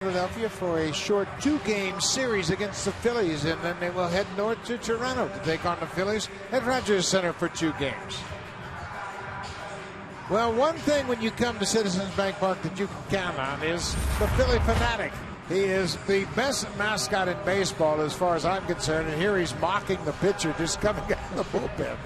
Philadelphia for a short 2-game series against the Phillies, and then they will head north to Toronto to take on the Phillies at Rogers Center for 2 games. Well, one thing when you come to Citizens Bank Park that you can count on is the Philly fanatic. He is the best mascot in baseball as far as I'm concerned, and here he's mocking the pitcher just coming out of the bullpen.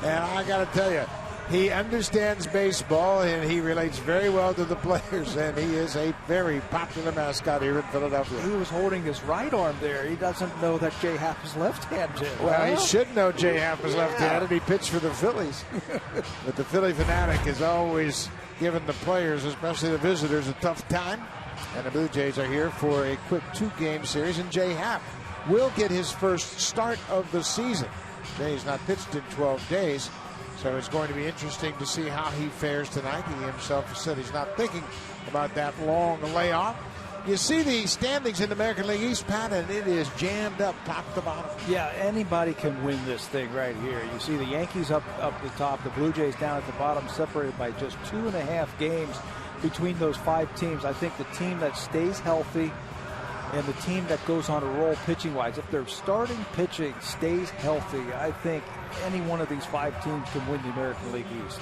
And I got to tell you, he understands baseball, and he relates very well to the players, and he is a very popular mascot here in Philadelphia. He was holding his right arm there. He doesn't know that Jay Happ is left-handed. Well, he should know Jay Happ is left-handed. He pitched for the Phillies. But the Philly fanatic has always given the players, especially the visitors, a tough time. And the Blue Jays are here for a quick 2-game series, and Jay Happ will get his first start of the season. Jay's not pitched in 12 days. So it's going to be interesting to see how he fares tonight. He himself said he's not thinking about that long layoff. You see the standings in the American League East, Pat, and it is jammed up top to bottom. Yeah, anybody can win this thing right here. You see the Yankees up the top, the Blue Jays down at the bottom, separated by just 2.5 games between those 5 teams. I think the team that stays healthy and the team that goes on a roll pitching-wise, if their starting pitching stays healthy, I think any one of these 5 teams can win the American League East.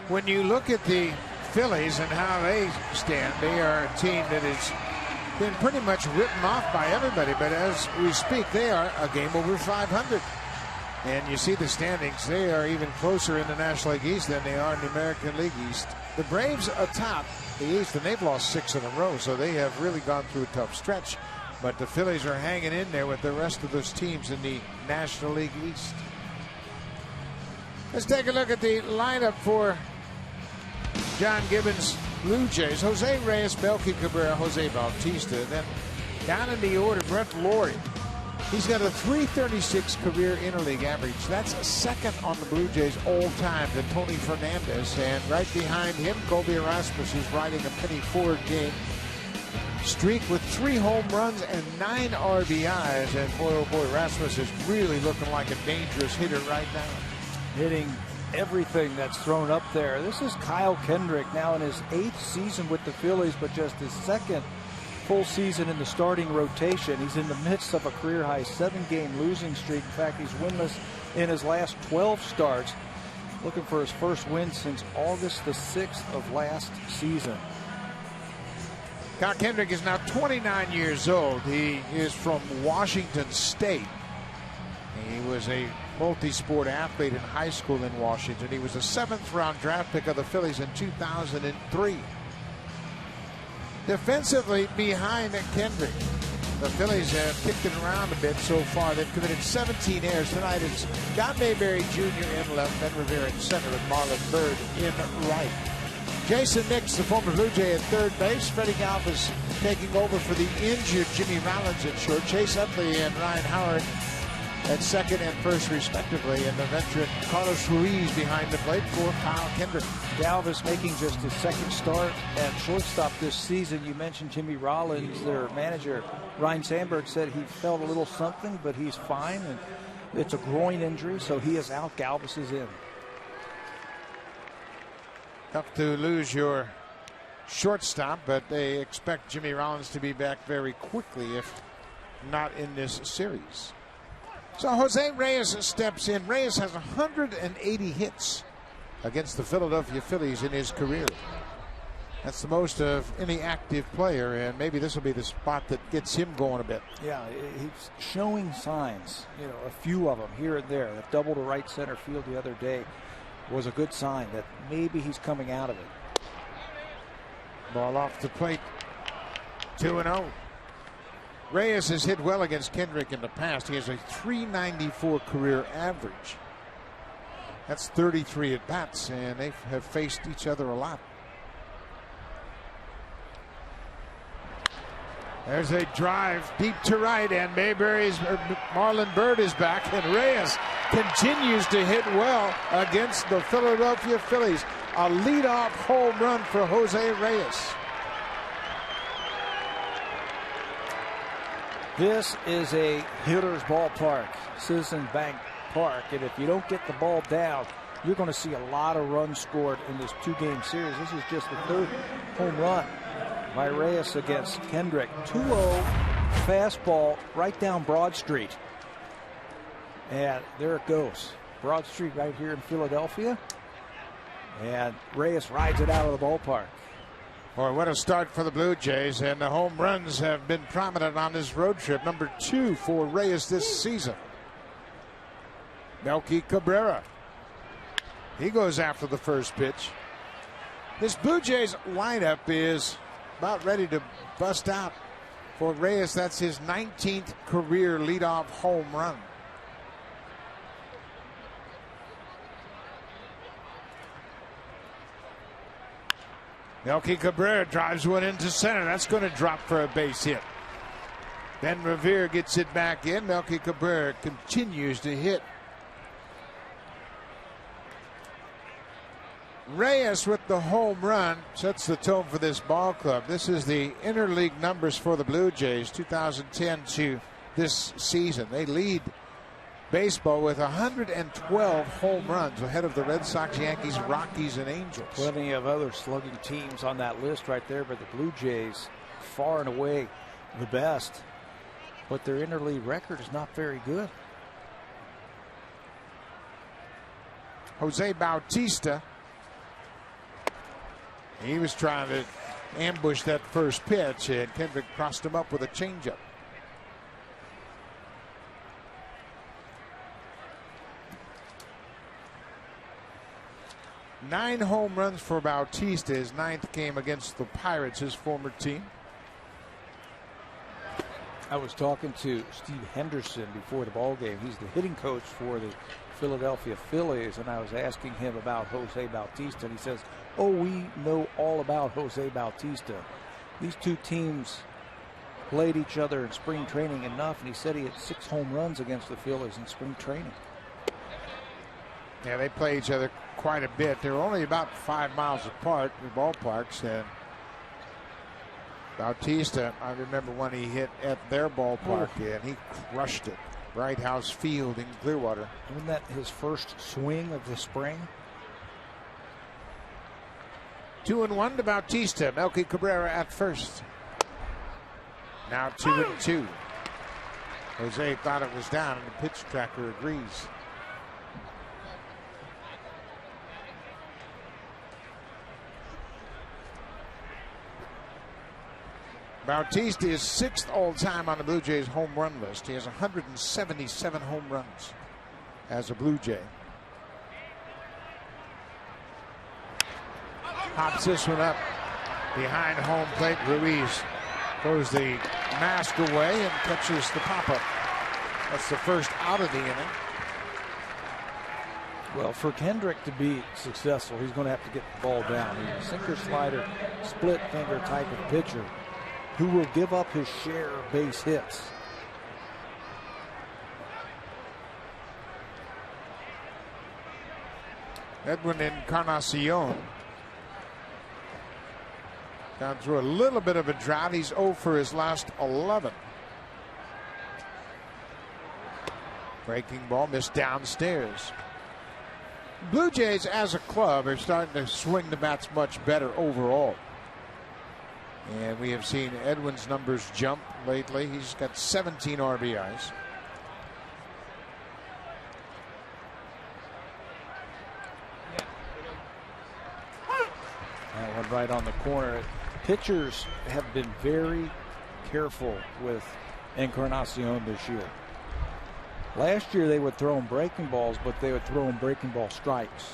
When you look at the Phillies and how they stand, they are a team that has been pretty much written off by everybody. But as we speak, they are a game over 500. And you see the standings, they are even closer in the National League East than they are in the American League East. The Braves atop the East, and they've lost 6 in a row, so they have really gone through a tough stretch. But the Phillies are hanging in there with the rest of those teams in the National League East. Let's take a look at the lineup for John Gibbons' Blue Jays. Jose Reyes, MELKY, CABRERA, Jose Bautista. Then down in the order, Brett Lawrie. He's got a .336 career interleague average. That's second on the Blue Jays all time to Tony Fernandez. And right behind him, COLBY Erasmus, who's riding a penny forward game streak with 3 home runs and 9 RBIs. And boy, oh boy, Rasmus is really looking like a dangerous hitter right now. Hitting everything that's thrown up there. This is Kyle Kendrick, now in his 8th season with the Phillies, but just his 2nd full season in the starting rotation. He's in the midst of a career-high 7-game losing streak. In fact, he's winless in his last 12 starts. Looking for his first win since August the 6th of last season. Kyle Kendrick is now 29 years old. He is from Washington State. He was a multi-sport athlete in high school in Washington. He was a 7th-round draft pick of the Phillies in 2003. Defensively behind Kendrick, the Phillies have kicked it around a bit so far. They've committed 17 errors. Tonight it's Don Mayberry Jr. in left, Ben Revere in center, and Marlon Byrd in right. Jason Nix, the former Blue Jay, at third base. Freddie Galvis taking over for the injured Jimmy Rollins at short. Chase Utley and Ryan Howard at second and first respectively, and the veteran Carlos Ruiz behind the plate for Kyle Kendrick. Galvis making just his 2nd start at shortstop this season. You mentioned Jimmy Rollins. Their manager Ryan Sandberg said he felt a little something, but he's fine, and it's a groin injury, so he is out. Galvis is in. Tough to lose your shortstop, but they expect Jimmy Rollins to be back very quickly, if not in this series. So Jose Reyes steps in. Reyes has 180 hits against the Philadelphia Phillies in his career. That's the most of any active player, and maybe this will be the spot that gets him going a bit. Yeah, he's showing signs, a few of them here and there. That double to right center field the other day was a good sign that maybe he's coming out of it. Ball off the plate, 2-0. Reyes has hit well against Kendrick in the past. He has a .394 career average. That's 33 at bats, and they have faced each other a lot. There's a drive deep to right, and Marlon Byrd is back, and Reyes continues to hit well against the Philadelphia Phillies. A leadoff home run for Jose Reyes. This is a hitter's ballpark, Citizens Bank Park, and if you don't get the ball down, you're going to see a lot of runs scored in this 2-game series. This is just the 3rd home run by Reyes against Kendrick. 2-0 fastball right down Broad Street. And there it goes. Broad Street right here in Philadelphia. And Reyes rides it out of the ballpark. Boy, what a start for the Blue Jays. And the home runs have been prominent on this road trip. Number 2 for Reyes this season. Melky Cabrera. He goes after the first pitch. This Blue Jays lineup is about ready to bust out. For Reyes, that's his 19th career leadoff home run. Melky Cabrera drives one into center. That's going to drop for a base hit. Then Revere gets it back in. Melky Cabrera continues to hit. Reyes with the home run sets the tone for this ball club. This is the interleague numbers for the Blue Jays 2010 to this season. They lead baseball with 112 home runs ahead of the Red Sox, Yankees, Rockies, and Angels. Plenty of other slugging teams on that list right there, but the Blue Jays far and away the best. But their interleague record is not very good. Jose Bautista. He was trying to ambush that first pitch, and Kendrick crossed him up with a changeup. Nine home runs for Bautista. His 9th game against the Pirates, his former team. I was talking to Steve Henderson before the ball game. He's the hitting coach for the Philadelphia Phillies, and I was asking him about Jose Bautista, and he says, oh, we know all about Jose Bautista. These two teams played each other in spring training enough, and he said he had 6 home runs against the Phillies in spring training. Yeah, they play each other quite a bit. They're only about 5 miles apart, the ballparks, and Bautista, I remember when he hit at their ballpark, and he crushed it. Bright House Field in Clearwater. Wasn't that his first swing of the spring? 2-1 to Bautista. Melky Cabrera at first. Now 2-2. Jose thought it was down, and the pitch tracker agrees. Bautista is 6th all-time on the Blue Jays home run list. He has 177 home runs as a Blue Jay. Hops this one up behind home plate. Ruiz throws the mask away and catches the pop-up. That's the first out of the inning. Well, for Kendrick to be successful, he's going to have to get the ball down. He's a sinker, slider, split finger type of pitcher who will give up his share of base hits. Edwin Encarnacion gone through a little bit of a drought. He's 0 for his last 11. Breaking ball missed downstairs. Blue Jays as a club are starting to swing the bats much better overall. And we have seen Edwin's numbers jump lately. He's got 17 RBIs. That one right on the corner. Pitchers have been very careful with Encarnacion this year. Last year they would throw him breaking balls, but they would throw him breaking ball strikes,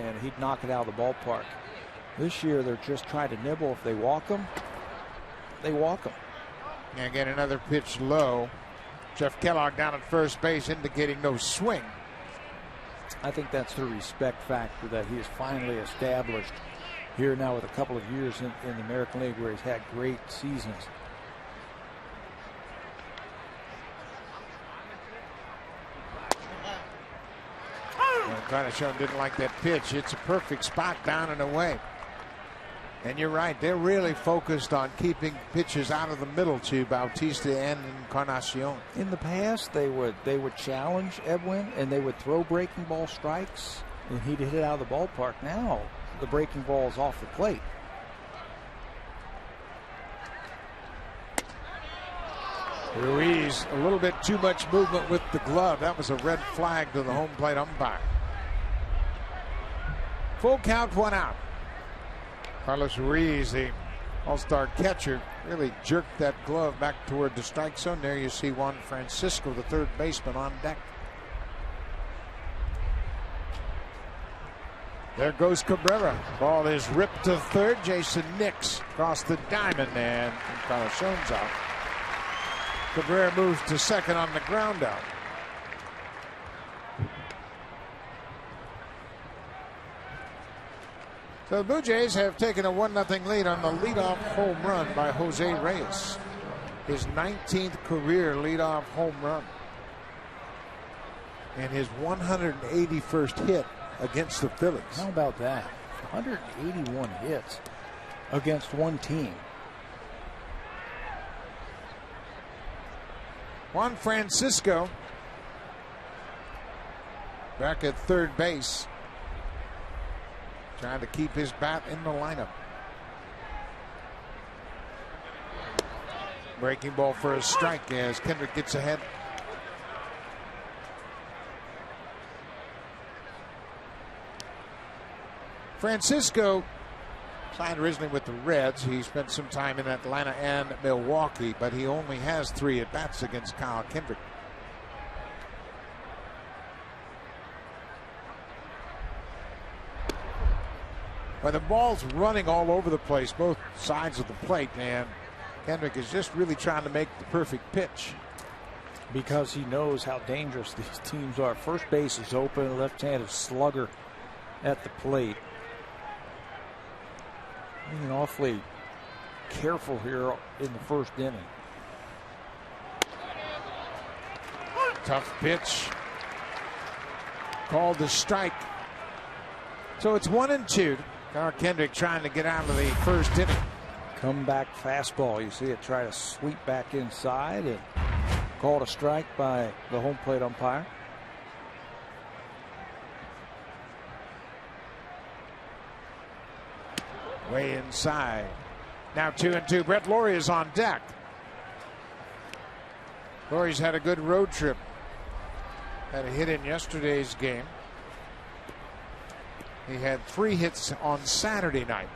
and he'd knock it out of the ballpark. This year they're just trying to nibble. If they walk him, they walk him. And again, another pitch low. Jeff Kellogg down at first base, indicating no swing. I think that's the respect factor that he has finally established here now with a couple of years in the American League where he's had great seasons. Encarnacion didn't like that pitch. It's a perfect spot down and away. And you're right, they're really focused on keeping pitches out of the middle to Bautista and Encarnacion. In the past, they would challenge Edwin and they would throw breaking ball strikes and he'd hit it out of the ballpark. Now the breaking ball is off the plate. Ruiz, a little bit too much movement with the glove. That was a red flag to the home plate umpire. Full count, 1 out. Carlos Ruiz, the all-star catcher, really jerked that glove back toward the strike zone. There you see Juan Francisco, the third baseman, on deck. There goes Cabrera. Ball is ripped to third. Jason Nix across the diamond, and Encarnacion's out. Cabrera moves to second on the ground out. So the Blue Jays have taken a 1-0 lead on the leadoff home run by Jose Reyes. His 19th career leadoff home run. And his 181st hit against the Phillies. How about that? 181 hits against one team. Juan Francisco back at third base, trying to keep his bat in the lineup. Breaking ball for a strike as Kendrick gets ahead. Francisco signed originally with the Reds. He spent some time in Atlanta and Milwaukee, but he only has 3 at-bats against Kyle Kendrick. But the ball's running all over the place, both sides of the plate, and Kendrick is just really trying to make the perfect pitch. Because he knows how dangerous these teams are. First base is open, left-handed slugger at the plate. Being awfully careful here in the first inning. Tough pitch. Called the strike. So it's 1-2. Kyle Kendrick trying to get out of the first inning. Comeback fastball. You see it try to sweep back inside and called a strike by the home plate umpire. Way inside. Now 2-2. Brett Lawrie is on deck. Laurie's had a good road trip. Had a hit in yesterday's game. He had 3 hits on Saturday night.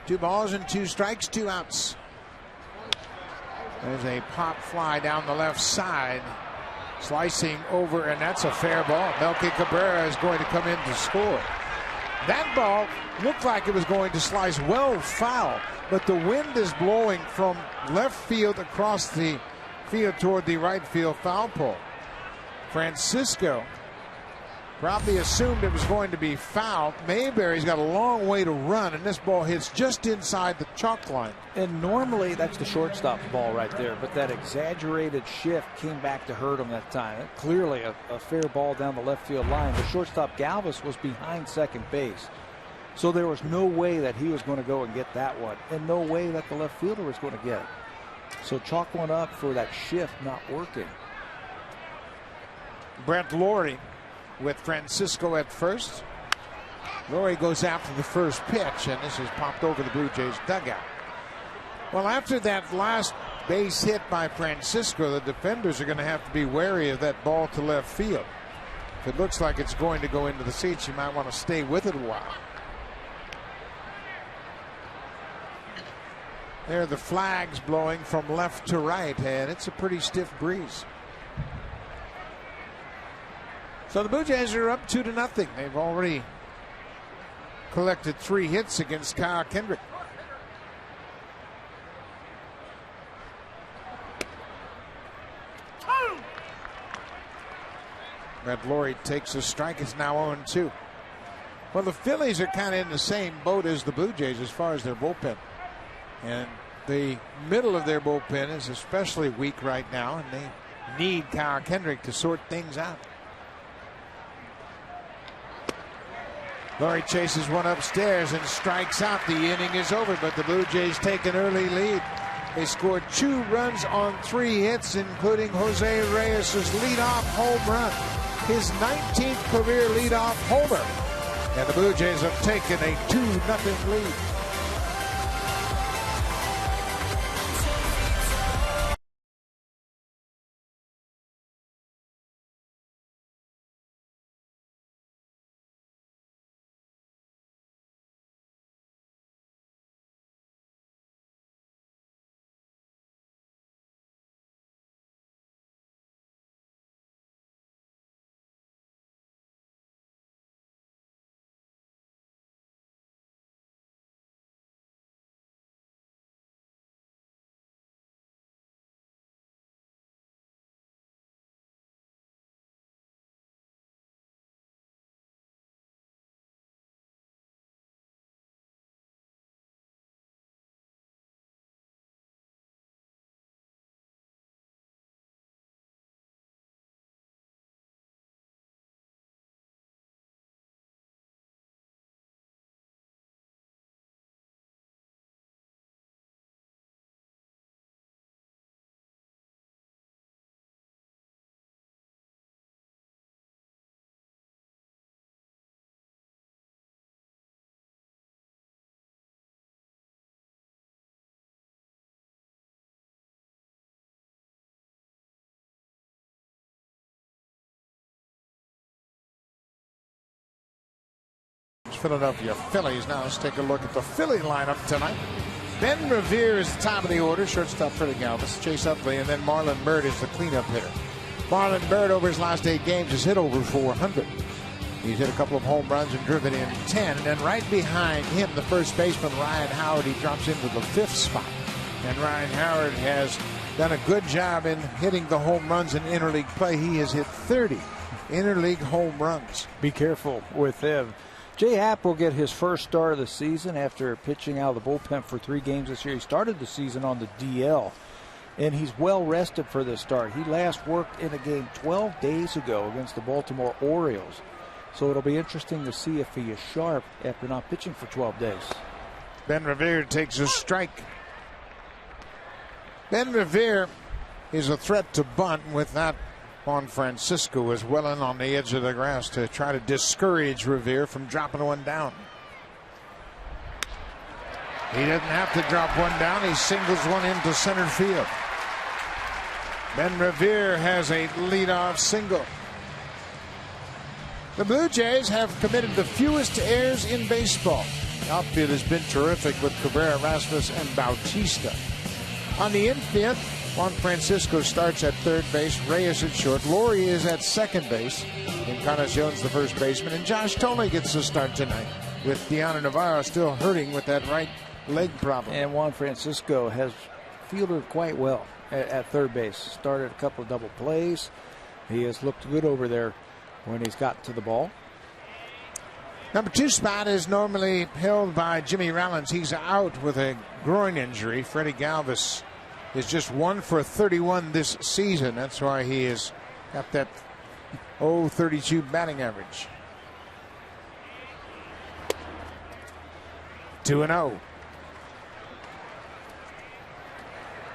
Two balls and 2 strikes, 2 outs. There's a pop fly down the left side. Slicing over, and that's a fair ball. Melky Cabrera is going to come in to score. That ball looked like it was going to slice well foul, but the wind is blowing from left field across the field toward the right field foul pole. Francisco probably assumed it was going to be foul. Mayberry's got a long way to run, and this ball hits just inside the chalk line. And normally that's the shortstop's ball right there, but that exaggerated shift came back to hurt him that time. Clearly a fair ball down the left field line. The shortstop Galvis was behind second base, so there was no way that he was going to go and get that one, and no way that the left fielder was going to get it. So chalk one up for that shift not working. Brett Lawrie with Francisco at first. Lawrie goes after the first pitch, and this is popped over the Blue Jays dugout. Well, after that last base hit by Francisco, the defenders are going to have to be wary of that ball to left field. If it looks like it's going to go into the seats, you might want to stay with it a while. There are the flags blowing from left to right, and it's a pretty stiff breeze. So the Blue Jays are up 2-0. They've already collected 3 hits against Kyle Kendrick. Brett Lawrie takes a strike. It's now 0-2. Well, the Phillies are kind of in the same boat as the Blue Jays as far as their bullpen. And the middle of their bullpen is especially weak right now, and they need Kyle Kendrick to sort things out. Lawrie chases one upstairs and strikes out. The inning is over, but the Blue Jays take an early lead. They scored 2 runs on 3 hits, including Jose Reyes' leadoff home run, his 19th career leadoff homer. And the Blue Jays have taken a 2-0 lead. Philadelphia Phillies. Now let's take a look at the Philly lineup tonight. Ben Revere is the top of the order, shortstop Freddie Galvis, Chase Utley, and then Marlon Byrd is the cleanup hitter. Marlon Byrd over his last 8 games has hit over 400. He's hit a couple of home runs and driven in 10. And then right behind him, the first baseman, Ryan Howard, he drops into the 5th spot. And Ryan Howard has done a good job in hitting the home runs in interleague play. He has hit 30 interleague home runs. Be careful with him. Jay Happ will get his first start of the season after pitching out of the bullpen for 3 games this year. He started the season on the DL, and he's well rested for this start. He last worked in a game 12 days ago against the Baltimore Orioles. So it'll be interesting to see if he is sharp after not pitching for 12 days. Ben Revere takes a strike. Ben Revere is a threat to bunt with that. Juan Francisco is well in on the edge of the grass to try to discourage Revere from dropping one down. He doesn't have to drop one down. He singles one into center field. Ben Revere has a leadoff single. The Blue Jays have committed the fewest errors in baseball. The outfield has been terrific with CABRERA, RASMUS, and Bautista. On the infield, Juan Francisco starts at third base, Reyes at short, Laurie is at second base, Encarnacion's the first baseman, and Josh Thole gets the start tonight, with Deanna Navarro still hurting with that right leg problem. And Juan Francisco has fielded quite well at third base. Started a couple of double plays. He has looked good over there when he's got to the ball. Number 2 spot is normally held by Jimmy Rollins. He's out with a groin injury. Freddie Galvis is just 1 for 31 this season. That's why he has got that 0.32 batting average. 2-0.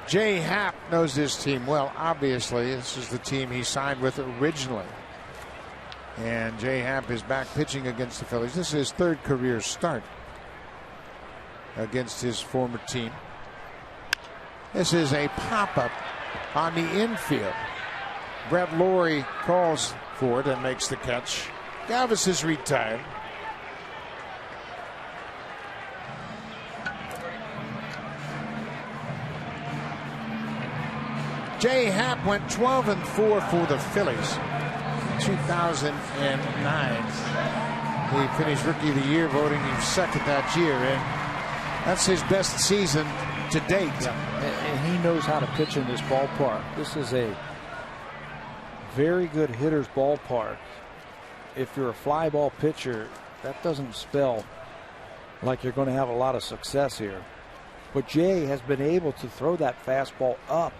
Jay Happ knows this team well. Obviously, this is the team he signed with originally. And Jay Happ is back pitching against the Phillies. This is his 3rd career start against his former team. This is a pop-up on the infield. Brett Laurie calls for it and makes the catch. Galvis is retired. Jay Happ went 12-4 for the Phillies. 2009. He finished Rookie of the Year, voting him 2nd that year, and that's his best season to date. Yeah. And he knows how to pitch in this ballpark. This is a very good hitter's ballpark. If you're a fly ball pitcher, that doesn't spell like you're going to have a lot of success here. But Jay has been able to throw that fastball up.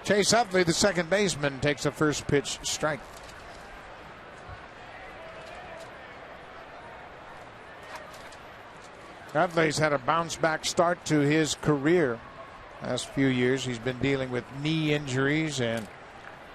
Chase Utley, the second baseman, takes a first pitch strike. Utley's had a bounce back start to his career. Last few years he's been dealing with knee injuries and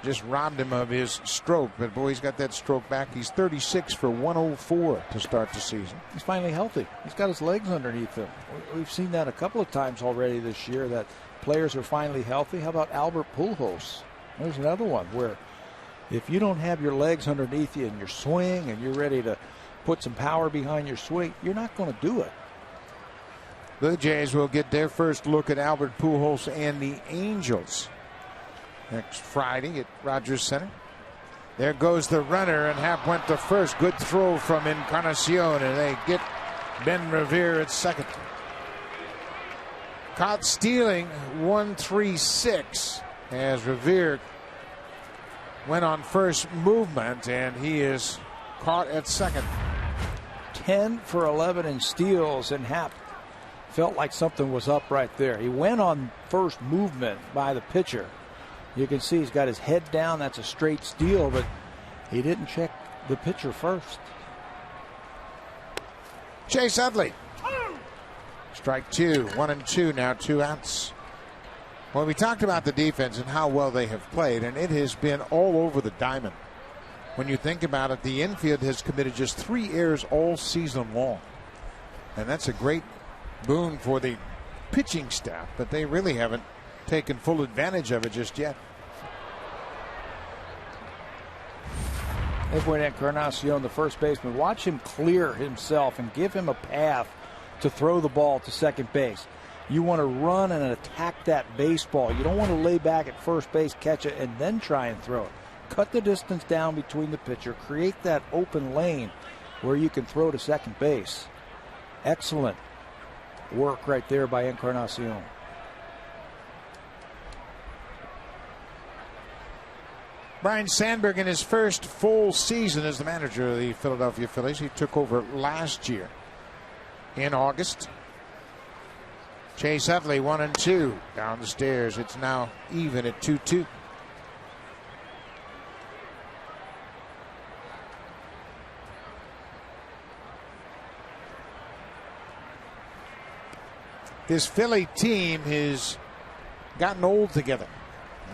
just robbed him of his stroke. But boy, he's got that stroke back. He's 36 for 104 to start the season. He's finally healthy. He's got his legs underneath him. We've seen that a couple of times already this year, that players are finally healthy. How about Albert Pujols? There's another one where if you don't have your legs underneath you in your swing and you're ready to put some power behind your swing, you're not going to do it. The Jays will get their first look at Albert Pujols and the Angels next Friday at Rogers Center. There goes the runner, and Happ went to first. Good throw from Encarnacion, and they get Ben Revere at second. Caught stealing 1-3-6 as Revere went on first movement, and he is caught at second. 10 for 11 in steals, and Happ felt like something was up right there. He went on first movement by the pitcher. You can see he's got his head down. That's a straight steal, but he didn't check the pitcher first. Chase Utley. Strike 2, 1-2 now, 2 outs. Well, we talked about the defense and how well they have played, and it has been all over the diamond. When you think about it, the infield has committed just 3 errors all season long. And that's a great boon for the pitching staff, but they really haven't taken full advantage of it just yet. Edwin Encarnacion, the first baseman, watch him clear himself and give him a path to throw the ball to second base. You want to run and attack that baseball. You don't want to lay back at first base, catch it, and then try and throw it. Cut the distance down between the pitcher. Create that open lane where you can throw to second base. Excellent work right there by Encarnacion. Brian Sandberg in his first full season as the manager of the Philadelphia Phillies. He took over last year in August. Chase Utley 1-2 down the stairs. It's now even at 2-2. This Philly team has gotten old together.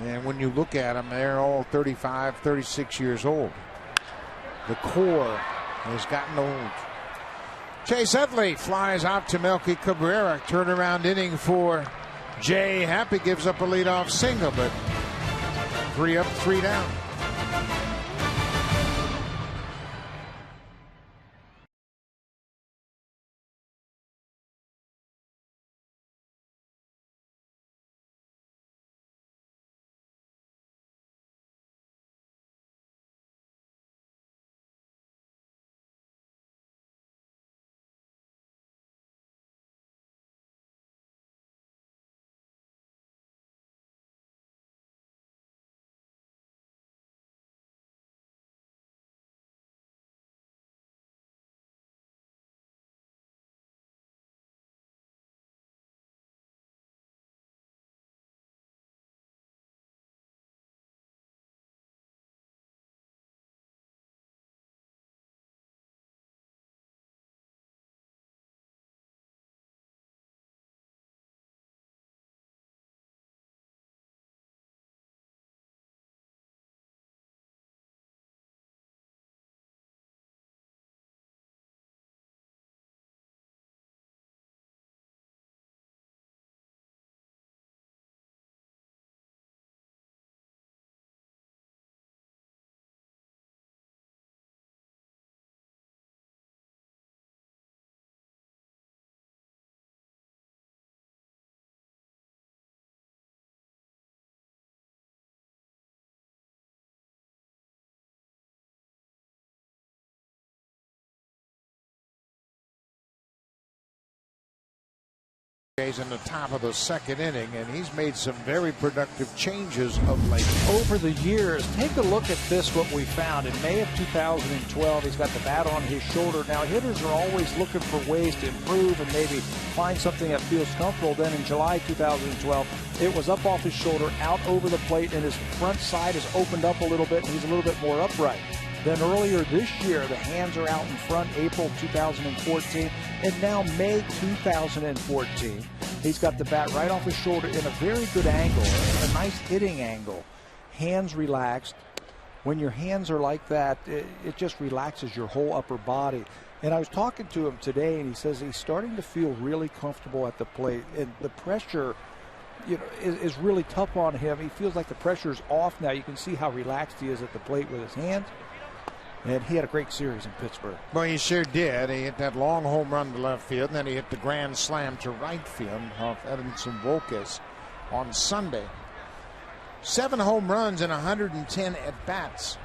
And when you look at them, they're all 35, 36 years old. The core has gotten old. Chase Utley flies out to Melky Cabrera. Turnaround inning for Jay Happy. Gives up a leadoff single, but 3 up, 3 down. He's in the top of the second inning, and he's made some very productive changes of late. Over the years, take a look at this, what we found. In May of 2012, he's got the bat on his shoulder. Now, hitters are always looking for ways to improve and maybe find something that feels comfortable. Then in July 2012, it was up off his shoulder, out over the plate, and his front side has opened up a little bit, and he's a little bit more upright. Then earlier this year, the hands are out in front, April 2014, and now May 2014. He's got the bat right off his shoulder in a very good angle, a nice hitting angle. Hands relaxed. When your hands are like that, it just relaxes your whole upper body. And I was talking to him today, and he says he's starting to feel really comfortable at the plate, and the pressure, you know, is really tough on him. He feels like the pressure's off now. You can see how relaxed he is at the plate with his hands. And he had a great series in Pittsburgh. Well, he sure did. He hit that long home run to left field, and then he hit the grand slam to right field off Edinson Volquez on Sunday. 7 home runs and 110 at-bats.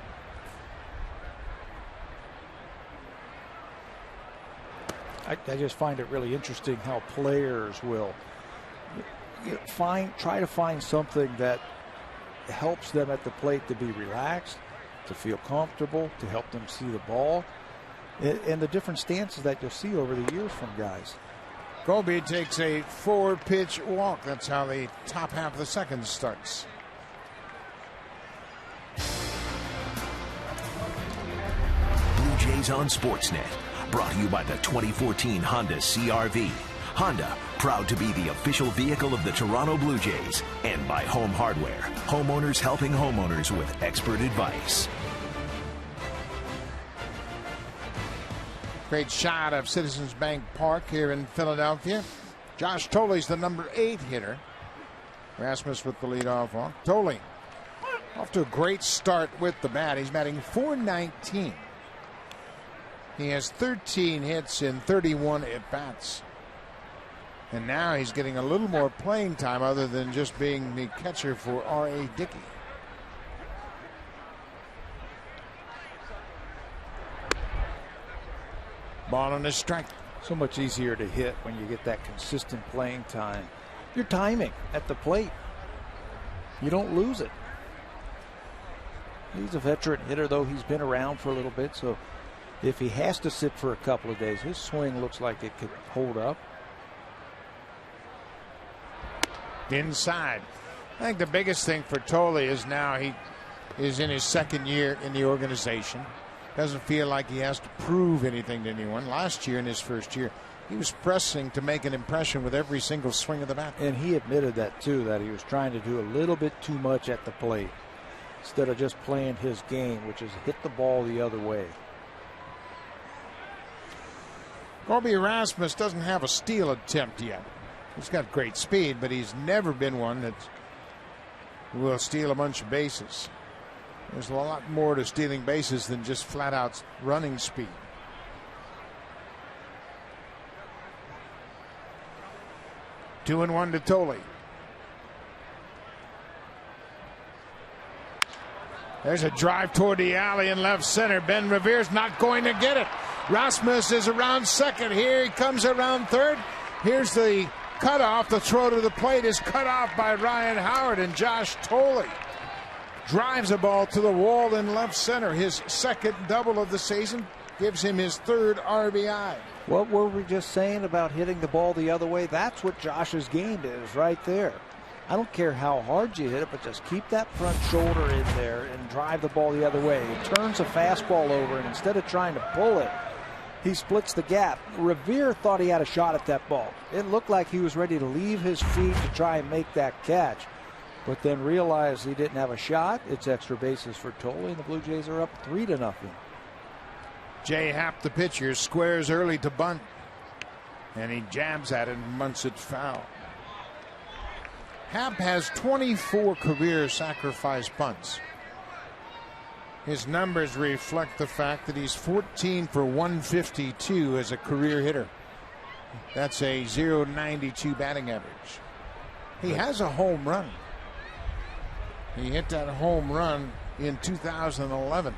I just find it really interesting how players will try to find something that helps them at the plate to be relaxed, to feel comfortable, to help them see the ball, and the different stances that you'll see over the years from guys. Colby takes a 4-pitch walk. That's how the top half of the second starts. Blue Jays on Sportsnet, brought to you by the 2014 Honda CR-V. Honda, proud to be the official vehicle of the Toronto Blue Jays, and by Home Hardware, homeowners helping homeowners with expert advice. Great shot of Citizens Bank Park here in Philadelphia. Josh Tholey's the number 8 hitter. Rasmus with the leadoff walk. Thole Off to a great start with the bat. He's batting .419. He has 13 hits in 31 at-bats. And now he's getting a little more playing time other than just being the catcher for R.A. Dickey. Ball on his strike. So much easier to hit when you get that consistent playing time. Your timing at the plate, you don't lose it. He's a veteran hitter, though. He's been around for a little bit, so if he has to sit for a couple of days, his swing looks like it could hold up. Inside. I think the biggest thing for THOLE is now he is in his second year in the organization. Doesn't feel like he has to prove anything to anyone. Last year, in his first year, he was pressing to make an impression with every single swing of the bat. And he admitted that, too, that he was trying to do a little bit too much at the plate instead of just playing his game, which is hit the ball the other way. COLBY RASMUS doesn't have a steal attempt yet. He's got great speed, but he's never been one that will steal a bunch of bases. There's a lot more to stealing bases than just flat out running speed. 2-1 to THOLE. There's a drive toward the alley in left center. Ben Revere's not going to get it. RASMUS is around second. Here he comes around third. Here's the cutoff. The throw to the plate is cut off by Ryan Howard, and Josh THOLE drives a ball to the wall in left center. His second double of the season gives him his third RBI. What were we just saying about hitting the ball the other way? That's what Josh's game is right there. I don't care how hard you hit it, but just keep that front shoulder in there and drive the ball the other way. He turns a fastball over, and instead of trying to pull it, he splits the gap. Revere thought he had a shot at that ball. It looked like he was ready to leave his feet to try and make that catch, but then realized he didn't have a shot. It's extra bases for THOLE, and the Blue Jays are up 3-0. Jay Happ, the pitcher, squares early to bunt, and he jabs at it and bunts it foul. Happ has 24 career sacrifice bunts. His numbers reflect the fact that he's 14 for 152 as a career hitter. That's a .092 batting average. He has a home run. He hit that home run in 2011.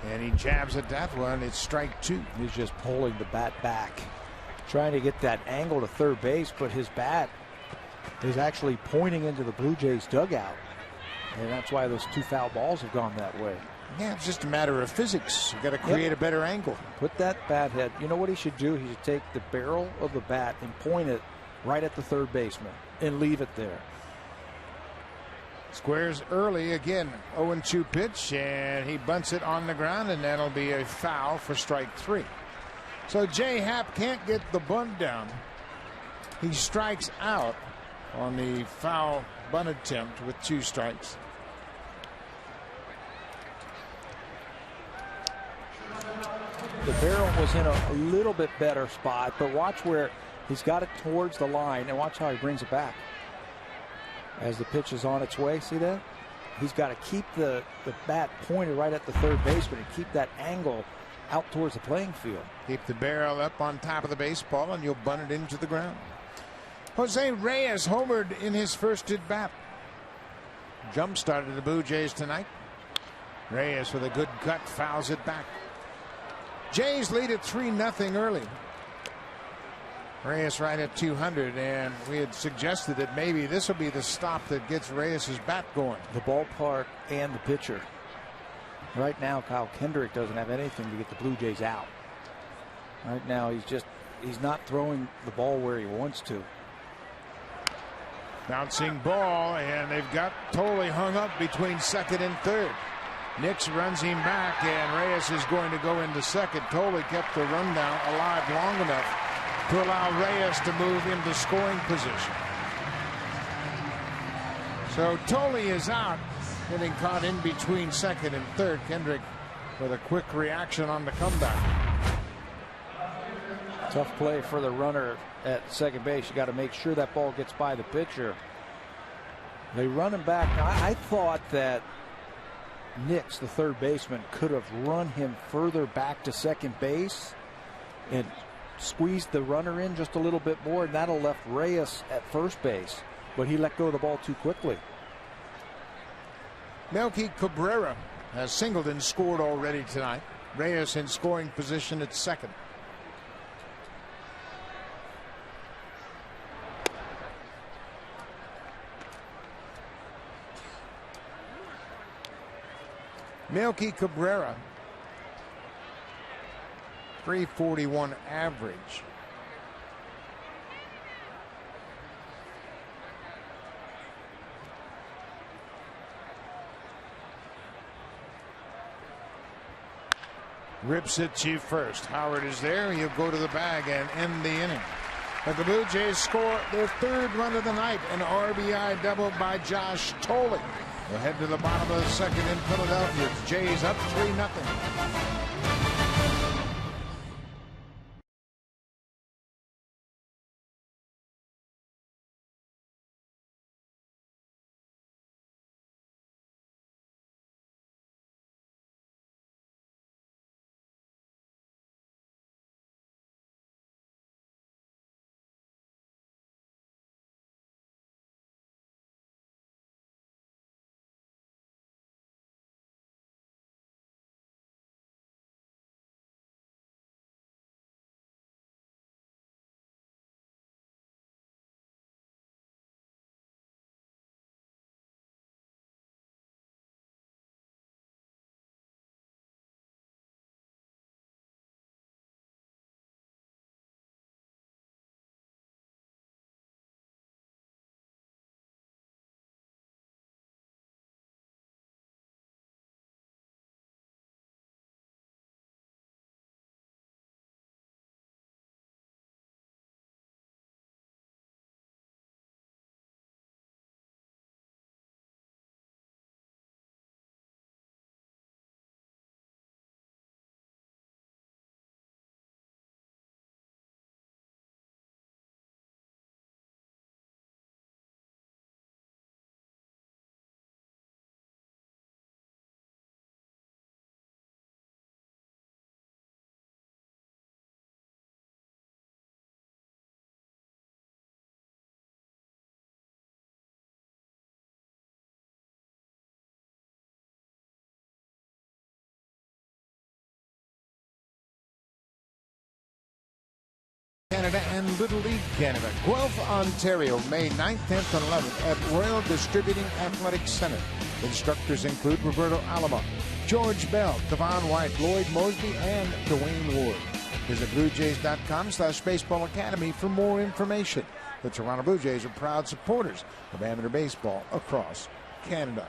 And he jabs at that one. It's strike two. He's just pulling the bat back, trying to get that angle to third base, but his bat is actually pointing into the Blue Jays dugout. And that's why those two foul balls have gone that way. Yeah, it's just a matter of physics. You got to create a better angle. Put that bat head. You know what he should do? He should take the barrel of the bat and point it right at the third baseman and leave it there. Squares early again. 0-2 pitch, and he bunts it on the ground, and that'll be a foul for strike three. So Jay Happ can't get the bunt down. He strikes out on the foul bunt attempt with 2 strikes. The barrel was in a little bit better spot, but watch where he's got it towards the line, and watch how he brings it back as the pitch is on its way. See that? He's got to keep the bat pointed right at the third baseman and keep that angle out towards the playing field. Keep the barrel up on top of the baseball, and you'll bunt it into the ground. Jose Reyes homered in his first at bat. Jump started the Blue Jays tonight. Reyes with a good cut fouls it back. Jays lead at 3-0 early. Reyes right at 200, and we had suggested that maybe this will be the stop that gets Reyes' bat going. The ballpark and the pitcher. Right now, Kyle Kendrick doesn't have anything to get the Blue Jays out. Right now, he's not throwing the ball where he wants to. Bouncing ball, and they've got THOLE hung up between second and third. Nix runs him back, and Reyes is going to go into second. THOLE kept the rundown alive long enough to allow Reyes to move into scoring position. So THOLE is out, getting caught in between second and third. Kendrick with a quick reaction on the comeback. Tough play for the runner at second base. You got to make sure that ball gets by the pitcher. They run him back. Now, I thought that Nix, the third baseman, could have run him further back to second base and squeezed the runner in just a little bit more, and that'll left Reyes at first base. But he let go of the ball too quickly. Melky Cabrera has singled and scored already tonight. Reyes in scoring position at second. Melky Cabrera, 341 average. Rips it to first. Howard is there. He'll go to the bag and end the inning. But the Blue Jays score their third run of the night, an RBI double by Josh THOLE. We'll head to the bottom of the second in Philadelphia. It's Jays up 3-0. Canada and Little League Canada. Guelph, Ontario, May 9th, 10th, and 11th at Royal Distributing Athletic Center. Instructors include Roberto Alamo, George Bell, Devon White, Lloyd Mosby, and Dwayne Ward. Visit BlueJays.com/Baseball Academy for more information. The Toronto Blue Jays are proud supporters of amateur baseball across Canada.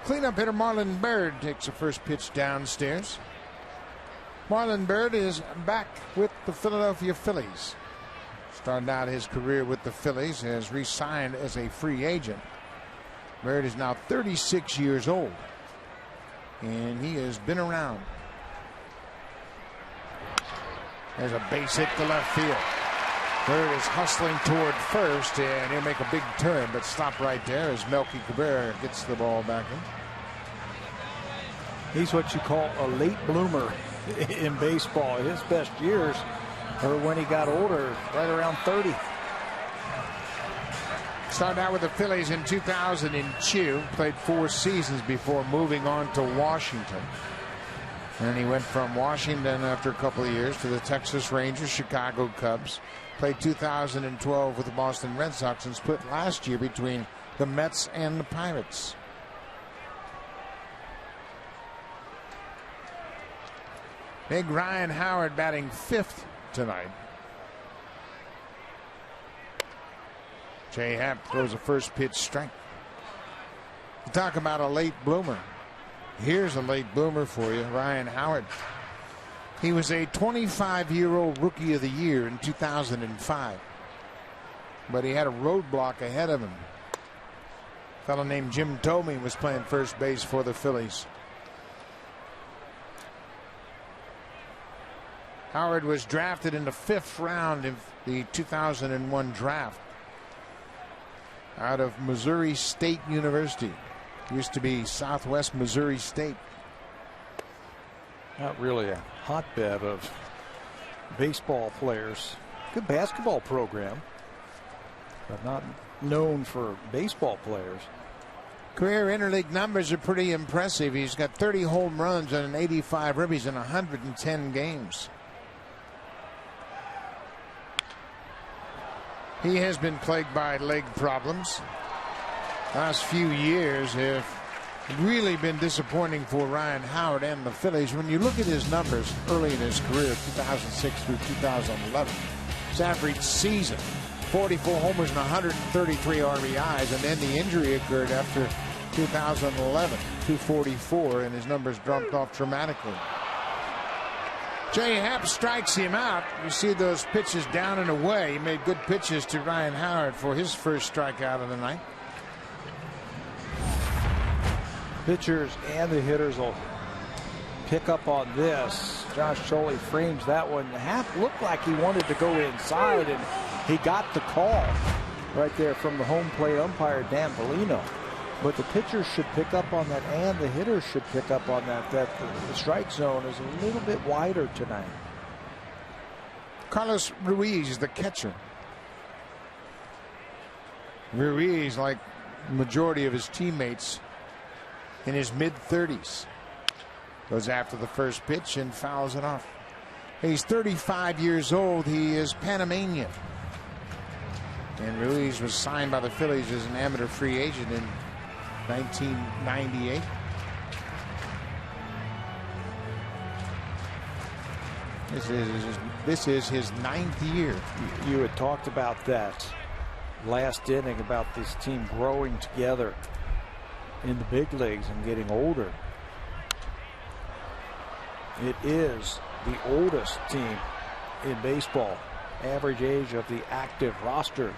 Cleanup hitter Marlon Byrd takes the first pitch downstairs. Marlon Byrd is back with the Philadelphia Phillies. Started out his career with the Phillies, has re-signed as a free agent. Byrd is now 36 years old, and he has been around. There's a base hit to left field. Byrd is hustling toward first, and he'll make a big turn, but stop right there as Melky Cabrera gets the ball back in. He's what you call a late bloomer in baseball. His best years are when he got older, right around 30. Started out with the Phillies in 2002, played 4 seasons before moving on to Washington. And he went from Washington after a couple of years to the Texas Rangers, Chicago Cubs. Played 2012 with the Boston Red Sox and split last year between the Mets and the Pirates. Big Ryan Howard batting 5th tonight. Jay Happ throws a first pitch strike. You talk about a late bloomer. Here's a late bloomer for you, Ryan Howard. He was a 25-year-old Rookie of the Year in 2005. But he had a roadblock ahead of him. A fellow named Jim Thome was playing first base for the Phillies. Howard was drafted in the 5th round of the 2001 draft. out of Missouri State University. Used to be Southwest Missouri State. Not really a hotbed of baseball players. Good basketball program, but not known for baseball players. Career interleague numbers are pretty impressive. He's got 30 home runs and 85 ribbies in 110 games. He has been plagued by leg problems. Last few years have really been disappointing for Ryan Howard and the Phillies. When you look at his numbers early in his career, 2006 through 2011, his average season, 44 homers and 133 RBIs, and then the injury occurred after 2011, 244, and his numbers dropped off dramatically. Jay Happ strikes him out. You see those pitches down and away. He made good pitches to Ryan Howard for his first strikeout of the night. Pitchers and the hitters will pick up on this. Josh Thole frames that one. Happ looked like he wanted to go inside, and he got the call right there from the home plate umpire, Dan Bellino. But the pitchers should pick up on that, and the hitters should pick up on that, the strike zone is a little bit wider tonight. Carlos Ruiz, the catcher. Ruiz, like majority of his teammates, in his mid-30s. Goes after the first pitch and fouls it off. He's 35 years old. He is Panamanian. And Ruiz was signed by the Phillies as an amateur free agent in 1998. This is his 9th year. You had talked about that last inning, about this team growing together in the big leagues and getting older. It is the oldest team in baseball. Average age of the active rosters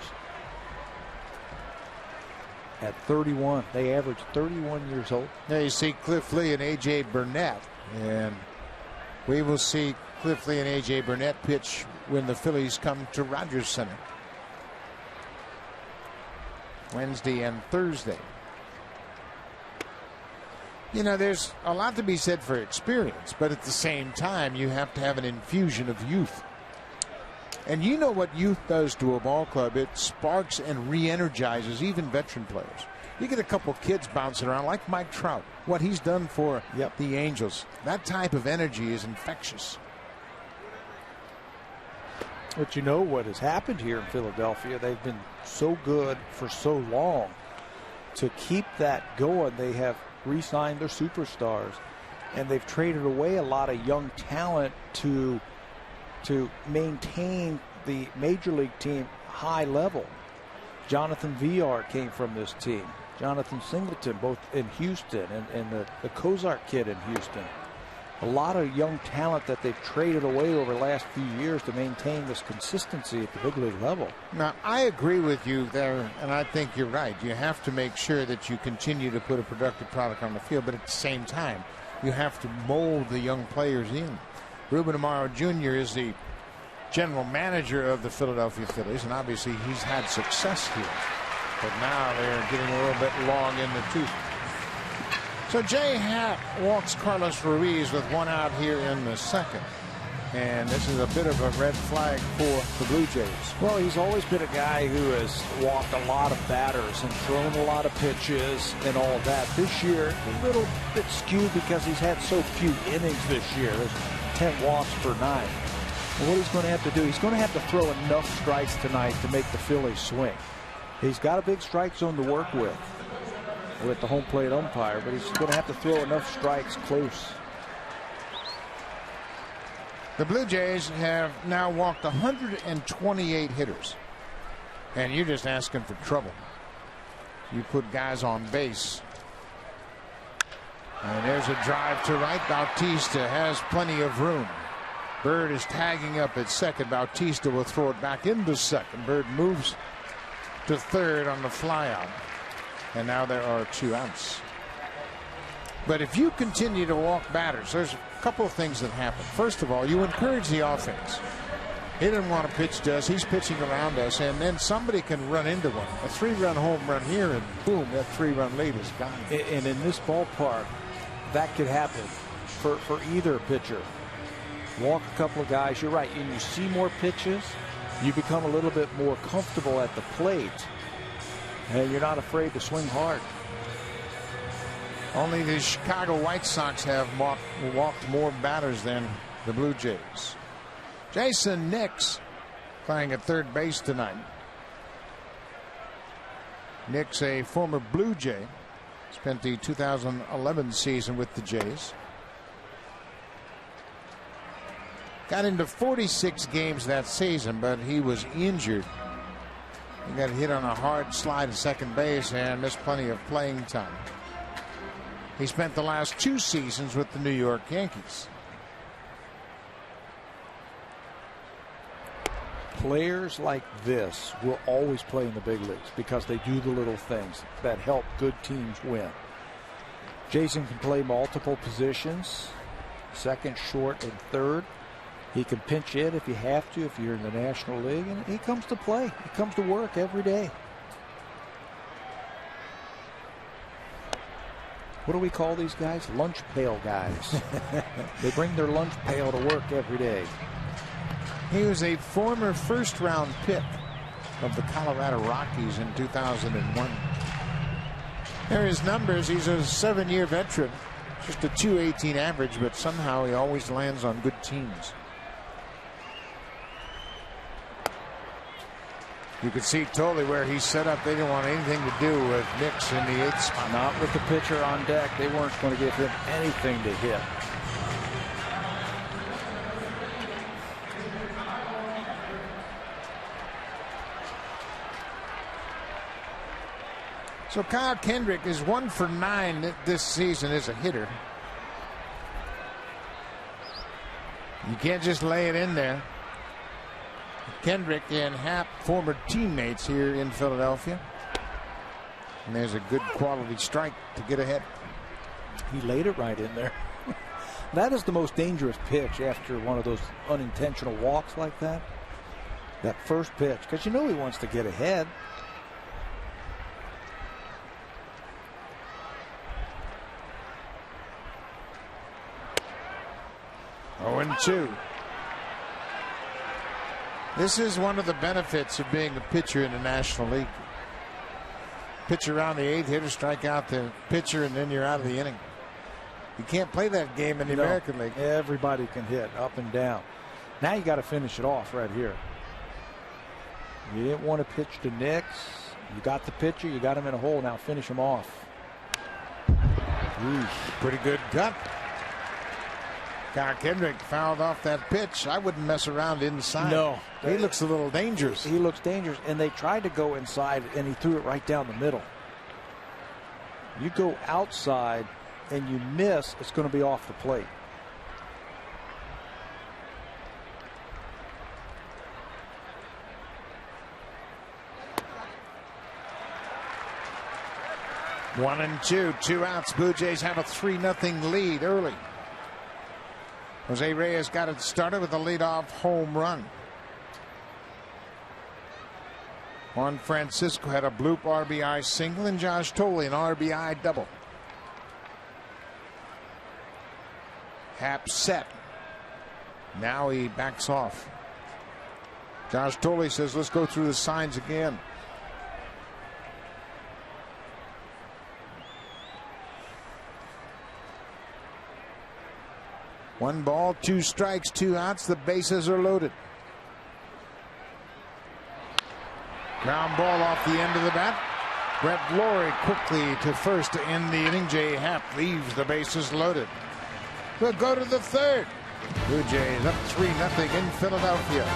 at 31. They average 31 years old. Now you see Cliff Lee and A.J. Burnett, and we will see Cliff Lee and A.J. Burnett pitch when the Phillies come to Rogers Center Wednesday and Thursday. You know, there's a lot to be said for experience, but at the same time, you have to have an infusion of youth. And you know what youth does to a ball club. It sparks and re-energizes even veteran players. You get a couple kids bouncing around like Mike Trout, what he's done for the Angels. That type of energy is infectious. But you know what has happened here in Philadelphia? They've been so good for so long. To keep that going, they have re-signed their superstars, and they've traded away a lot of young talent to maintain the major league team high level. Jonathan Villar came from this team. Jonathan Singleton, both in Houston, and the Kozart kid in Houston. A lot of young talent that they've traded away over the last few years to maintain this consistency at the big league level. Now, I agree with you there, and I think you're right. You have to make sure that you continue to put a productive product on the field, but at the same time, you have to mold the young players in. Ruben Amaro Jr. is the general manager of the Philadelphia Phillies, and obviously he's had success here. But now they're getting a little bit long in the tooth. So Jay Happ walks Carlos Ruiz with one out here in the second. And this is a bit of a red flag for the Blue Jays. Well, he's always been a guy who has walked a lot of batters and thrown a lot of pitches and all that. This year, a little bit skewed because he's had so few innings this year. There's 10 walks per 9. And what he's going to have to do, he's going to have to throw enough strikes tonight to make the Phillies swing. He's got a big strike zone to work with the home plate umpire, but he's going to have to throw enough strikes close. The Blue Jays have now walked 128 hitters. And you're just asking for trouble. You put guys on base. And there's a drive to right. Bautista has plenty of room. Bird is tagging up at second. Bautista will throw it back into second. Bird moves to third on the flyout. And now there are 2 outs. But if you continue to walk batters, there's a couple of things that happen. First of all, you encourage the offense. He didn't want to pitch to us. He's pitching around us, and then somebody can run into one. A 3-run home run here, and boom, that 3-run lead is gone. And in this ballpark, that could happen for either pitcher. Walk a couple of guys. You're right. And you see more pitches, you become a little bit more comfortable at the plate, and you're not afraid to swing hard. Only the Chicago White Sox have walked more batters than the Blue Jays. Jason Nix playing at third base tonight. Nix, a former Blue Jay, spent the 2011 season with the Jays. Got into 46 games that season, but he was injured. He got hit on a hard slide at second base and missed plenty of playing time. He spent the last 2 seasons with the New York Yankees. Players like this will always play in the big leagues because they do the little things that help good teams win. Jason can play multiple positions, second, short, and third. He can pinch hit if you have to, if you're in the National League, and he comes to play. He comes to work every day. What do we call these guys? Lunch pail guys. They bring their lunch pail to work every day. He was a former first-round pick of the Colorado Rockies in 2001. There are his numbers. He's a 7-year veteran. Just a .218 average, but somehow he always lands on good teams. You could see totally where he's set up. They didn't want anything to do with Nix in the 8th spot. Not with the pitcher on deck. They weren't going to give him anything to hit. So Kyle Kendrick is 1 for 9 this season as a hitter. You can't just lay it in there. Kendrick and Happ, former teammates here in Philadelphia. And there's a good quality strike to get ahead. He laid it right in there. That is the most dangerous pitch after one of those unintentional walks like that. That first pitch, because you know he wants to get ahead. Oh, and 2. This is one of the benefits of being a pitcher in the National League. Pitch around the 8th, hitter, strike out the pitcher, and then you're out of the inning. You can't play that game in the American League. Everybody can hit up and down. Now you got to finish it off right here. You didn't want to pitch to Nix. You got the pitcher. You got him in a hole. Now finish him off. Pretty good gut. Kyle Kendrick fouled off that pitch. I wouldn't mess around inside. No. He looks a little dangerous. He looks dangerous, and they tried to go inside, and he threw it right down the middle. You go outside, and you miss, it's going to be off the plate. One and 2, 2 outs. Blue Jays have a 3-0 lead early. Jose Reyes got it started with a leadoff home run. Juan Francisco had a bloop RBI single, and Josh Thole an RBI double. Happ set. Now he backs off. Josh Thole says, let's go through the signs again. One ball, 2 strikes, 2 outs. The bases are loaded. Ground ball off the end of the bat. Brett Laurie quickly to first to end the inning. Jay Happ leaves the bases loaded. We'll go to the 3rd. Blue Jays up 3-0 in Philadelphia.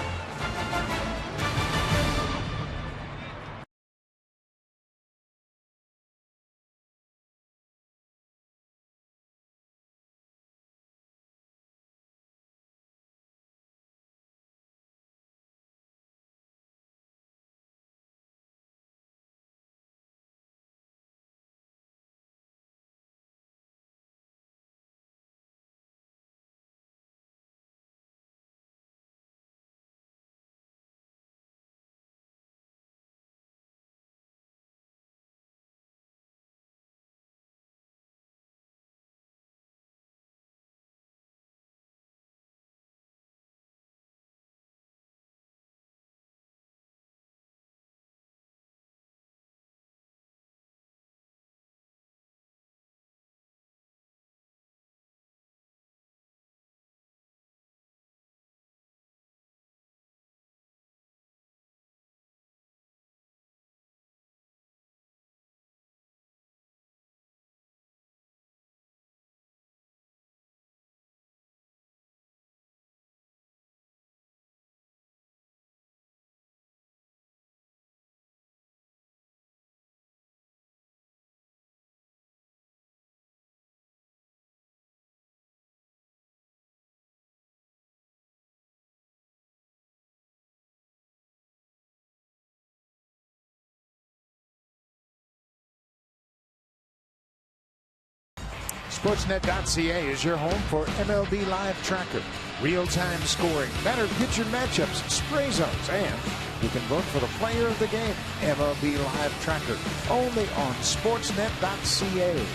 Sportsnet.ca is your home for MLB Live Tracker, real-time scoring, batter pitcher matchups, spray zones, and you can vote for the player of the game. MLB Live Tracker, only on Sportsnet.ca.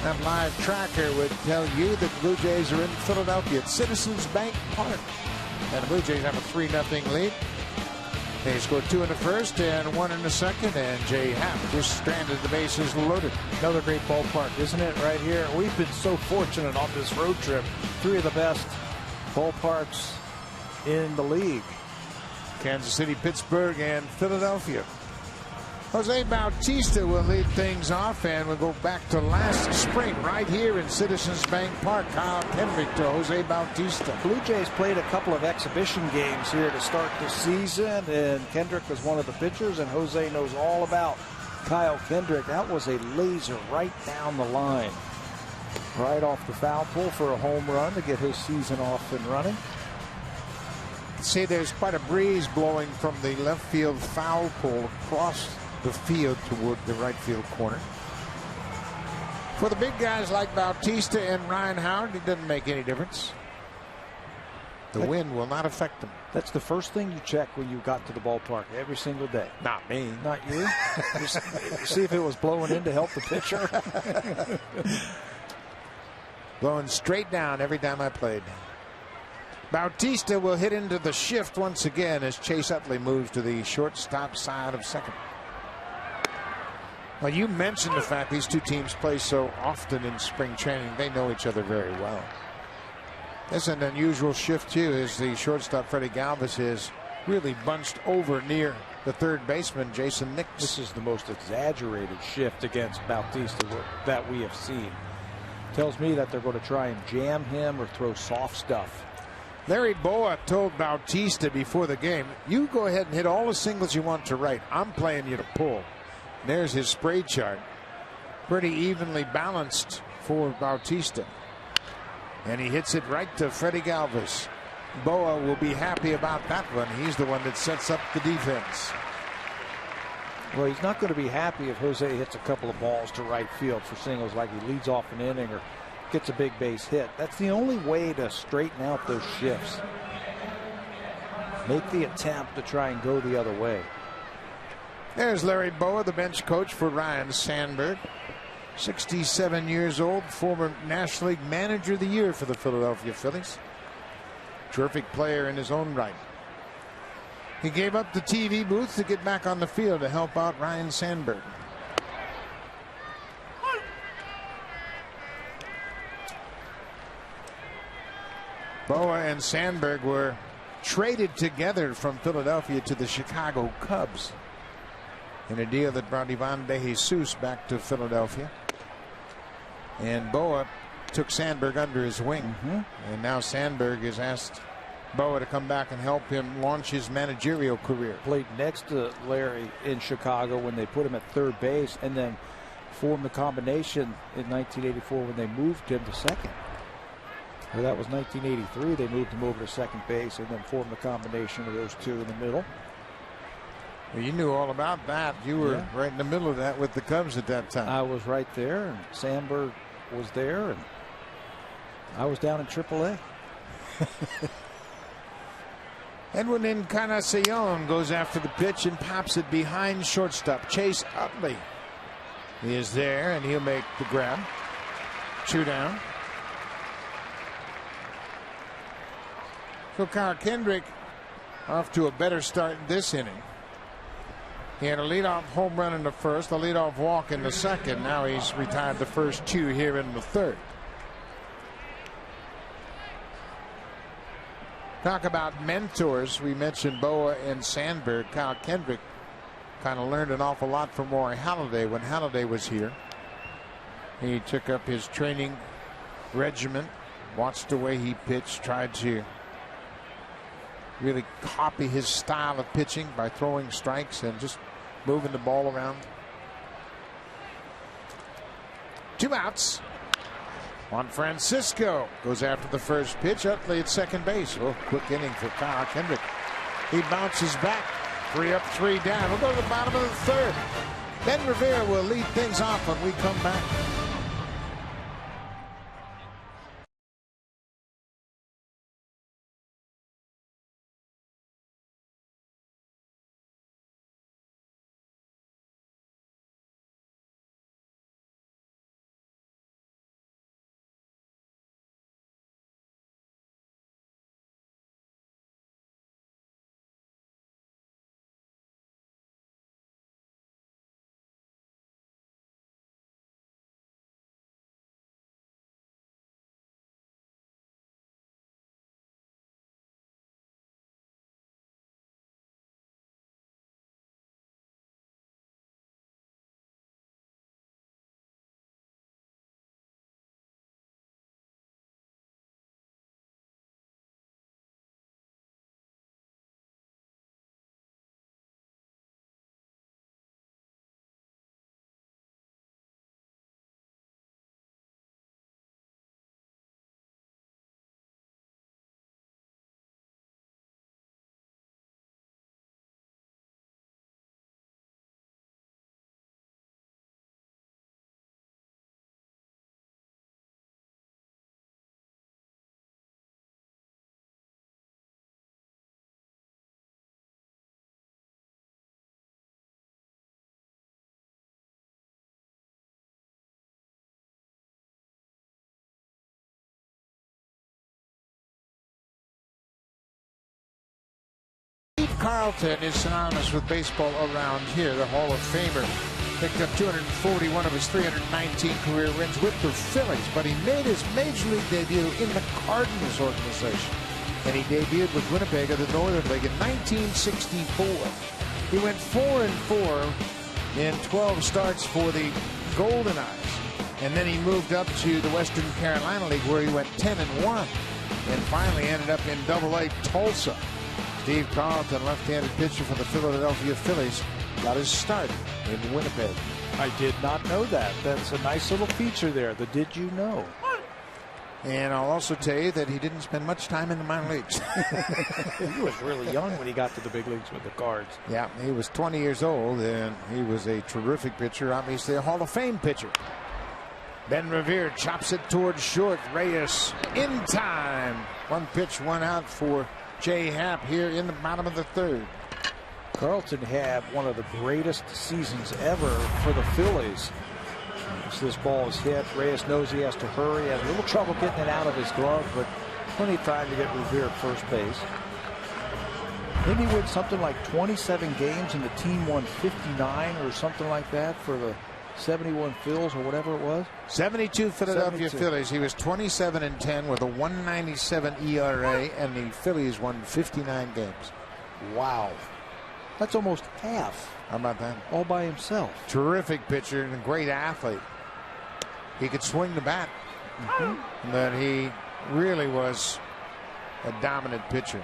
That live tracker would tell you that the Blue Jays are in Philadelphia at Citizens Bank Park. And the Blue Jays have a 3-0 lead. They scored 2 in the first and 1 in the second, and Jay Happ just stranded the bases loaded. Another great ballpark, isn't it, right here? We've been so fortunate on this road trip. 3 of the best ballparks in the league. Kansas City, Pittsburgh, and Philadelphia. Jose Bautista will lead things off, and we'll go back to last spring right here in Citizens Bank Park. Kyle Kendrick to Jose Bautista. Blue Jays played a couple of exhibition games here to start the season, and Kendrick was one of the pitchers, and Jose knows all about Kyle Kendrick. That was a laser right down the line. Right off the foul pole for a home run to get his season off and running. See, there's quite a breeze blowing from the left field foul pole across the field toward the right field corner. For the big guys like Bautista and Ryan Howard, it doesn't make any difference. The wind will not affect them. That's the first thing you check when you got to the ballpark every single day. Not me. Not you? Just see if it was blowing in to help the pitcher. Blowing straight down every time I played. Bautista will hit into the shift once again as Chase Utley moves to the shortstop side of second. Well, you mentioned the fact these two teams play so often in spring training. They know each other very well. That's an unusual shift, too, as the shortstop, Freddie Galvis, is really bunched over near the third baseman, Jason Nix. This is the most exaggerated shift against Bautista that we have seen. Tells me that they're going to try and jam him or throw soft stuff. Larry Boa told Bautista before the game, you go ahead and hit all the singles you want to right. I'm playing you to pull. There's his spray chart. Pretty evenly balanced for Bautista. And he hits it right to Freddie Galvis. Boa will be happy about that one. He's the one that sets up the defense. Well, he's not going to be happy if Jose hits a couple of balls to right field for singles, like he leads off an inning or gets a big base hit. That's the only way to straighten out those shifts. Make the attempt to try and go the other way. There's Larry Boa, the bench coach for Ryan Sandberg. 67 years old, former National League Manager of the Year for the Philadelphia Phillies. Terrific player in his own right. He gave up the TV booth to get back on the field to help out Ryan Sandberg. Boa and Sandberg were traded together from Philadelphia to the Chicago Cubs in a deal that brought Ivan De Jesus back to Philadelphia. And Boa took Sandberg under his wing. And now Sandberg has asked Boa to come back and help him launch his managerial career. Played next to Larry in Chicago when they put him at third base, and then formed the combination in 1984 when they moved him to second. Well, that was 1983. They moved him over to second base and then formed the combination of those two in the middle. Well, you knew all about that. You were right in the middle of that with the Cubs at that time. I was right there, and Sandberg was there, and I was down in AAA. Edwin Encarnacion goes after the pitch and pops it behind shortstop Chase Utley. He is there, and he'll make the grab. 2 down. So Kyle Kendrick off to a better start this inning. He had a leadoff home run in the first, a leadoff walk in the second. Now he's retired the first 2 here in the third. Talk about mentors. We mentioned Boa and Sandberg. Kyle Kendrick kind of learned an awful lot from Roy Halladay when Halladay was here. He took up his training regimen, watched the way he pitched, tried to really copy his style of pitching by throwing strikes and just moving the ball around. 2 outs. Juan Francisco goes after the first pitch. Utley at second base. Oh, quick inning for Kyle Kendrick. He bounces back. 3 up, 3 down. We'll go to the bottom of the third. Ben Rivera will lead things off when we come back. Carlton is synonymous with baseball around here. The Hall of Famer picked up 241 of his 319 career wins with the Phillies, but he made his major league debut in the Cardinals organization. And he debuted with Winnipeg of the Northern League in 1964. He went 4-4 in 12 starts for the Golden Eyes. And then he moved up to the Western Carolina League, where he went 10-1. And finally ended up in AA Tulsa. Steve Carlton, left-handed pitcher for the Philadelphia Phillies, got his start in Winnipeg. I did not know that. That's a nice little feature there. The did you know? And I'll also tell you that he didn't spend much time in the minor leagues. He was really young when he got to the big leagues with the Cards. Yeah, he was 20 years old, and he was a terrific pitcher, obviously a Hall of Fame pitcher. Ben Revere chops it towards short. Reyes in time. One pitch, one out for Jay Happ here in the bottom of the third. Carlton had one of the greatest seasons ever for the Phillies. As this ball is hit, Reyes knows he has to hurry. Has a little trouble getting it out of his glove, but plenty of time to get Revere at first base. Didn't he win something like 27 games and the team won 59 or something like that for the 71 Phils or whatever it was? 72 Philadelphia Phillies. He was 27-10 with a 1.97 ERA, and the Phillies won 59 games. Wow. That's almost half. How about that? All by himself. Terrific pitcher and a great athlete. He could swing the bat. But he really was a dominant pitcher.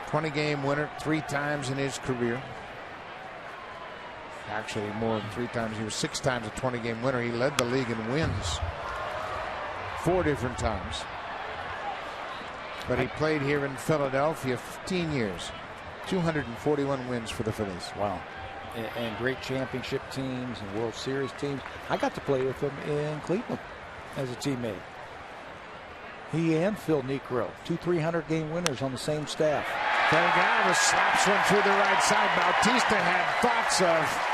20-game winner 3 times in his career. Actually, more than 3 times. He was 6 times a 20-game winner. He led the league in wins 4 different times. But he played here in Philadelphia 15 years. 241 wins for the Phillies. Wow. And great championship teams and World Series teams. I got to play with him in Cleveland as a teammate. He and Phil Niekro, 2 300-game winners on the same staff. Fred Galvis slaps one through the right side. Bautista had thoughts of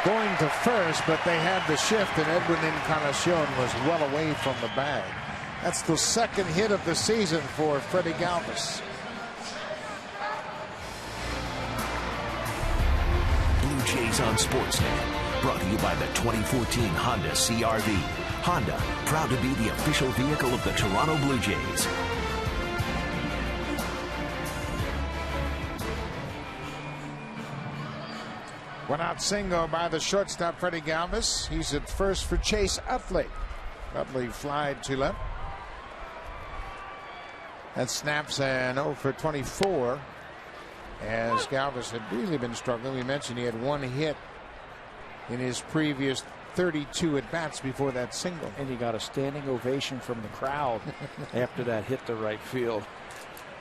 going to first, but they had the shift, and Edwin Encarnacion was well away from the bag. That's the second hit of the season for Freddie Galvis. Blue Jays on Sportsnet, brought to you by the 2014 Honda CR-V. Honda, proud to be the official vehicle of the Toronto Blue Jays. One out single by the shortstop Freddie Galvis. He's at first for Chase Utley. Utley flied to left. That snaps an 0 for 24. As Galvis had really been struggling. We mentioned he had 1 hit in his previous 32 at-bats before that single. And he got a standing ovation from the crowd after that hit to right field.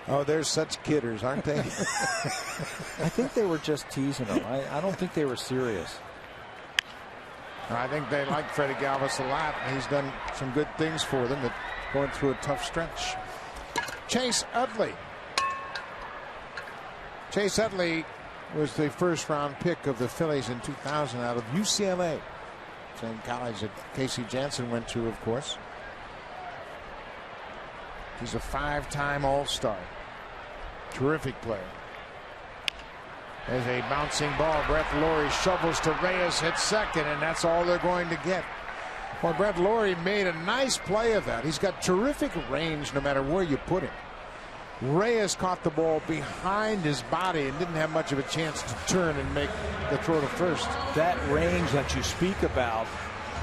Oh, they're such kidders, aren't they? I think they were just teasing him. I don't think they were serious. I think they like Freddie Galvis a lot. He's done some good things for them, but going through a tough stretch. Chase Utley. Chase Utley was the first-round pick of the Phillies in 2000 out of UCLA. Same college that Casey Jansen went to, of course. He's a 5-time All-Star. Terrific player. There's a bouncing ball. Brett Lawrie shovels to Reyes, hits second, and that's all they're going to get. Well, Brett Lawrie made a nice play of that. He's got terrific range no matter where you put him. Reyes caught the ball behind his body and didn't have much of a chance to turn and make the throw to first. That range that you speak about,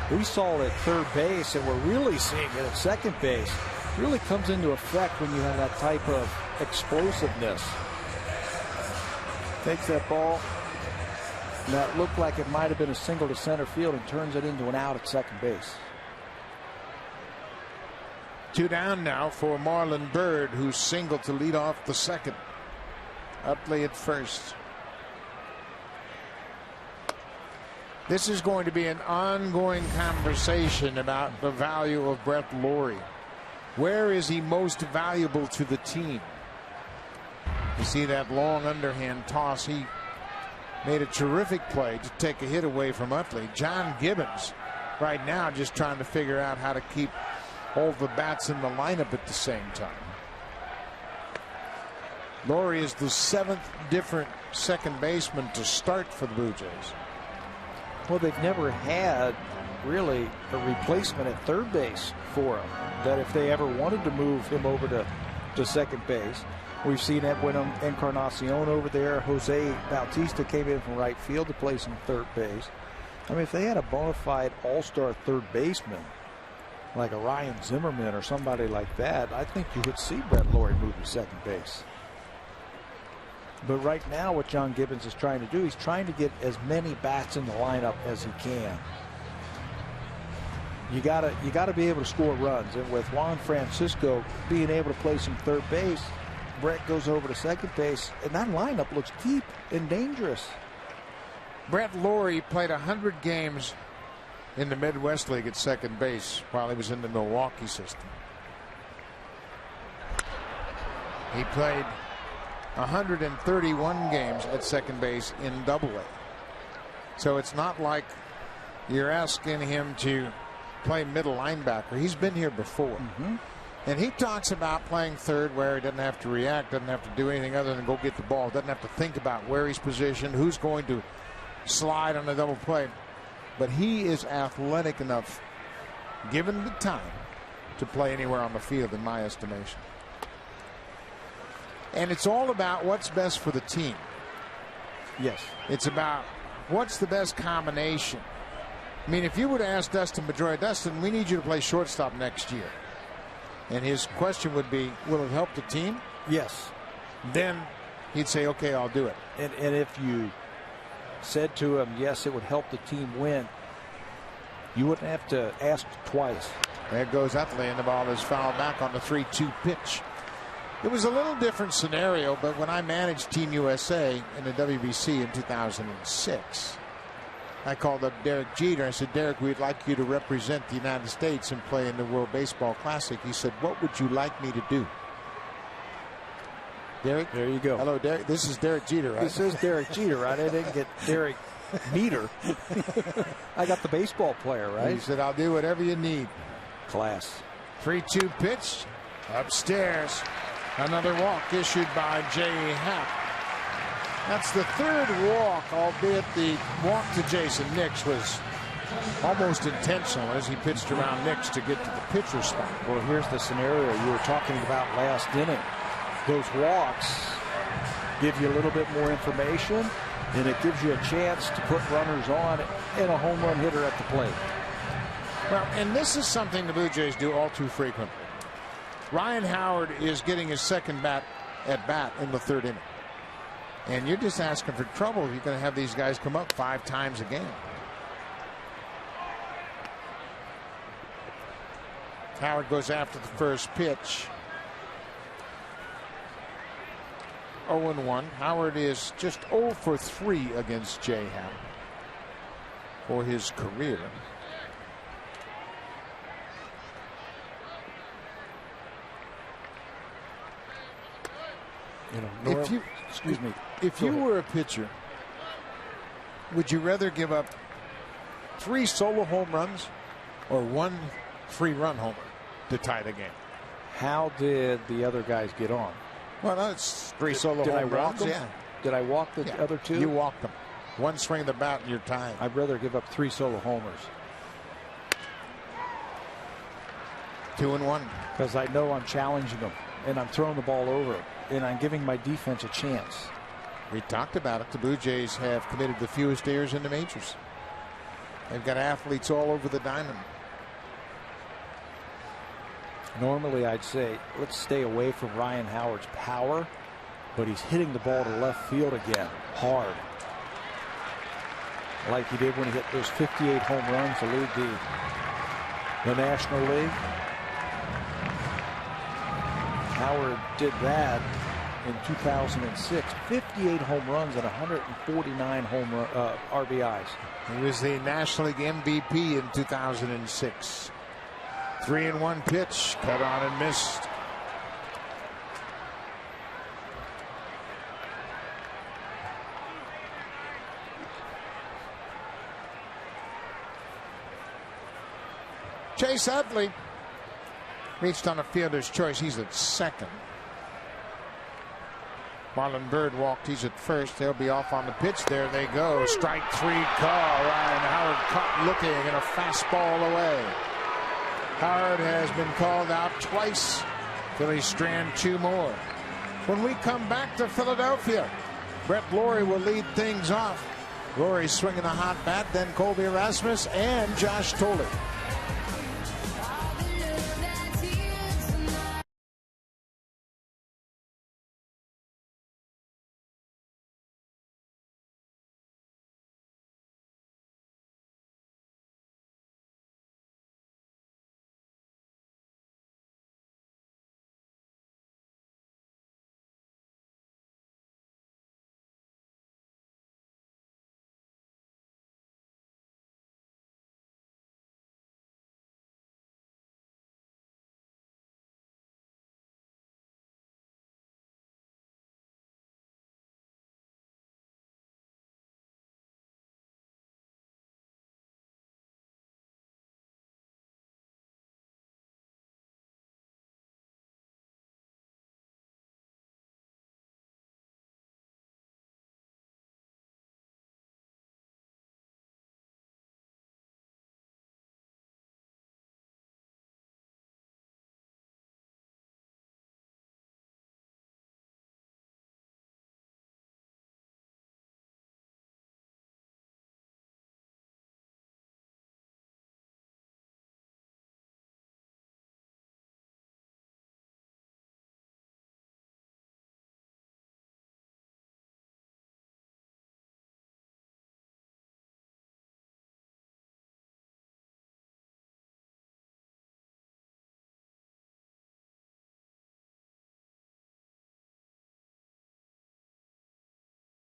we saw it at third base, and we're really seeing it at second base. Really comes into effect when you have that type of explosiveness. Takes that ball that looked like it might have been a single to center field and turns it into an out at second base. 2 down now for Marlon Byrd, who singled to lead off the second. Utley at first. This is going to be an ongoing conversation about the value of Brett Lawrie. Where is he most valuable to the team? You see that long underhand toss. He made a terrific play to take a hit away from Utley. John Gibbons right now just trying to figure out how to keep all the bats in the lineup at the same time. Lowry is the 7th different second baseman to start for the Blue Jays. Well, they've never had really a replacement at third base for him, that if they ever wanted to move him over to second base. We've seen Edwin Encarnacion over there. Jose Bautista came in from right field to play some third base. I mean, if they had a bona fide all-star third baseman like a Ryan Zimmerman or somebody like that, I think you could see Brett Lawrie move to second base. But right now, what John Gibbons is trying to do, he's trying to get as many bats in the lineup as he can. You gotta be able to score runs, and with Juan Francisco being able to play some third base, Brett goes over to second base, and that lineup looks deep and dangerous. Brett Lawrie played 100 games in the Midwest League at second base while he was in the Milwaukee system. He played 131 games at second base in AA. So it's not like you're asking him to play middle linebacker. He's been here before. And he talks about playing third where he doesn't have to react, doesn't have to do anything other than go get the ball, doesn't have to think about where he's positioned, who's going to slide on the double play. But he is athletic enough, given the time, to play anywhere on the field, in my estimation. And it's all about what's best for the team. Yes. It's about what's the best combination. I mean, if you would ask Dustin Pedroia, Dustin, we need you to play shortstop next year. And his question would be, will it help the team? Yes. Then he'd say, okay, I'll do it. And if you said to him, yes, it would help the team win, you wouldn't have to ask twice. There goes Utley, and the ball is fouled back on the 3-2 pitch. It was a little different scenario, but when I managed Team USA in the WBC in 2006, I called up Derek Jeter. I said, Derek, we'd like you to represent the United States and play in the World Baseball Classic. He said, what would you like me to do? Derek? There you go. Hello, Derek. This is Derek Jeter, right? This is Derek Jeter, right? I didn't get Derek Meter. I got the baseball player, right? He said, I'll do whatever you need. Class. 3-2 pitch. Upstairs. Another walk issued by Jay Happ. That's the third walk, albeit the walk to Jason Nix was almost intentional as he pitched around Nix to get to the pitcher spot. Well, here's the scenario you were talking about last inning. Those walks give you a little bit more information, and it gives you a chance to put runners on and a home run hitter at the plate. Well, and this is something the Blue Jays do all too frequently. Ryan Howard is getting his second at bat in the third inning. And you're just asking for trouble if you're going to have these guys come up 5 times a game. Howard goes after the first pitch. 0-1. Howard is just 0 for 3 against Jay Happ for his career. You know, if you were a pitcher, would you rather give up 3 solo home runs or 1 free run homer to tie the game? How did the other guys get on? Well, that's 3 solo home runs. Yeah. Did I walk the other 2? You walked them. 1 swing of the bat and you're tying. I'd rather give up 3 solo homers. 2-1. Because I know I'm challenging them and I'm throwing the ball over and I'm giving my defense a chance. We talked about it. The Blue Jays have committed the fewest errors in the majors. They've got athletes all over the diamond. Normally I'd say let's stay away from Ryan Howard's power, but he's hitting the ball to left field again hard, like he did when he hit those 58 home runs to lead the National League. Howard did that in 2006, 58 home runs and 149 RBIs. He was the National League MVP in 2006. 3-1 pitch, cut on and missed. Chase Utley reached on a fielder's choice. He's at second. Marlon Byrd walked. He's at first. They'll be off on the pitch. There they go. Strike 3 call. Ryan Howard caught looking and a fastball away. Howard has been called out twice. Phillies strand 2 more. When we come back to Philadelphia, Brett Lawrie will lead things off. Lawrie swinging a hot bat, then Colby Rasmus and Josh THOLE.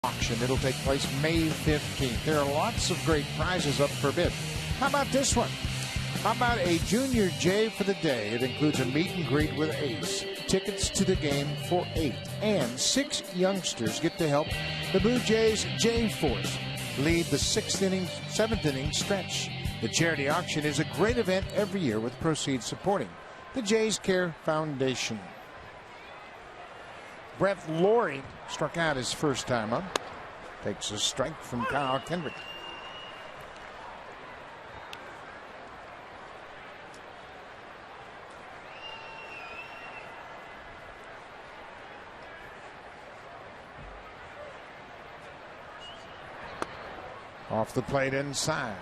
Auction. It'll take place May 15th. There are lots of great prizes up for bid. How about this one? How about a Junior J for the day? It includes a meet and greet with Ace, tickets to the game for 8, and 6 youngsters get to help the Blue Jays J Force lead the 7th inning stretch. The charity auction is a great event every year with proceeds supporting the Jays Care Foundation. Brett Lawrie struck out his first time up. Takes a strike from Kyle Kendrick. Off the plate inside.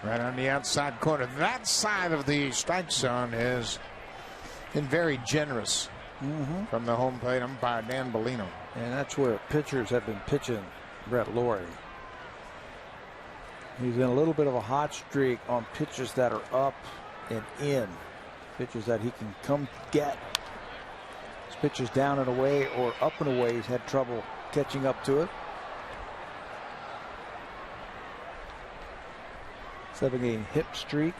Right on the outside corner. That side of the strike zone has been very generous from the home plate umpire Dan Bellino. And that's where pitchers have been pitching Brett Lawrie. He's in a little bit of a hot streak on pitches that are up and in. Pitches that he can come get. His pitches down and away or up and away, he's had trouble catching up to it. 7-game hip streak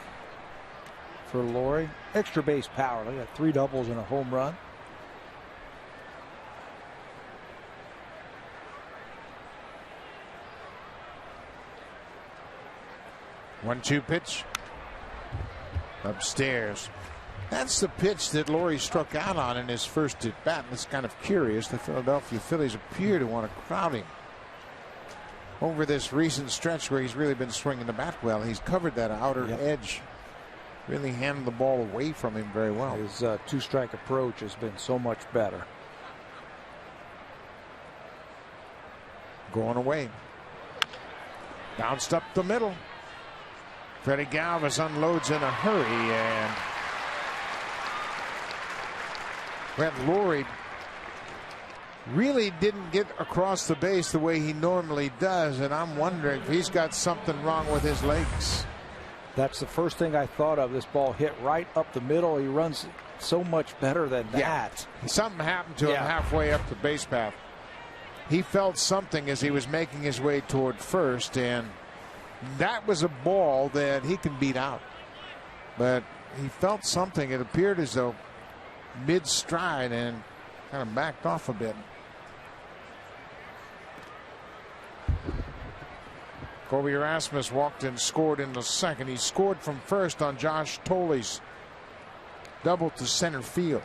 for Lawrie. Extra base power. They got 3 doubles and a home run. One-two pitch. Upstairs. That's the pitch that Lawrie struck out on in his first at bat. It's kind of curious. The Philadelphia Phillies appear to want to crowd him. Over this recent stretch where he's really been swinging the bat well, he's covered that outer edge. Really handled the ball away from him very well. His 2-strike approach has been so much better. Going away. Bounced up the middle. Freddie Galvis unloads in a hurry, and Brett Lawrie really didn't get across the base the way he normally does, and I'm wondering if he's got something wrong with his legs. That's the first thing I thought of. This ball hit right up the middle. He runs so much better than that. Something happened to him halfway up the base path. He felt something as he was making his way toward first, and that was a ball that he can beat out. But he felt something. It appeared as though mid-stride and kind of backed off a bit. Colby Rasmus walked and scored in the second. He scored from first on Josh Thole's double to center field.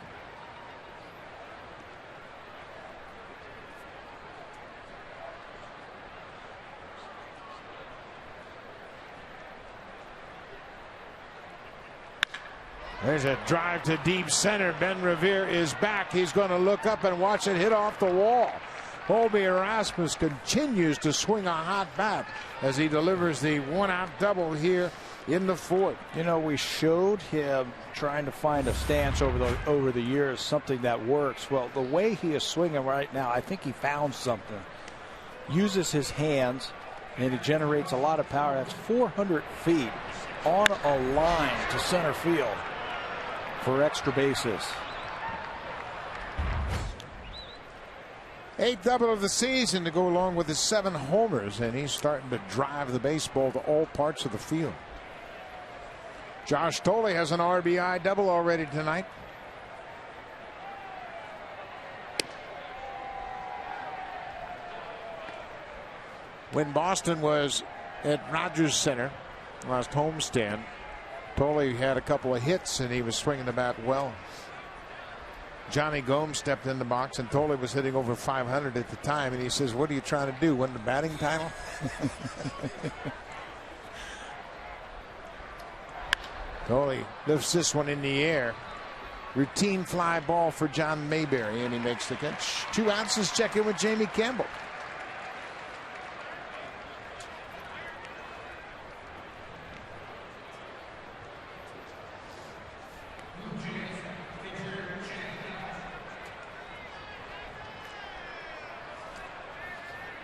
There's a drive to deep center. Ben Revere is back. He's going to look up and watch it hit off the wall. Colby Rasmus continues to swing a hot bat as he delivers the one-out double here in the fourth. You know, we showed him trying to find a stance over the years, something that works. Well, the way he is swinging right now, I think he found something. Uses his hands, and he generates a lot of power. That's 400 feet on a line to center field for extra bases. 8th double of the season to go along with his 7 homers, and he's starting to drive the baseball to all parts of the field. Josh Thole has an RBI double already tonight. When Boston was at Rogers Center last homestand, Thole had a couple of hits and he was swinging the bat well. Johnny Gomes stepped in the box, and Thole was hitting over 500 at the time, and he says, "What are you trying to do, win the batting title?" Thole lifts this one in the air. Routine fly ball for John Mayberry, and he makes the catch. 2 outs. Let's check in with Jamie Campbell.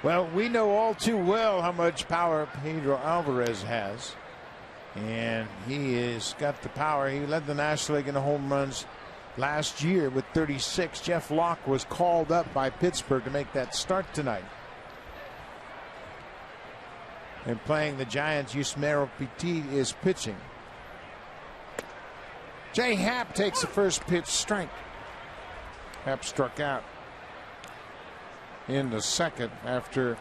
Well, we know all too well how much power Pedro Alvarez has. And he has got the power. He led the National League in home runs last year with 36. Jeff Locke was called up by Pittsburgh to make that start tonight. And playing the Giants, Yusmeiro Petit is pitching. Jay Happ takes the first pitch strike. Happ struck out in the second after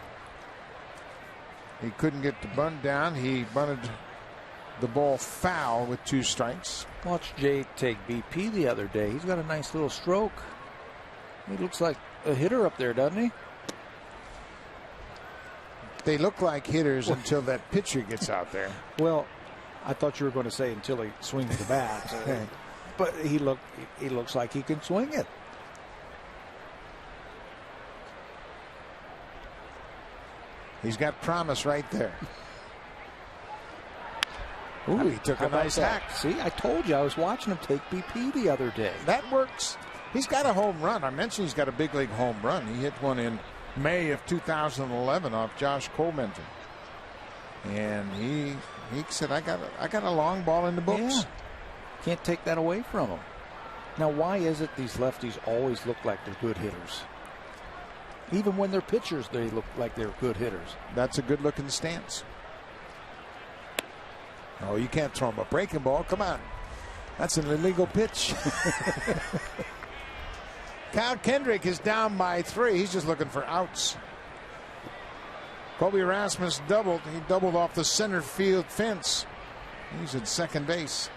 he couldn't get the bunt down. He bunted the ball foul with 2 strikes. Watch Jay take BP the other day. He's got a nice little stroke. He looks like a hitter up there, doesn't he? They look like hitters until that pitcher gets out there. Well, I thought you were going to say until he swings the bat. But he looks like he can swing it. He's got promise right there. Ooh, he took a nice hack. See, I told you I was watching him take BP the other day. That works. He's got a home run. I mentioned he's got a big league home run. He hit one in May of 2011 off Josh Coleman. And he said, I got a long ball in the books. Yeah. Can't take that away from him. Now, why is it these lefties always look like they're good hitters? Even when they're pitchers, they look like they're good hitters. That's a good-looking stance. Oh, you can't throw him a breaking ball. Come on. That's an illegal pitch. Kyle Kendrick is down by 3. He's just looking for outs. Colby Rasmus doubled. He doubled off the center field fence. He's at second base.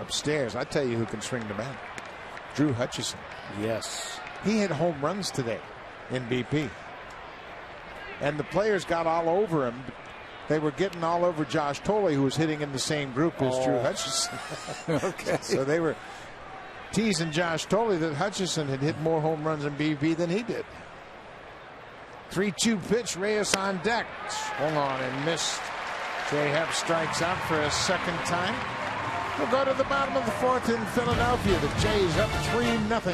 Upstairs, I tell you who can swing the bat. Drew Hutchison. Yes. He hit home runs today in BP. And the players got all over him. They were getting all over Josh Thole, who was hitting in the same group as Drew Hutchison. Okay. So they were teasing Josh Thole that Hutchison had hit more home runs in BP than he did. 3-2 pitch, Reyes on deck. Swung on and missed. Jay Happ strikes out for a second time. We'll go to the bottom of the 4th in Philadelphia. The Jays up 3-0.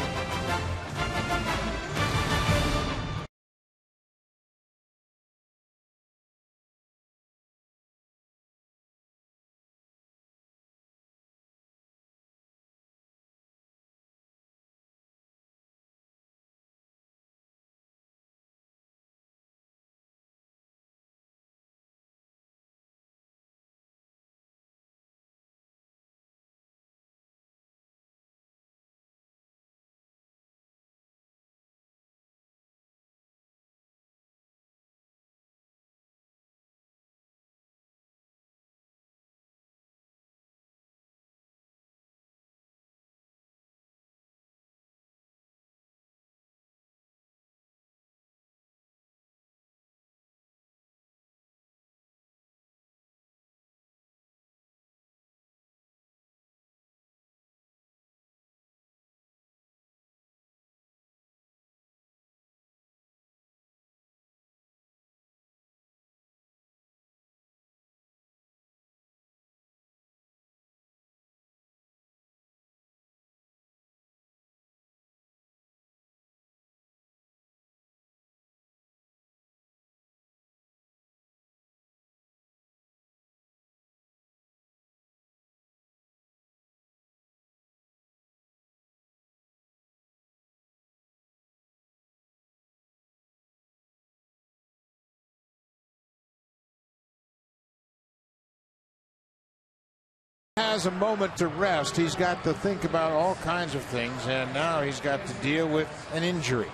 Has a moment to rest. He's got to think about all kinds of things, and now he's got to deal with an injury.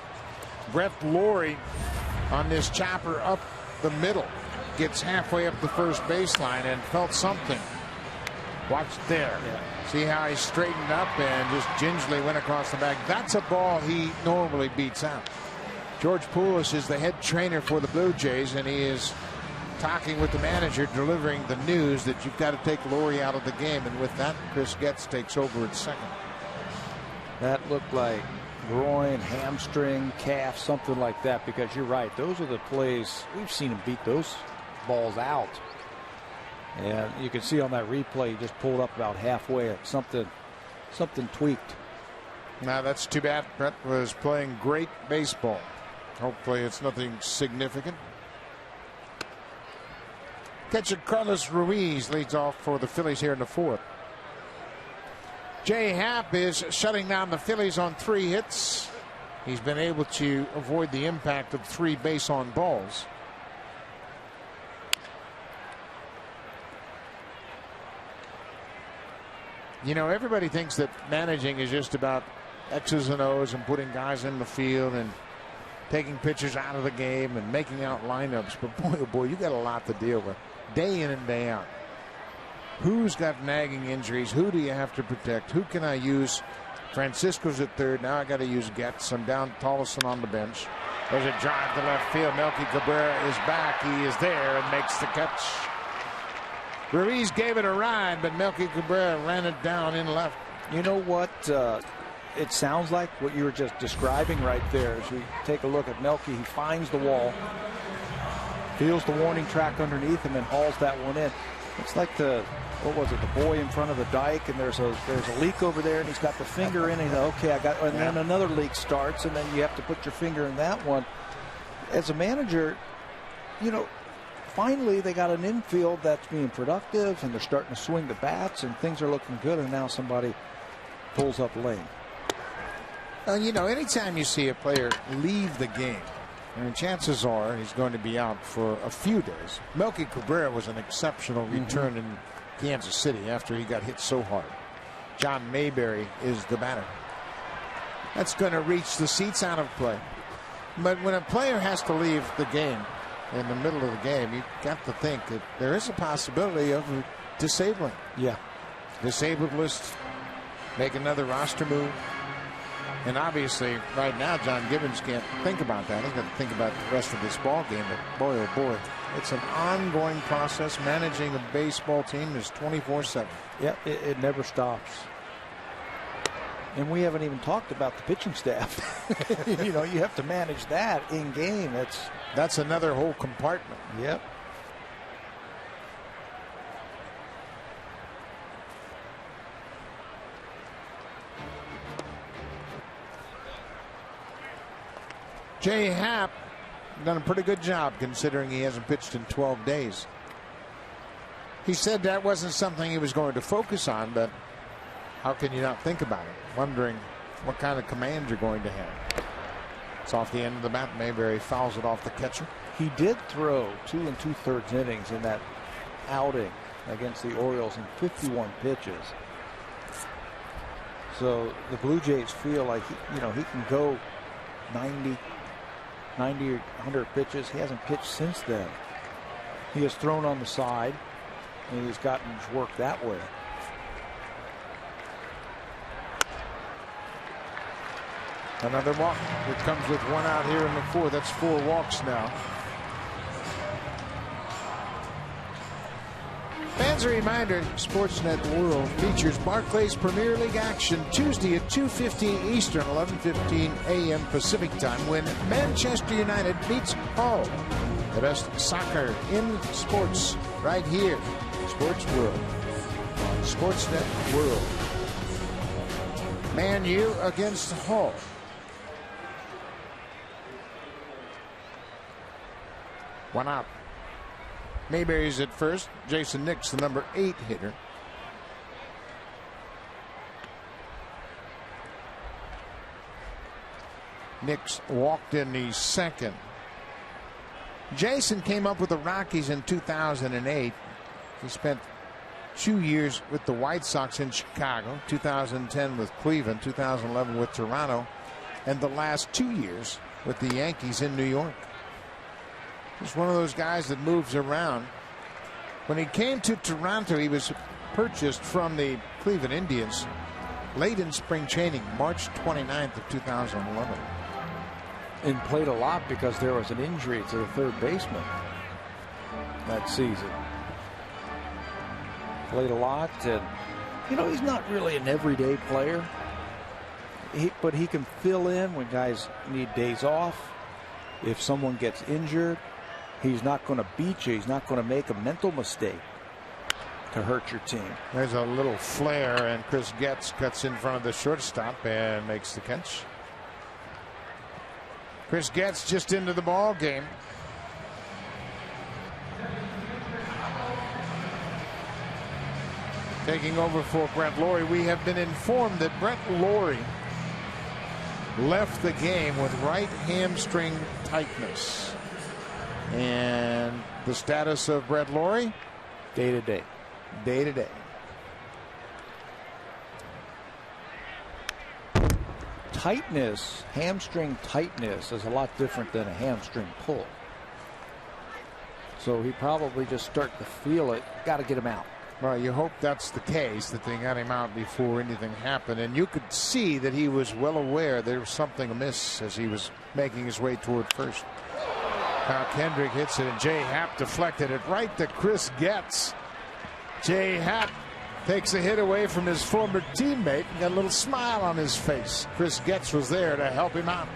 Brett Lawrie on this chopper up the middle gets halfway up the first baseline and felt something. Watch there. Yeah. See how he straightened up and just gingerly went across the back. That's a ball he normally beats out. George Poulos is the head trainer for the Blue Jays, and he is talking with the manager, delivering the news that you've got to take Lawrie out of the game. And with that, Chris Getz takes over at second. That looked like groin, hamstring, calf, something like that, because you're right. Those are the plays. We've seen him beat those balls out. And you can see on that replay, he just pulled up about halfway. Something tweaked. Now, that's too bad. Brett was playing great baseball. Hopefully it's nothing significant. Catcher Carlos Ruiz leads off for the Phillies here in the fourth. Jay Happ is shutting down the Phillies on 3 hits. He's been able to avoid the impact of 3 base on balls. You know, everybody thinks that managing is just about X's and O's and putting guys in the field and taking pitchers out of the game and making out lineups. But boy, oh boy, you got a lot to deal with day in and day out. Who's got nagging injuries? Who do you have to protect? Who can I use? Francisco's at third. Now I got to use Getz. I'm down Tolleson on the bench. There's a drive to left field. Melky Cabrera is back. He is there and makes the catch. Ruiz gave it a ride, but Melky Cabrera ran it down in left. You know what? It sounds like what you were just describing right there. As we take a look at Melky, he finds the wall, feels the warning track underneath him, and hauls that one in. It's like the boy in front of the dike, and there's a leak over there, and he's got the finger in it. Okay, I got, and then another leak starts, and then you have to put your finger in that one. As a manager, you know, finally they got an infield that's being productive, and they're starting to swing the bats, and things are looking good, and now somebody pulls up lane. You know, anytime you see a player leave the game, and chances are he's going to be out for a few days. Melky Cabrera was an exceptional return in Kansas City after he got hit so hard. John Mayberry is the batter. That's going to reach the seats out of play. But when a player has to leave the game in the middle of the game, you've got to think that there is a possibility of disabling. Yeah. Disabled list, make another roster move. And obviously, right now, John Gibbons can't think about that. He's got to think about the rest of this ball game. But boy, oh boy, it's an ongoing process. Managing a baseball team is 24/7. Yeah, it never stops. And we haven't even talked about the pitching staff. You know, you have to manage that in game. That's another whole compartment. Yep. Jay Happ done a pretty good job considering he hasn't pitched in 12 days. He said that wasn't something he was going to focus on, but how can you not think about it? Wondering what kind of command you're going to have. It's off the end of the bat. Mayberry fouls it off the catcher. He did throw 2 2/3 innings in that outing against the Orioles in 51 pitches. So the Blue Jays feel like he can go 90 or 100 pitches. He hasn't pitched since then. He has thrown on the side, and he's gotten his work that way. Another walk. It comes with 1 out here in the 4th. That's 4 walks now. Fans, a reminder, Sportsnet World features Barclays Premier League action Tuesday at 2:15 Eastern, 11:15 a.m. Pacific time when Manchester United beats Hull. The best soccer in sports right here. Sports World. Sportsnet World. Man U against Hull. One out. Mayberry's at first. Jason Nix, the number 8 hitter. Nix walked in the 2nd. Jason came up with the Rockies in 2008. He spent 2 years with the White Sox in Chicago, 2010 with Cleveland, 2011 with Toronto, and the last 2 years with the Yankees in New York. He's one of those guys that moves around. When he came to Toronto, he was purchased from the Cleveland Indians late in spring training, March 29th of 2011. And played a lot because there was an injury to the third baseman that season. Played a lot, and he's not really an everyday player, but he can fill in when guys need days off. If someone gets injured, he's not going to beat you. He's not going to make a mental mistake to hurt your team. There's a little flare, and Chris Getz cuts in front of the shortstop and makes the catch. Chris Getz just into the ball game. Taking over for Brett Lawrie. We have been informed that Brett Lawrie left the game with right hamstring tightness. And the status of Brett Lawrie? Day to day. Day to day. Tightness, hamstring tightness is a lot different than a hamstring pull. So he probably just starting to feel it. Got to get him out. Well, you hope that's the case, that they got him out before anything happened. And you could see that he was well aware there was something amiss as he was making his way toward first. Now Kendrick hits it, and Jay Happ deflected it right to Chris Getz. Jay Happ takes a hit away from his former teammate and got a little smile on his face. Chris Getz was there to help him out.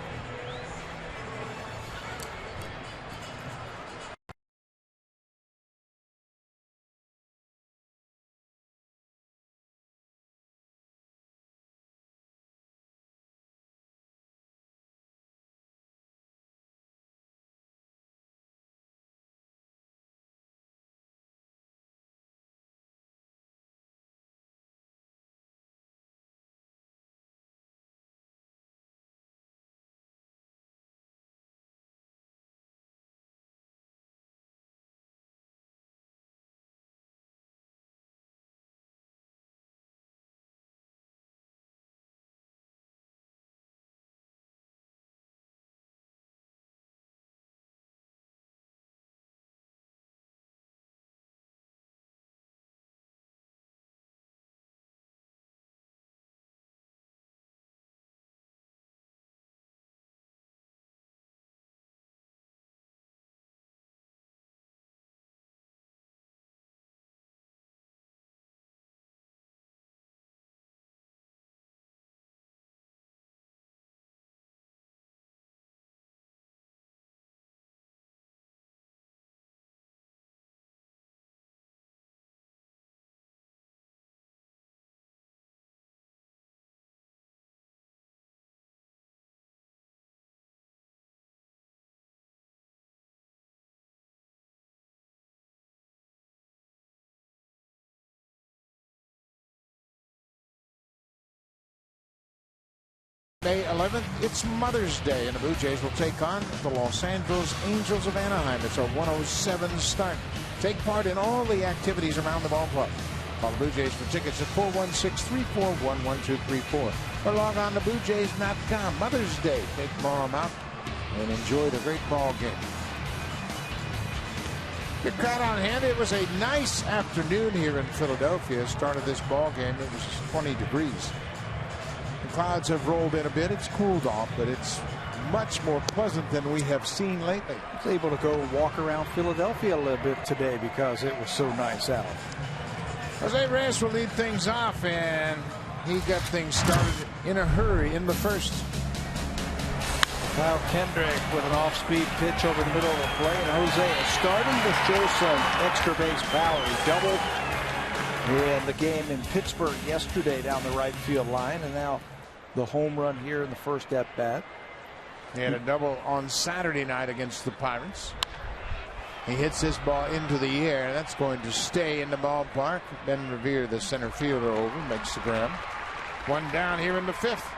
May 11th, it's Mother's Day, and the Blue Jays will take on the Los Angeles Angels of Anaheim. It's a 1:07 start. Take part in all the activities around the ballpark. Call the Blue Jays for tickets at 416-341-1234. Or log on to BlueJays.com. Mother's Day. Take Mom out and enjoy the great ball game. Good crowd on hand. It was a nice afternoon here in Philadelphia. Started this ball game. It was 20 degrees. Clouds have rolled in a bit. It's cooled off, but it's much more pleasant than we have seen lately. I was able to go walk around Philadelphia a little bit today because it was so nice out. Jose Reyes will lead things off, and he got things started in a hurry in the first. Kyle Kendrick with an off-speed pitch over the middle of the plate, and Jose is starting to show some extra base power. He doubled in the game in Pittsburgh yesterday down the right field line, and now the home run here in the first at bat. He had a double on Saturday night against the Pirates. He hits this ball into the air. That's going to stay in the ballpark. Ben Revere, the center fielder, over, makes the grab. One down here in the fifth.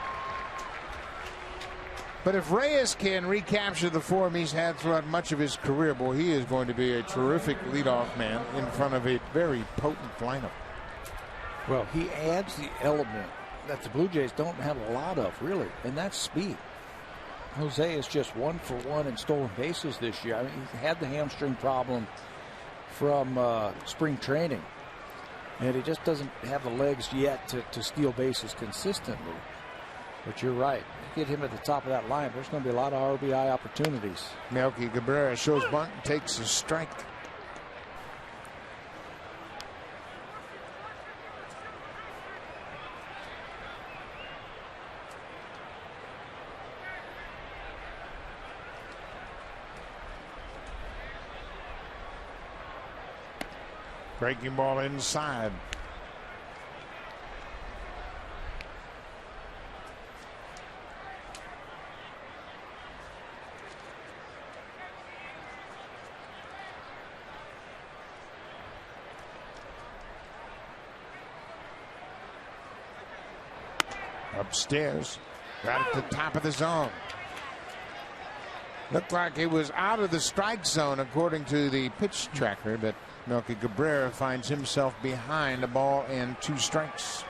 But if Reyes can recapture the form he's had throughout much of his career, boy, he is going to be a terrific leadoff man in front of a very potent lineup. Well, he adds the element that the Blue Jays don't have a lot of, really, and that's speed. Jose is just 1 for 1 in stolen bases this year. I mean, he had the hamstring problem from spring training, and he just doesn't have the legs yet to steal bases consistently. But you're right. Get him at the top of that line. There's going to be a lot of RBI opportunities. Melky Cabrera shows bunt and takes a strike. Breaking ball inside. Upstairs, right at the top of the zone. Looked like it was out of the strike zone according to the pitch tracker, but Melky Cabrera finds himself behind a ball and 2 strikes.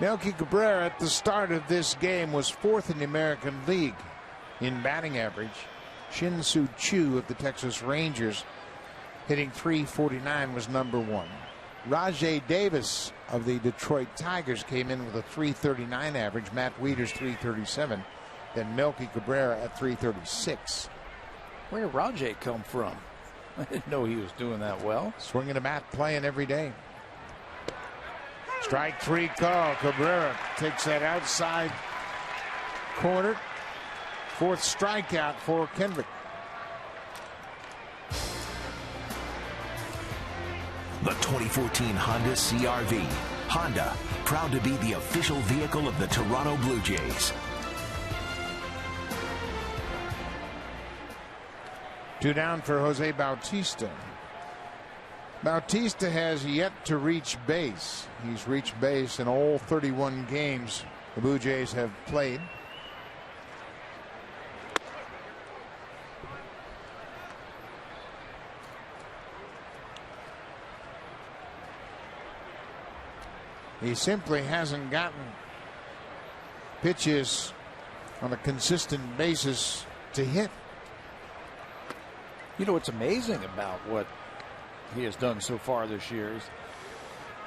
Melky Cabrera at the start of this game was 4th in the American League in batting average. Shin-Soo Choo of the Texas Rangers, hitting .349, was number 1. Rajay Davis of the Detroit Tigers came in with a .339 average. Matt Wieters .337. Then Melky Cabrera at .336. Where did Rajay come from? I didn't know he was doing that well. Swinging a bat, playing every day. Strike 3 call. Cabrera takes that outside corner. 4th strikeout for Kendrick. The 2014 Honda CR-V. Honda, proud to be the official vehicle of the Toronto Blue Jays. 2 down for Jose Bautista. Bautista has yet to reach base. He's reached base in all 31 games the Blue Jays have played. He simply hasn't gotten pitches on a consistent basis to hit. You know what's amazing about what he has done so far this year? He's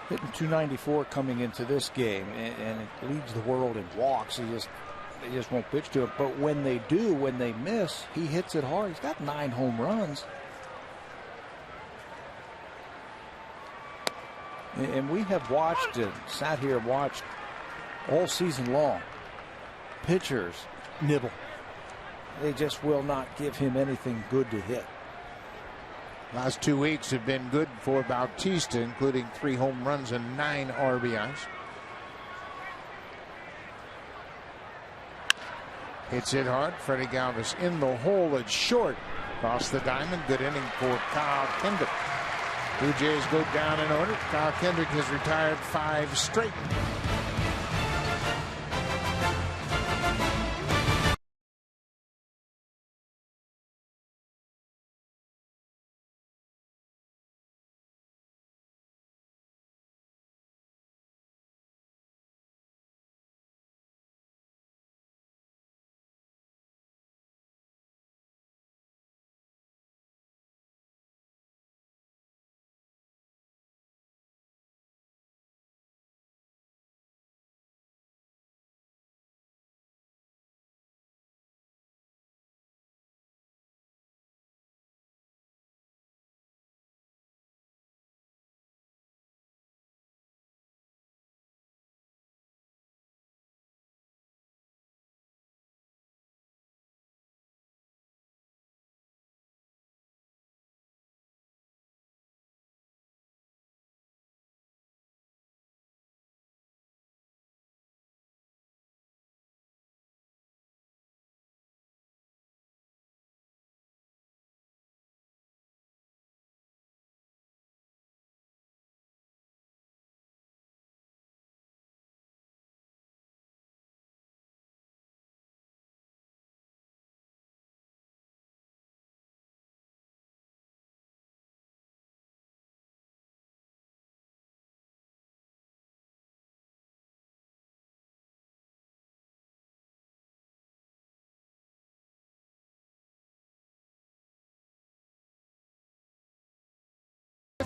hitting .294 coming into this game, and it leads the world in walks. They just won't pitch to it. But when they do, when they miss, he hits it hard. He's got 9 home runs. And we have watched and sat here and watched all season long. Pitchers nibble. They just will not give him anything good to hit. Last 2 weeks have been good for Bautista, including 3 home runs and 9 RBIs. Hits it hard. Freddie Galvis in the hole. It's short. Across the diamond. Good inning for Kyle Kendrick. Blue Jays go down in order. Kyle Kendrick has retired 5 straight.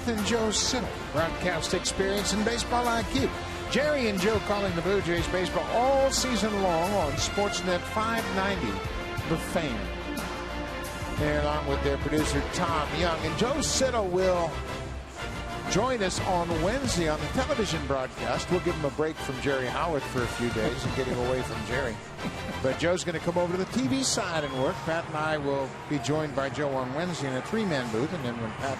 and Joe Siddle. Broadcast experience and baseball IQ. Jerry and Joe calling the Blue Jays baseball all season long on Sportsnet 590, The Fan. They're along with their producer, Tom Young. And Joe Siddle will join us on Wednesday on the television broadcast. We'll give him a break from Jerry Howard for a few days and get him away from Jerry. But Joe's going to come over to the TV side and work. Pat and I will be joined by Joe on Wednesday in a three-man booth. And then when Pat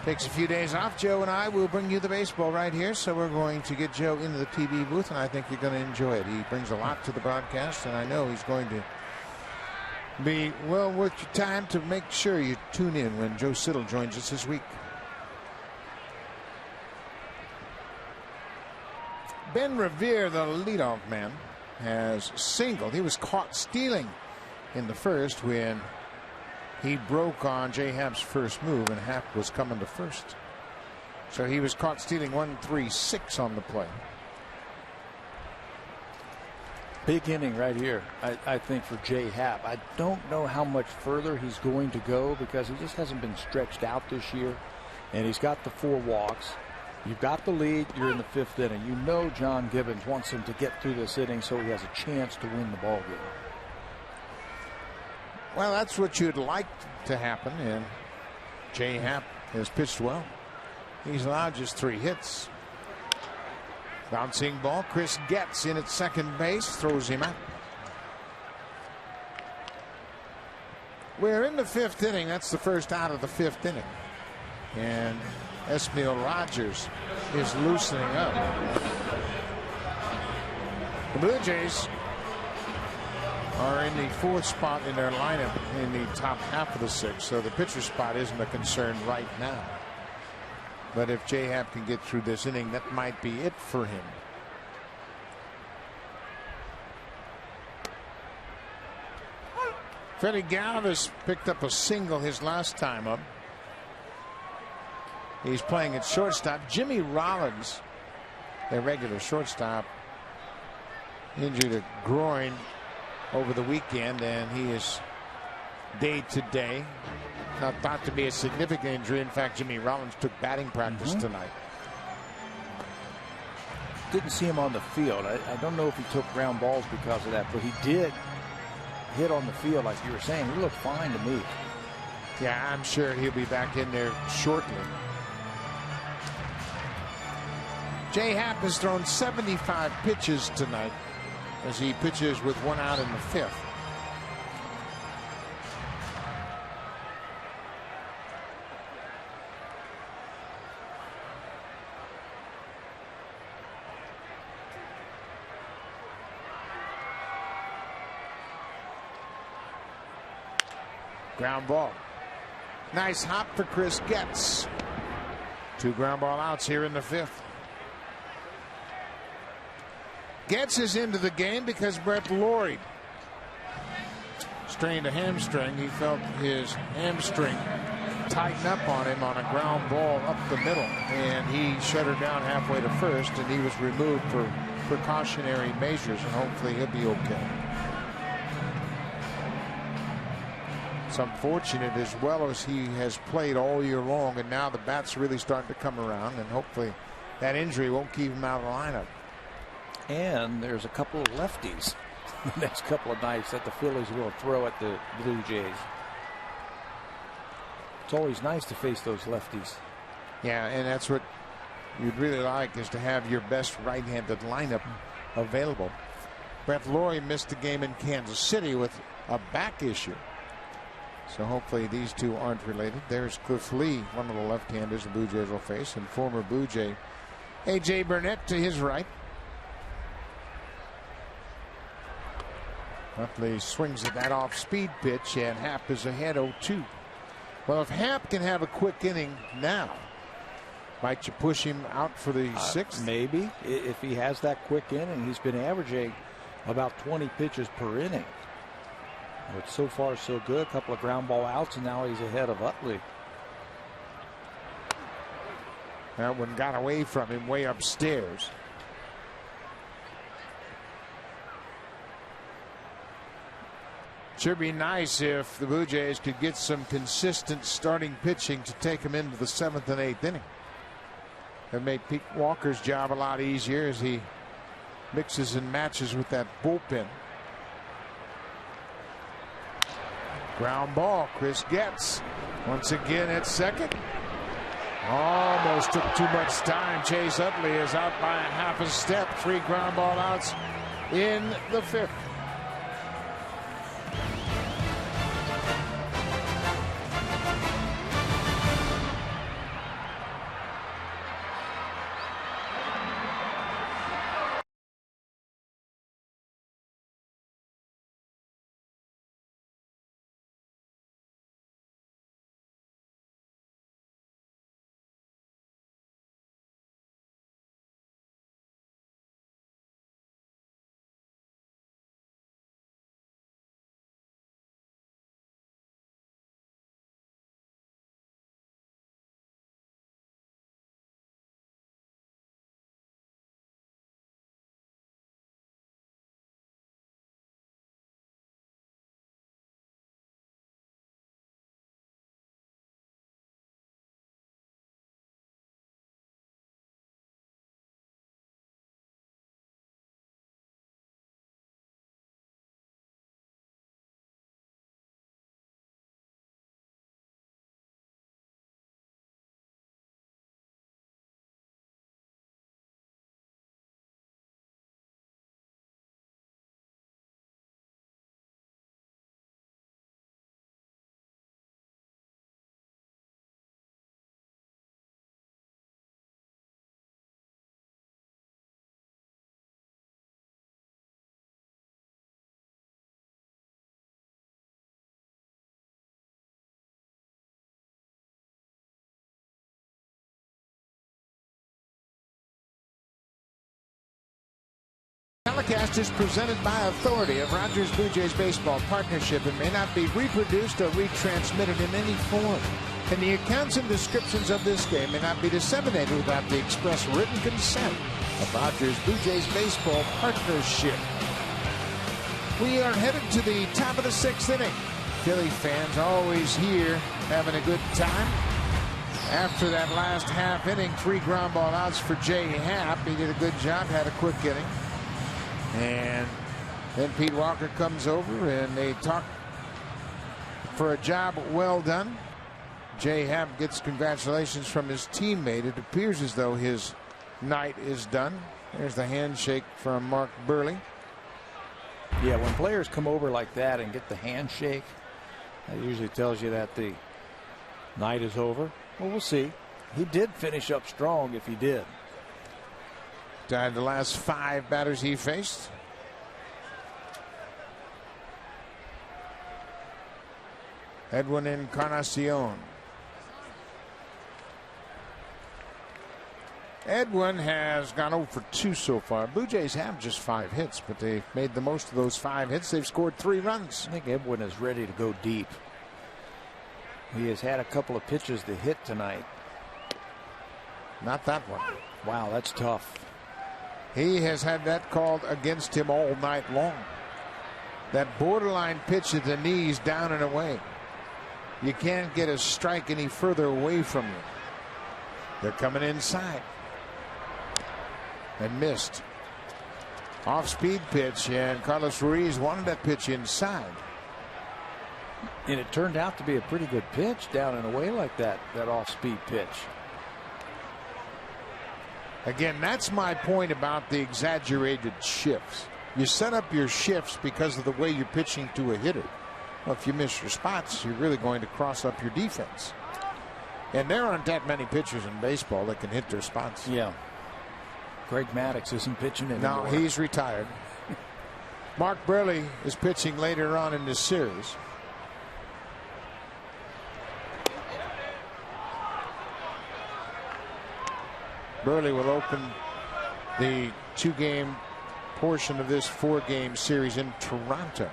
takes a few days off, Joe and I will bring you the baseball right here. So we're going to get Joe into the TV booth, and I think you're going to enjoy it. He brings a lot to the broadcast, and I know he's going to be well worth your time to make sure you tune in when Joe Siddle joins us this week. Ben Revere, the leadoff man, has singled. He was caught stealing in the first when he broke on J. Happ's first move, and Happ was coming to first. So he was caught stealing 1-3-6 on the play. Big inning right here, I think, for J. Happ. I don't know how much further he's going to go because he just hasn't been stretched out this year. And he's got the 4 walks. You've got the lead. You're in the 5th inning. You know John Gibbons wants him to get through this inning so he has a chance to win the ball game. Well, that's what you'd like to happen, and J. Happ has pitched well. He's allowed just 3 hits. Bouncing ball. Chris Getz in at second base, throws him out. We're in the 5th inning. That's the first out of the 5th inning. And Esmail Rogers is loosening up. The Blue Jays are in the 4th spot in their lineup in the top half of the 6th, so the pitcher spot isn't a concern right now. But if J. Happ can get through this inning, that might be it for him. Freddie Galvis picked up a single his last time up. He's playing at shortstop. Jimmy Rollins, their regular shortstop, injured a groin over the weekend, and he is day to day. Not thought to be a significant injury. In fact, Jimmy Rollins took batting practice tonight. Didn't see him on the field. I don't know if he took ground balls because of that, but he did hit on the field like you were saying. He looked fine to me. Yeah, I'm sure he'll be back in there shortly. J. Happ has thrown 75 pitches tonight as he pitches with 1 out in the 5th. Ground ball. Nice hop for Chris Getz. 2 ground ball outs here in the 5th. Getz is into the game because Brett Lawrie strained a hamstring. He felt his hamstring tighten up on him on a ground ball up the middle, and he shut her down halfway to first, and he was removed for precautionary measures, and hopefully he'll be okay. It's unfortunate, as well as he has played all year long, and now the bat's really starting to come around, and hopefully that injury won't keep him out of the lineup. And there's a couple of lefties the next couple of nights that the Phillies will throw at the Blue Jays. It's always nice to face those lefties. Yeah, and that's what you'd really like, is to have your best right-handed lineup available. Brett Lawrie missed the game in Kansas City with a back issue. So hopefully these two aren't related. There's Cliff Lee, one of the left-handers the Blue Jays will face, and former Blue Jay A.J. Burnett to his right. Utley swings at that off-speed pitch, and Happ is ahead 0-2. Well, if Happ can have a quick inning now, might you push him out for the 6th? Maybe. If he has that quick inning, he's been averaging about 20 pitches per inning. But so far, so good. A couple of ground ball outs, and now he's ahead of Utley. That one got away from him way upstairs. Sure be nice if the Blue Jays could get some consistent starting pitching to take them into the 7th and 8th inning. It made Pete Walker's job a lot easier as he mixes and matches with that bullpen. Ground ball. Chris Getz once again at second. Almost took too much time. Chase Utley is out by a half a step. 3 ground ball outs in the 5th. Telecast is presented by authority of Rogers Blue Jays Baseball Partnership and may not be reproduced or retransmitted in any form. And the accounts and descriptions of this game may not be disseminated without the express written consent of Rogers Blue Jays Baseball Partnership. We are headed to the top of the 6th inning. Philly fans always here having a good time. After that last half inning, 3 ground ball outs for Jay Happ. He did a good job, had a quick inning. And then Pete Walker comes over and they talk for a job well done. Jay Happ gets congratulations from his teammate. It appears as though his night is done. There's the handshake from Mark Burley. Yeah, when players come over like that and get the handshake, that usually tells you that the night is over. Well, we'll see. He did finish up strong if he did. Died the last 5 batters he faced. Edwin Encarnacion. Edwin has gone 0 for 2 so far. Blue Jays have just 5 hits, but they've made the most of those 5 hits. They've scored 3 runs. I think Edwin is ready to go deep. He has had a couple of pitches to hit tonight. Not that one. Wow, that's tough. He has had that called against him all night long. That borderline pitch at the knees, down and away. You can't get a strike any further away from you. They're coming inside. And missed. Off-speed pitch, and Carlos Ruiz wanted that pitch inside. And it turned out to be a pretty good pitch down and away like that off-speed pitch. Again, that's my point about the exaggerated shifts. You set up your shifts because of the way you're pitching to a hitter. Well, if you miss your spots, you're really going to cross up your defense. And there aren't that many pitchers in baseball that can hit their spots. Yeah. Greg Maddux isn't pitching anymore. No, he's retired. Mark Burley is pitching later on in this series. Burley will open the 2-game portion of this 4-game series in Toronto.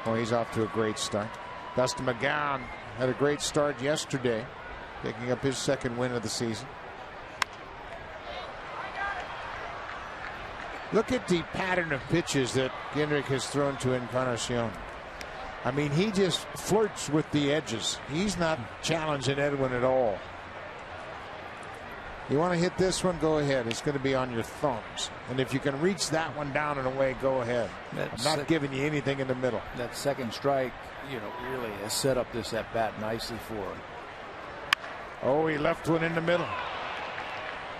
Oh, he's off to a great start. Dustin McGowan had a great start yesterday, picking up his 2nd win of the season. Look at the pattern of pitches that Kendrick has thrown to Encarnacion. I mean, he just flirts with the edges. He's not challenging Edwin at all. You want to hit this one? Go ahead. It's going to be on your thumbs. And if you can reach that one down and away, go ahead. I'm not giving you anything in the middle. That second strike, really has set up this at bat nicely for him. Oh, he left one in the middle.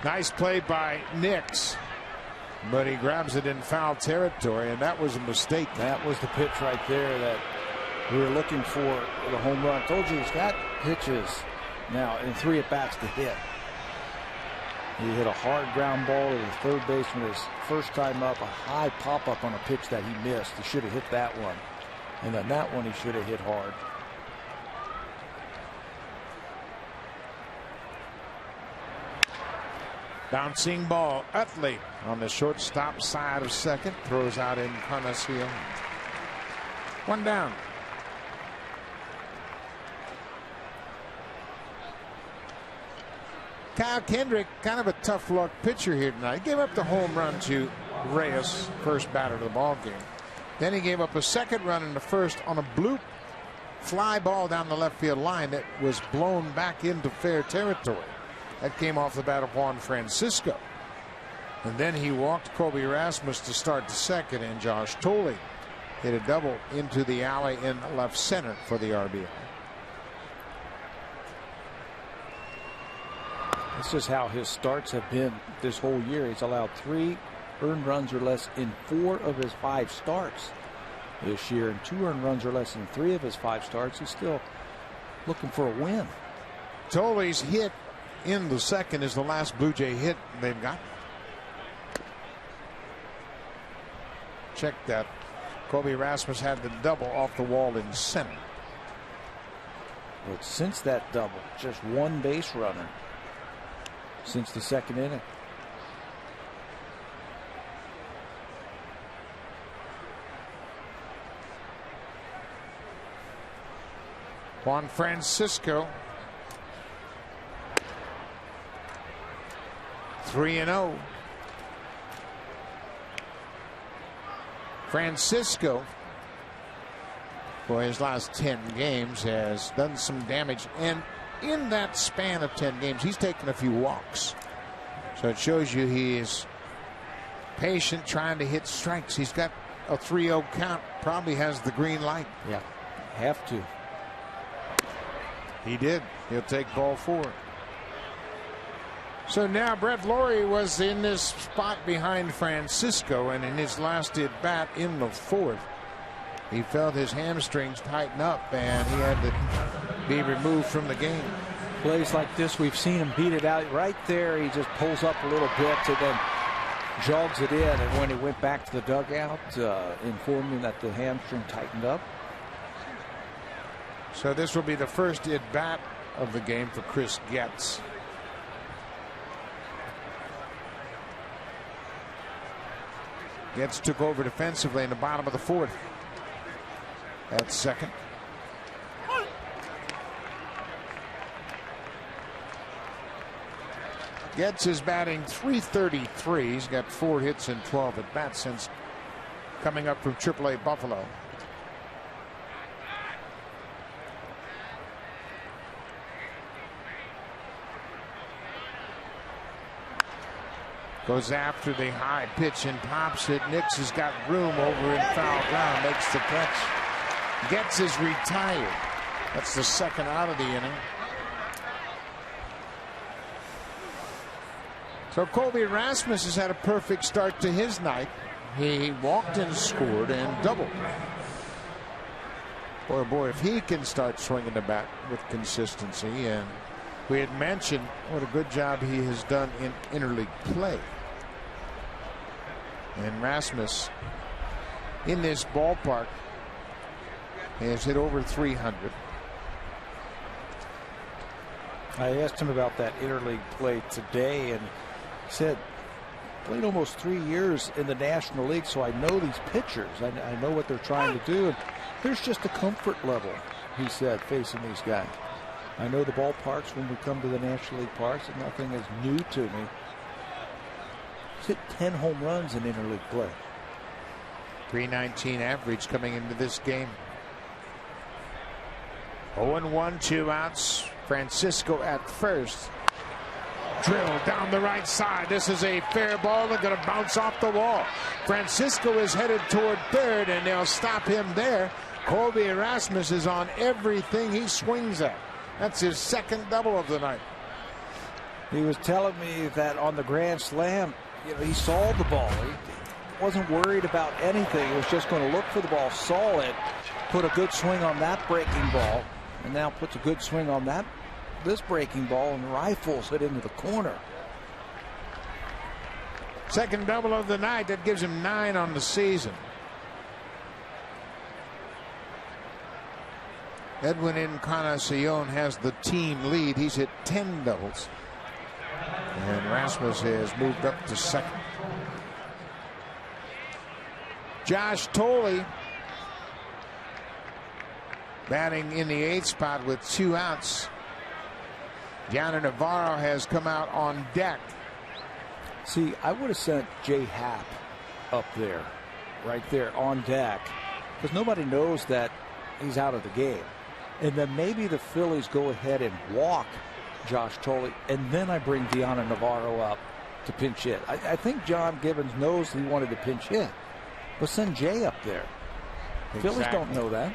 Nice play by Nix. But he grabs it in foul territory, and that was a mistake. That was the pitch right there that we were looking for the home run. I told you he's got pitches now in 3 at bats to hit. He hit a hard ground ball to the third baseman his first time up, a high pop up on a pitch that he missed. He should have hit that one. And then that one he should have hit hard. Bouncing ball. Utley on the shortstop side of second. Throws out Encarnacion. 1 down. Kyle Kendrick, kind of a tough luck pitcher here tonight. He gave up the home run to Reyes, first batter of the ball game. Then he gave up a second run in the first on a bloop fly ball down the left field line that was blown back into fair territory. That came off the bat of Juan Francisco. And then he walked Colby Rasmus to start the second, and Josh Thole hit a double into the alley in left center for the RBI. This is how his starts have been this whole year. He's allowed 3 earned runs or less in 4 of his 5 starts this year, and 2 earned runs or less in 3 of his 5 starts. He's still looking for a win. Thole's hit in the second is the last Blue Jay hit they've got. Check that. Colby Rasmus had the double off the wall in center. But since that double, just 1 base runner since the second inning. Juan Francisco 3-0. Francisco, for his last 10 games, has done some damage, and in that span of 10 games he's taken a few walks, so it shows you he is patient trying to hit strikes. He's got a 3-0 count, probably has the green light. Yeah, have to. He did. He'll take ball 4. So now Brett Laurie was in this spot behind Francisco, and in his last at bat in the 4th, he felt his hamstrings tighten up and he had to be removed from the game. Plays like this, we've seen him beat it out right there. He just pulls up a little bit and then jogs it in, and when he went back to the dugout, informed him that the hamstring tightened up. So this will be the first at bat of the game for Chris Getz. Getz took over defensively in the bottom of the 4th. At second. Getz is batting .333. He's got 4 hits and 12 at bats since coming up from AAA Buffalo. Goes after the high pitch and pops it. Nix has got room over in foul ground. Makes the catch. Getz is retired. That's the second out of the inning. So Colby Rasmus has had a perfect start to his night. He walked and scored and doubled. Boy, oh boy, if he can start swinging the bat with consistency. And we had mentioned what a good job he has done in interleague play. And Rasmus in this ballpark has hit over 300. I asked him about that interleague play today, and he said, played almost 3 years in the National League, so I know these pitchers. I know what they're trying to do. And there's just a comfort level, he said, facing these guys. I know the ballparks when we come to the National League parks, and nothing is new to me. He's hit 10 home runs in interleague play. .319 average coming into this game. 0-1, 2 outs. Francisco at first. Drill down the right side. This is a fair ball and going to bounce off the wall. Francisco is headed toward third, and they'll stop him there. COLBY Erasmus is on everything he swings at. That's his second double of the night. He was telling me that on the grand slam, he saw the ball. He wasn't worried about anything. He was just going to look for the ball, saw it, put a good swing on that breaking ball, and now puts a good swing on this breaking ball and rifles it into the corner. Second double of the night. That gives him 9 on the season. Edwin Encarnacion has the team lead. He's hit 10 doubles. And Rasmus has moved up to second. Josh THOLE batting in the 8th spot with 2 outs. Gianna Navarro has come out on deck. See, I would have sent Jay Happ up there, right there on deck, because nobody knows that he's out of the game. And then maybe the Phillies go ahead and walk Josh THOLE, and then I bring Gianna Navarro up to pinch hit. I think John Gibbons knows he wanted to pinch hit, but send Jay up there. Exactly. Phillies don't know that.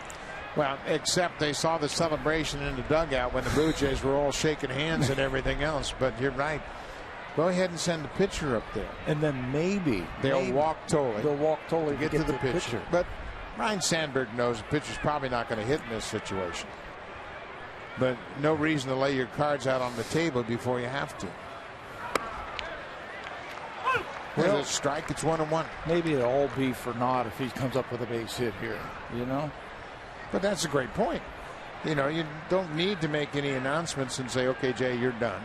Well, except they saw the celebration in the dugout when the Blue Jays were all shaking hands and everything else. But you're right. Go ahead and send the pitcher up there. And then maybe they'll walk THOLE. They'll walk THOLE to get to the pitcher. But Ryan Sandberg knows the pitcher's probably not going to hit in this situation. But no reason to lay your cards out on the table before you have to. Well, there's a strike. It's 1-1. Maybe it'll all be for naught if he comes up with a base hit here. But that's a great point. You don't need to make any announcements and say, okay, Jay, you're done.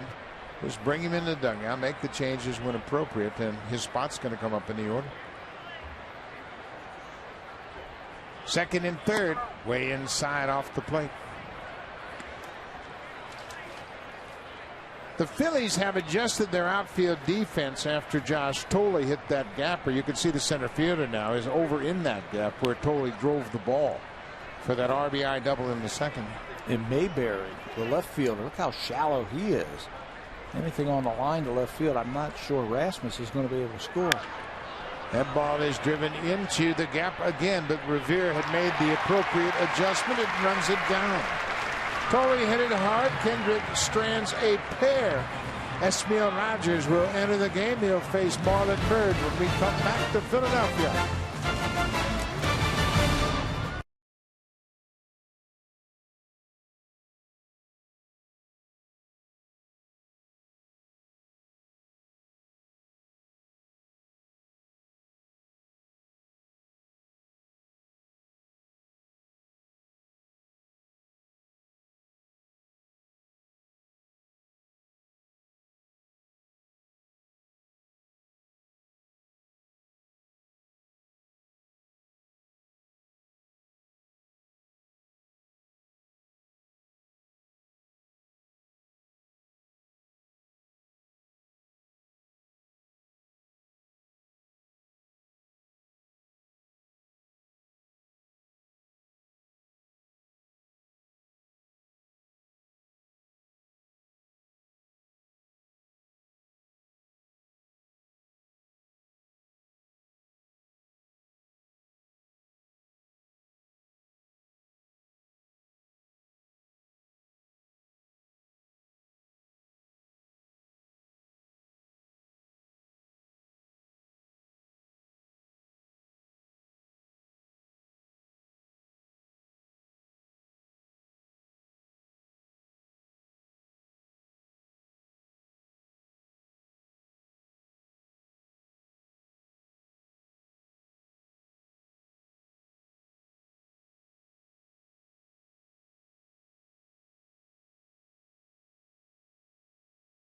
Just bring him in the dugout, make the changes when appropriate, and his spot's going to come up in the order. Second and third, way inside off the plate. The Phillies have adjusted their outfield defense after Josh THOLE hit that gap, where you can see the center fielder now is over in that gap where THOLE drove the ball for that RBI double in the second. And Mayberry, the left fielder, look how shallow he is. Anything on the line to left field, I'm not sure Rasmus is going to be able to score. That ball is driven into the gap again, but Revere had made the appropriate adjustment. It runs it down. THOLE hit it hard. Kendrick strands a pair. Esmail Rogers will enter the game. He'll face Marlon Byrd when we come back to Philadelphia.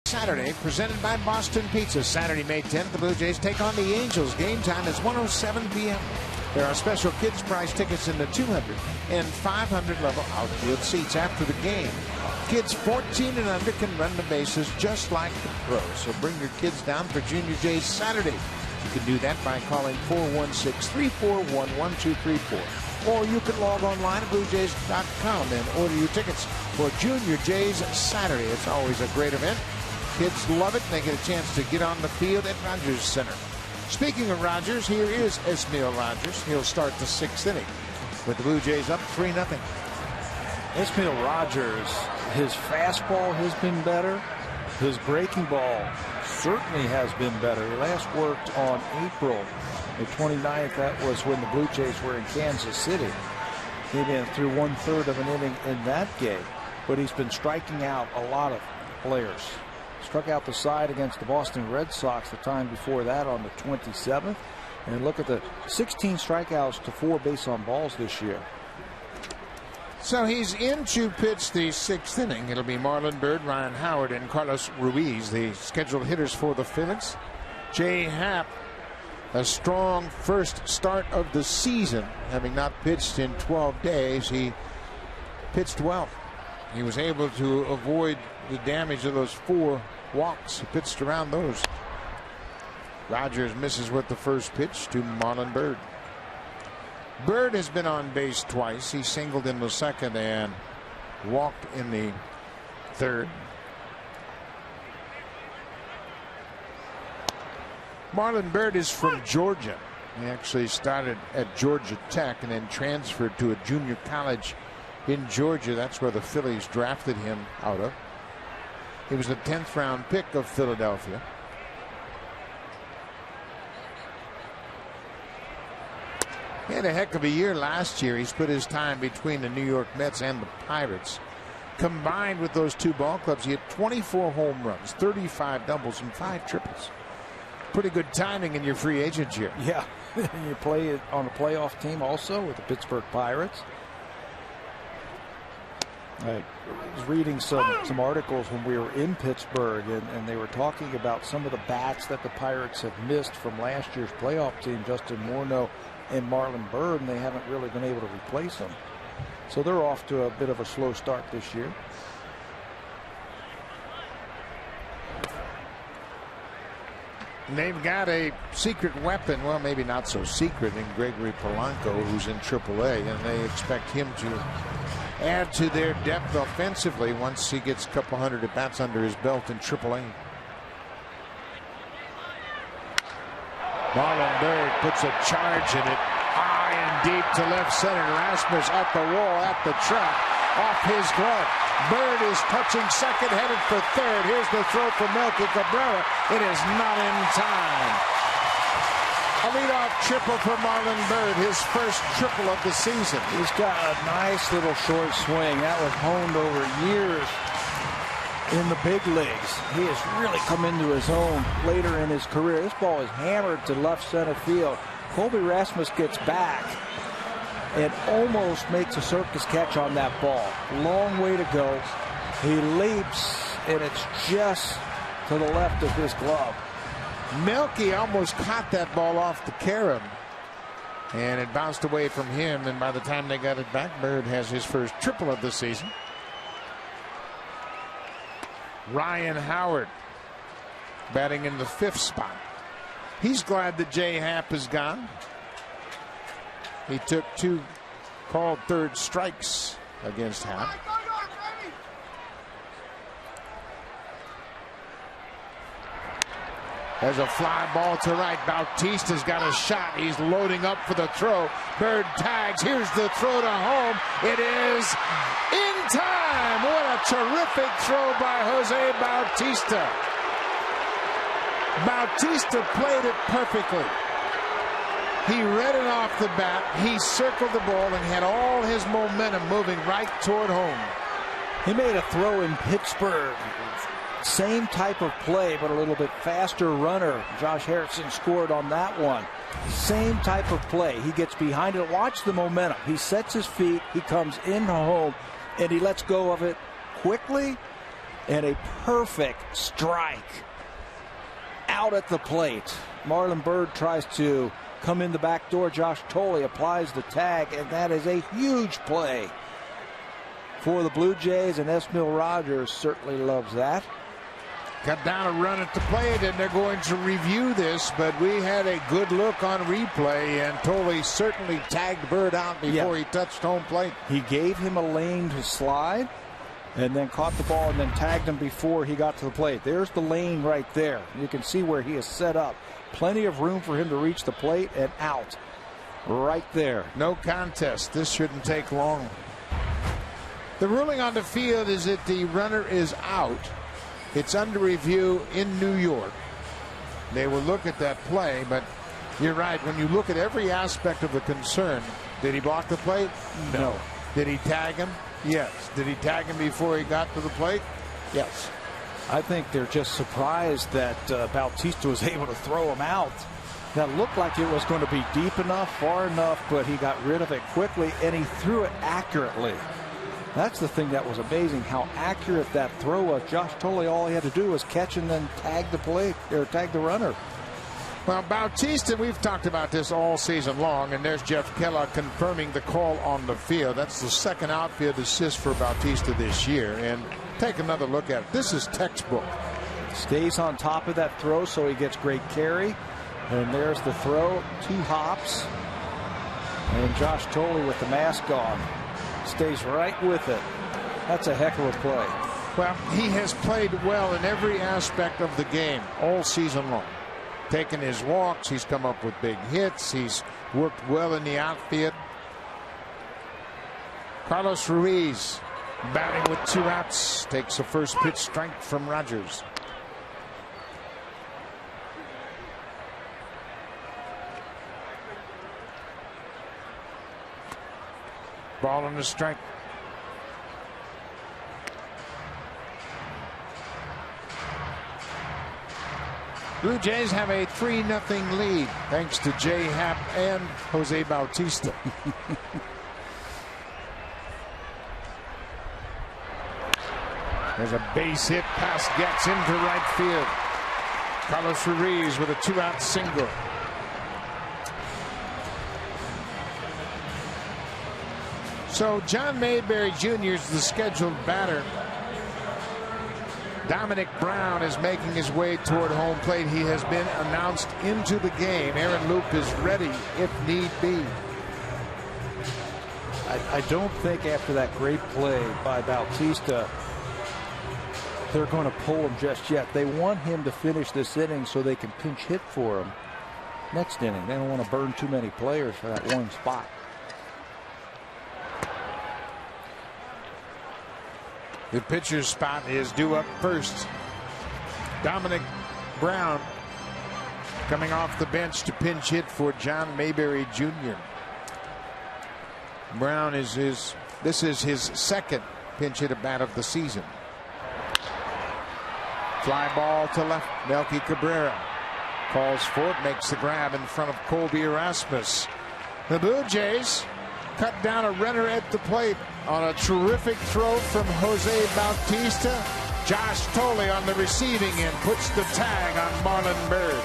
Saturday, presented by Boston Pizza. Saturday, May 10th, the Blue Jays take on the Angels. Game time is 1:07 p.m. There are special kids prize tickets in the 200 and 500 level outfield seats after the game. Kids 14 and under can run the bases just like the pros. So bring your kids down for Junior Jays Saturday. You can do that by calling 416-341-1234. Or you can log online at BlueJays.com and order your tickets for Junior Jays Saturday. It's always a great event. Kids love it. They get a chance to get on the field at Rogers Center. Speaking of Rogers, here is Esmail Rogers. He'll start the 6th inning with the Blue Jays up 3-0. Esmail Rogers, his fastball has been better. His breaking ball certainly has been better. He last worked on April the 29th. That was when the Blue Jays were in Kansas City. He went through 1/3 of an inning in that game. But he's been striking out a lot of players. Struck out the side against the Boston Red Sox the time before that on the 27th. And look at the 16 strikeouts to 4 base on balls this year. So he's in to pitch the 6th inning. It'll be Marlon Byrd, Ryan Howard, and Carlos Ruiz, the scheduled hitters for the Phillies. Jay Happ, a strong first start of the season, having not pitched in 12 days. He pitched well. He was able to avoid the damage of those 4 walks. He pitched around those. Rogers misses with the first pitch to Marlon Byrd. Byrd has been on base twice. He singled in the 2nd and walked in the 3rd. Marlon Byrd is from Georgia. He actually started at Georgia Tech and then transferred to a junior college in Georgia. That's where the Phillies drafted him out of. He was the 10th round pick of Philadelphia. He had a heck of a year last year. He split his time between the New York Mets and the Pirates. Combined with those 2 ball clubs, he had 24 home runs, 35 doubles, and 5 triples. Pretty good timing in your free agent year. Yeah, you play on a playoff team also with the Pittsburgh Pirates. I was reading some articles when we were in Pittsburgh, and they were talking about some of the bats that the Pirates have missed from last year's playoff team, Justin Morneau and Marlon Byrd, and they haven't really been able to replace them. So they're off to a bit of a slow start this year. They've got a secret weapon, well, maybe not so secret, in Gregory Polanco, who's in AAA, and they expect him to add to their depth offensively once he gets a couple hundred at bats under his belt in AAA. Marlon Byrd puts a charge in it, high and deep to left center. RASMUS at the wall, at the track, off his glove. Byrd is touching 2nd, headed for 3rd. Here's the throw from MELKY CABRERA. It is not in time. A leadoff triple for Marlon Byrd, his first triple of the season. He's got a nice little short swing. That was honed over years in the big leagues. He has really come into his own later in his career. This ball is hammered to left center field. Colby Rasmus gets back and almost makes a circus catch on that ball. Long way to go. He leaps, and it's just to the left of his glove. MELKY almost caught that ball off the carom, and it bounced away from him, and by the time they got it back, Byrd has his first triple of the season. Ryan Howard batting in the 5th spot. He's glad that Jay Happ is gone. He took 2 called 3rd strikes against Happ. There's a fly ball to right. Bautista's got a shot. He's loading up for the throw. Byrd tags. Here's the throw to home. It is in time. What a terrific throw by Jose Bautista. Bautista played it perfectly. He read it off the bat. He circled the ball and had all his momentum moving right toward home. He made a throw in Pittsburgh. Same type of play, but a little bit faster runner. Josh Harrison scored on that one. Same type of play. He gets behind it. Watch the momentum. He sets his feet. He comes in home, and he lets go of it quickly, and a perfect strike out at the plate. Marlon Byrd tries to come in the back door. Josh THOLE applies the tag, and that is a huge play. for the Blue Jays, and Esmil Rogers certainly loves that. Got down a run at the plate, and they're going to review this, but we had a good look on replay, and THOLE certainly tagged Bird out before he touched home plate. He gave him a lane to slide, and then caught the ball and then tagged him before he got to the plate. There's the lane right there. You can see where he is set up. Plenty of room for him to reach the plate and out. Right there. No contest. This shouldn't take long. The ruling on the field is that the runner is out. It's under review in New York. They will look at that play, but you're right. When you look at every aspect of the concern, did he block the plate? No. Did he tag him? Yes. Did he tag him before he got to the plate? Yes. I think they're just surprised that Bautista was able to throw him out. That looked like it was going to be deep enough, far enough, but he got rid of it quickly, and he threw it accurately. That's the thing that was amazing, how accurate that throw was. Josh THOLE, all he had to do was catch and then tag the plate, or tag the runner. Well, Bautista, we've talked about this all season long, and there's Jeff Kellogg confirming the call on the field. That's the second outfield assist for Bautista this year. And take another look at it. This is textbook. Stays on top of that throw, so he gets great carry. And there's the throw, 2 hops. And Josh THOLE with the mask on stays right with it. That's a heck of a play. Well, he has played well in every aspect of the game all season long. Taken his walks, he's come up with big hits, he's worked well in the outfield. Carlos Ruiz batting with 2 outs, takes a first pitch strike from Rogers. Ball on the strike. Blue Jays have a 3-0 lead thanks to Jay Happ and Jose Bautista. There's a base hit. Pass gets into right field. Carlos Ruiz with a 2-out single. So John Mayberry Jr. is the scheduled batter. Dominic Brown is making his way toward home plate. He has been announced into the game. Aaron Loup is ready if need be. I don't think after that great play by Bautista they're going to pull him just yet. They want him to finish this inning so they can pinch hit for him next inning. They don't want to burn too many players for that one spot. The pitcher's spot is due up first. Dominic Brown coming off the bench to pinch hit for John Mayberry Jr. Brown this is his second pinch hit at bat of the season. Fly ball to left. Melky Cabrera calls for it, makes the grab in front of Colby Erasmus. The Blue Jays cut down a runner at the plate on a terrific throw from Jose Bautista. Josh THOLE on the receiving end puts the tag on Marlon Byrd.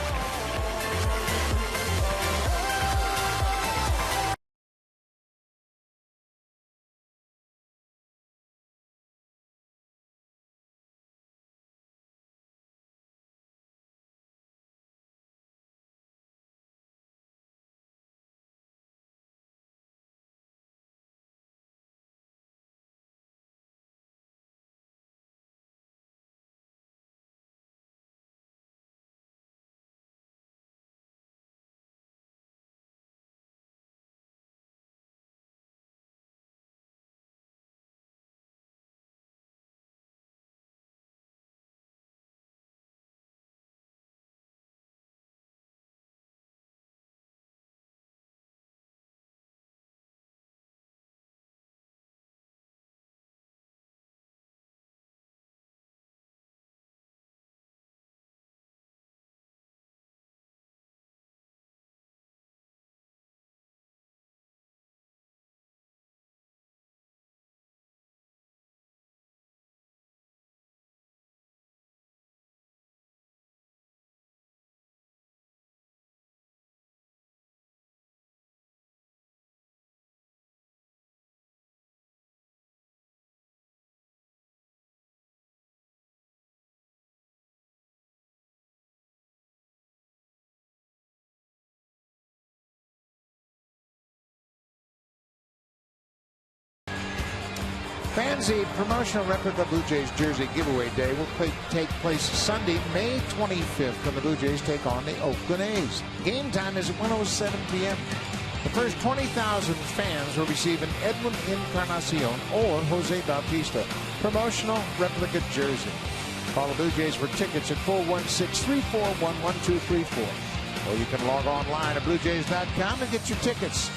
Fans, the promotional replica Blue Jays jersey giveaway day will take place Sunday, May 25th, when the Blue Jays take on the Oakland A's. Game time is at 1:07 p.m. The first 20,000 fans will receive an Edwin Encarnacion or Jose Bautista promotional replica jersey. Call the Blue Jays for tickets at 416-341-1234. Or you can log online at BlueJays.com and get your tickets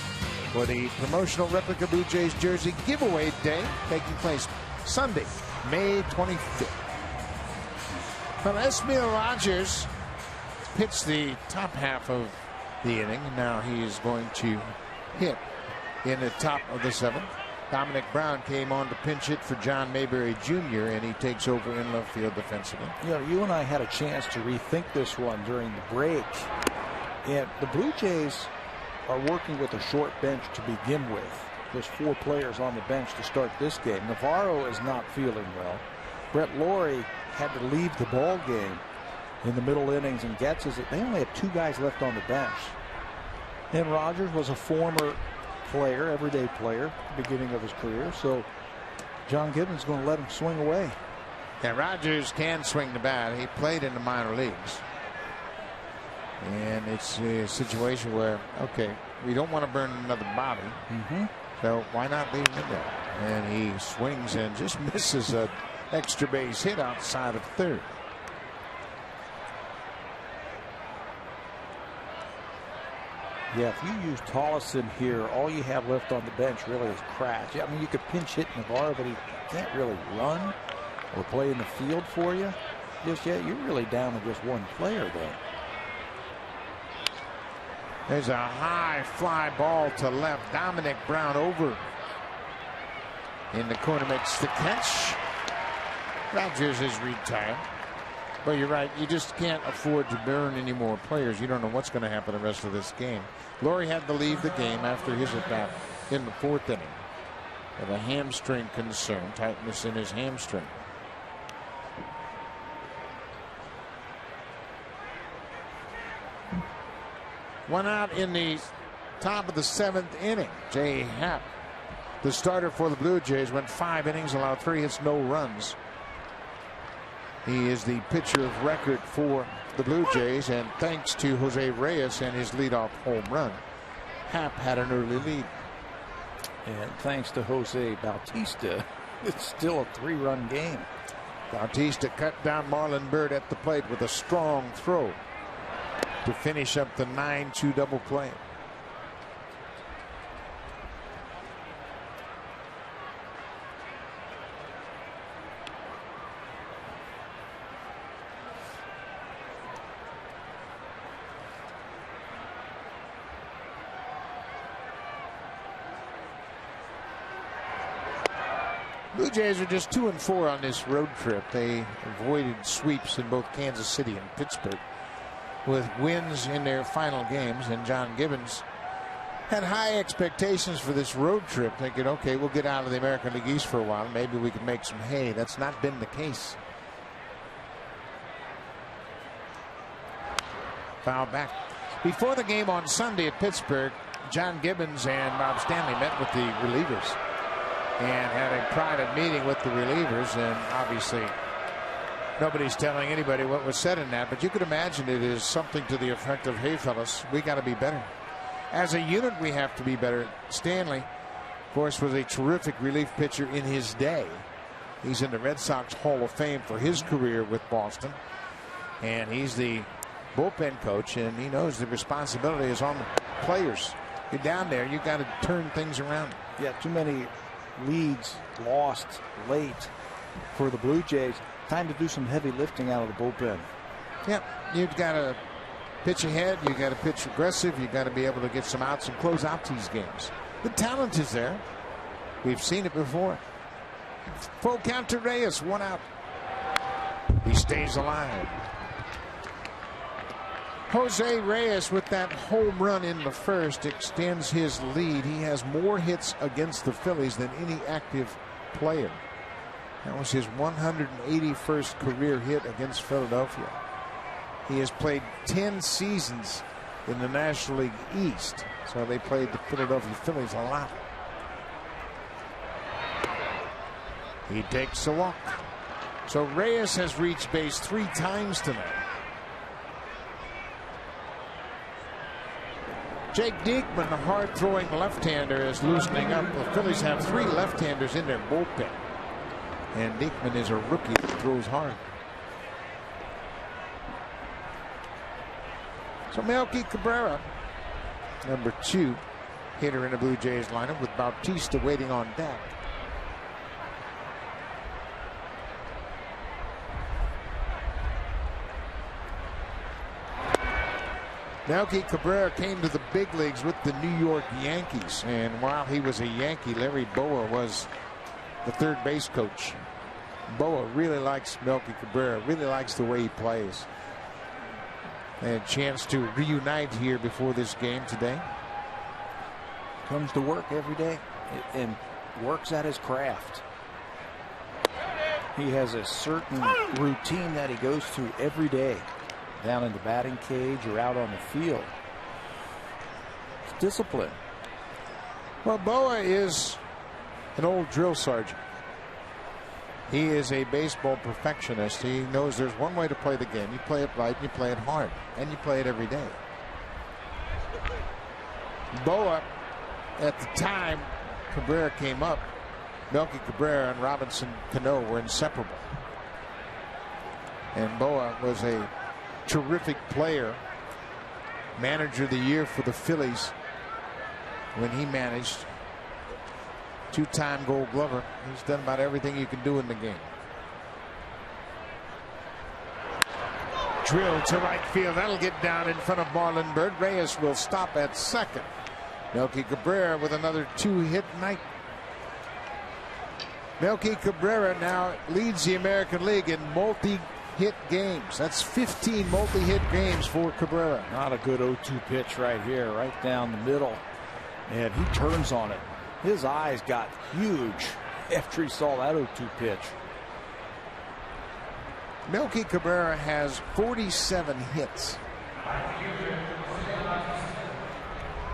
for the promotional replica Blue Jays jersey giveaway day taking place Sunday, May 25th. Well, Esmil Rogers pitched the top half of the inning. Now he is going to hit in the top of the seventh. Dominic Brown came on to pinch hit for John Mayberry Jr., and he takes over in left field defensively. You know, you and I had a chance to rethink this one during the break. And the Blue Jays are working with a short bench to begin with. There's 4 players on the bench to start this game. Navarro is not feeling well. Brett Lawrie had to leave the ball game in the middle innings, and Getz is they only have 2 guys left on the bench. And Rogers was a former player, everyday player, at the beginning of his career. So John Gibbons is going to let him swing away. Yeah, Rogers can swing the bat. He played in the minor leagues. And it's a situation where, okay, we don't want to burn another body. So why not leave him in there? And he swings and just misses an extra base hit outside of third. Yeah, if you use Tolleson here, all you have left on the bench really is Kratz. Yeah, I mean, you could pinch hit Navarro, but he can't really run or play in the field for you just yet. You're really down to just one player there. There's a high fly ball to left. Dominic Brown over in the corner makes the catch. Rogers is retired. But you're right, you just can't afford to burn any more players. You don't know what's going to happen the rest of this game. Lawrie had to leave the game after his at bat in the 4th inning with a hamstring concern, tightness in his hamstring. One out in the top of the 7th inning. Jay Happ, the starter for the Blue Jays, went 5 innings, allowed 3 hits, no runs. He is the pitcher of record for the Blue Jays, and thanks to Jose Reyes and his leadoff home run, Happ had an early lead. And thanks to Jose Bautista, it's still a 3-run game. Bautista cut down Marlon Byrd at the plate with a strong throw to finish up the 9-2 double play. Blue Jays are just 2-4 on this road trip. They avoided sweeps in both Kansas City and Pittsburgh with wins in their final games. And John Gibbons had high expectations for this road trip, thinking, okay, we'll get out of the American League East for a while. Maybe we can make some hay. That's not been the case. Foul back. Before the game on Sunday at Pittsburgh, John Gibbons and Bob Stanley met with the relievers and had a private meeting with the relievers, and obviously nobody's telling anybody what was said in that, but you could imagine it is something to the effect of, hey fellas, we got to be better. As a unit, we have to be better. Stanley, of course, was a terrific relief pitcher in his day. He's in the Red Sox Hall of Fame for his career with Boston, and he's the bullpen coach, and he knows the responsibility is on the players. You're down there, you got to turn things around. Yeah, too many leads lost late for the Blue Jays. Time to do some heavy lifting out of the bullpen. Yeah, you've got to pitch ahead, you got to pitch aggressive, you got to be able to get some outs and close out these games. The talent is there. We've seen it before. Full count to Reyes, 1 out. He stays alive. Jose Reyes, with that home run in the first, extends his lead. He has more hits against the Phillies than any active player. That was his 181st career hit against Philadelphia. He has played 10 seasons in the National League East, so they played the Philadelphia Phillies a lot. He takes a walk. So Reyes has reached base 3 times tonight. Jake Diekman, the hard-throwing left-hander, is loosening up. The Phillies have 3 left-handers in their bullpen. And Diekman is a rookie that throws hard. So Melky Cabrera, number 2 hitter in the Blue Jays lineup, with Bautista waiting on deck. Melky Cabrera came to the big leagues with the New York Yankees, and while he was a Yankee, Larry Bowa was the third base coach. Bowa really likes Melky Cabrera, really likes the way he plays. They had a chance to reunite here before this game today. Comes to work every day and works at his craft. He has a certain routine that he goes through every day, down in the batting cage or out on the field. It's discipline. Well, Bowa is an old drill sergeant. He is a baseball perfectionist. He knows there's one way to play the game. You play it right, you play it hard, and you play it every day. Bowa, at the time Cabrera came up, Melky Cabrera and Robinson Cano were inseparable. And Bowa was a terrific player, manager of the year for the Phillies when he managed. 2-time Gold Glover. He's done about everything you can do in the game. Drill to right field. That'll get down in front of Marlon Byrd. Reyes will stop at second. Melky Cabrera with another 2-hit night. Melky Cabrera now leads the American League in multi-hit games. That's 15 multi-hit games for Cabrera. Not a good 0-2 pitch right here, right down the middle. And he turns on it. His eyes got huge after he saw that 0-2 pitch. Melky Cabrera has 47 hits.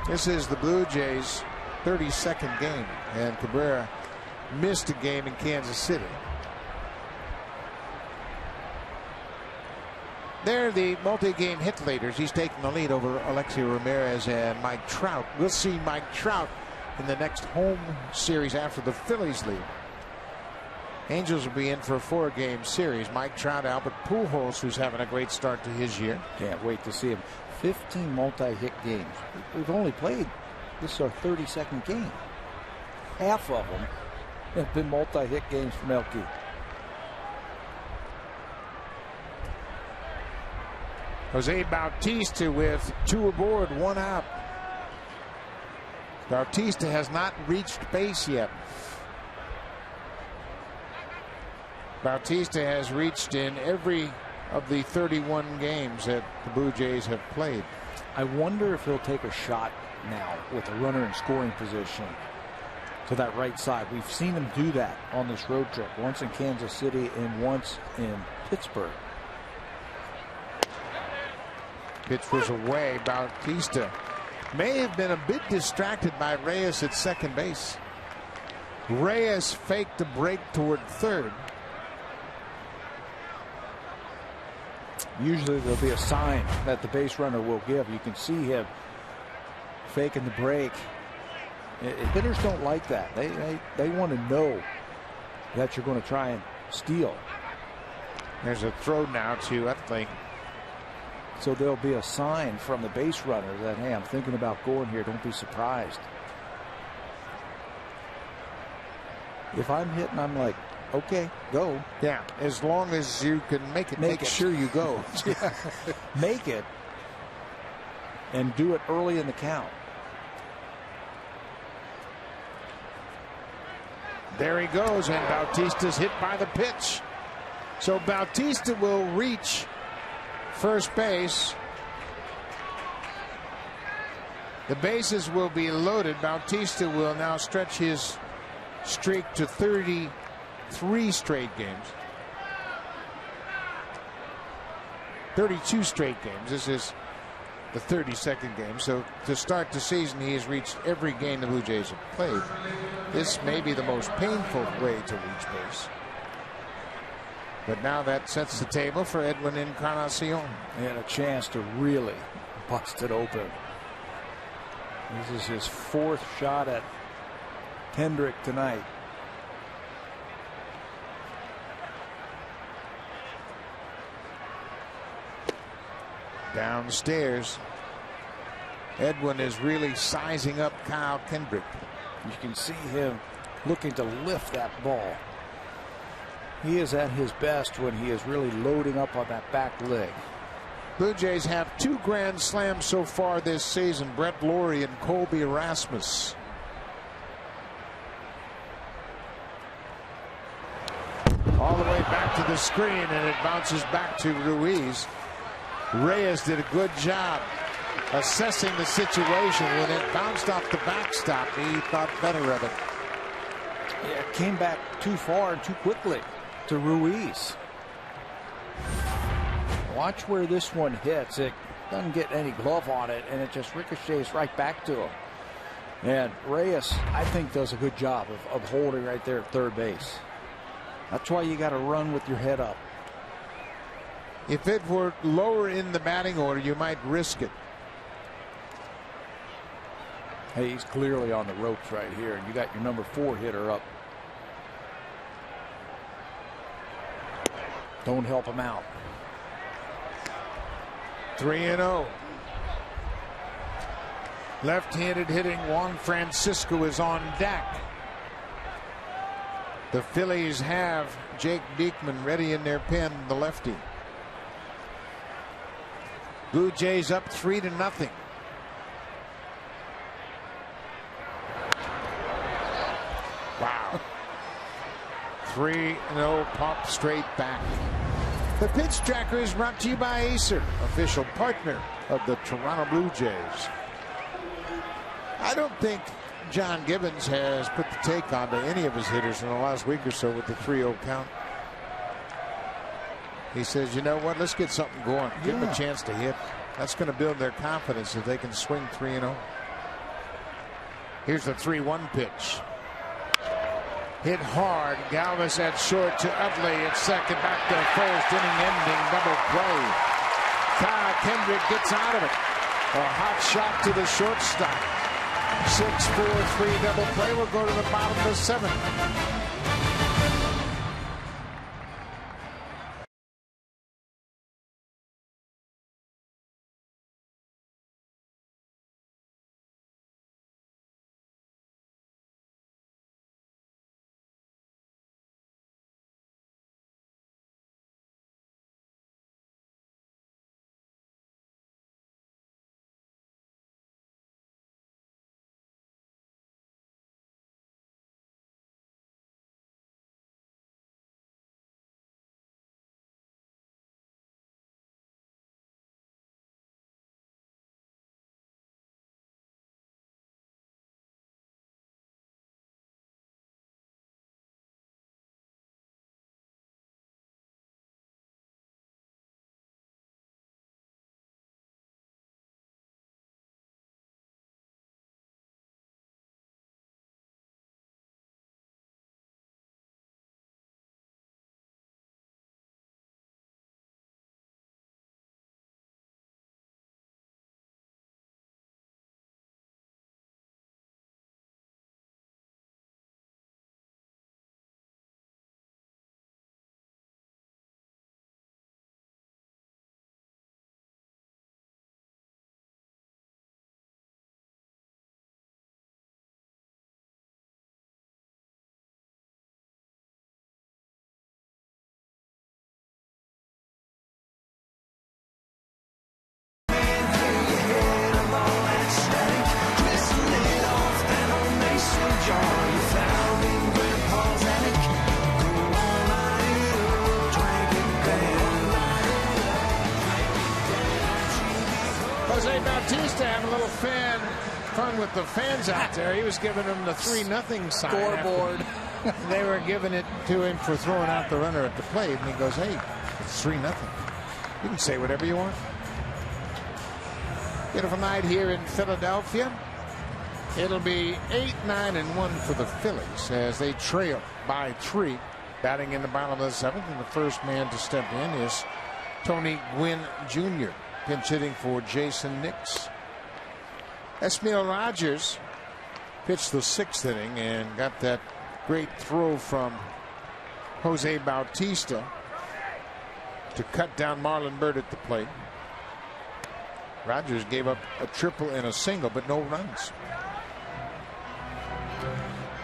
This is the Blue Jays' 32nd game, and Cabrera missed a game in Kansas City. They're the multi-game hit leaders. He's taking the lead over Alexei Ramirez and Mike Trout. We'll see Mike Trout in the next home series after the Phillies leave. Angels will be in for a 4-game series. Mike Trout, Albert Pujols, who's having a great start to his year. Can't wait to see him. 15 multi-hit games. We've only played, this is our 32nd game. Half of them have been multi-hit games for Melky. Jose Bautista with 2 aboard, 1 out. Bautista has not reached base yet. Bautista has reached in every of the 31 games that the Blue Jays have played. I wonder if he'll take a shot now with a runner in scoring position to that right side. We've seen him do that on this road trip, once in Kansas City and once in Pittsburgh. Pitch was away. Bautista may have been a bit distracted by Reyes at second base. Reyes faked a break toward third. Usually there'll be a sign that the base runner will give. You can see him faking the break. Hitters don't like that. They want to know that you're going to try and steal. There's a throw now to Utley. So there'll be a sign from the base runner that, hey, I'm thinking about going here. Don't be surprised. If I'm hitting, I'm like, okay, go. Yeah, as long as you can make it, make sure you go. Yeah. Make it and do it early in the count. There he goes, and Bautista's hit by the pitch. So Bautista will reach first base. The bases will be loaded. Bautista will now stretch his streak to 33 straight games. 32 straight games. This is the 32nd game. So to start the season, he has reached every game the Blue Jays have played. This may be the most painful way to reach base. But now that sets the table for Edwin Encarnacion. He had a chance to really bust it open. This is his 4th shot at Kendrick tonight. Downstairs, Edwin is really sizing up Kyle Kendrick. You can see him looking to lift that ball. He is at his best when he is really loading up on that back leg. Blue Jays have 2 grand slams so far this season. Brett Lawrie and Colby Erasmus. All the way back to the screen, and it bounces back to Ruiz. Reyes did a good job assessing the situation. When it bounced off the backstop, he thought better of it. Yeah, it came back too far and too quickly to Ruiz. Watch where this one hits. It doesn't get any glove on it, and it just ricochets right back to him. And Reyes, I think, does a good job of holding right there at third base. That's why you got to run with your head up. If it were lower in the batting order, you might risk it. Hey, he's clearly on the ropes right here, and you got your number 4 hitter up. Don't help him out. 3-0. Left-handed hitting Juan Francisco is on deck. The Phillies have Jake Diekman ready in their pen, the lefty. Blue Jays up 3-0. Wow. 3-0 pop straight back. The Pitch Tracker is brought to you by Acer, official partner of the Toronto Blue Jays. I don't think John Gibbons has put the take onto any of his hitters in the last week or so with the 3-0 count. He says, you know what, let's get something going. Give them a chance to hit. That's going to build their confidence if they can swing 3-0. Here's the 3-1 pitch. Hit hard. Galvis at short to Utley at second, back to first, inning-ending double play. Kyle Kendrick gets out of it. A hot shot to the shortstop. 6-4-3 double play. We'll go to the bottom of the 7th. Bautista having a little fun with the fans out there. He was giving them the 3-0 sign. Scoreboard. They were giving it to him for throwing out the runner at the plate, and he goes, hey, it's 3-0. You can say whatever you want. Beautiful night here in Philadelphia. It'll be 8-9-1 for the Phillies as they trail by 3. Batting in the bottom of the 7th, and the first man to step in is Tony Gwynn Jr. pinch hitting for Jason Nix. Esmil Rogers pitched the 6th inning and got that great throw from Jose Bautista to cut down Marlon Byrd at the plate. Rogers gave up a triple and a single, but no runs.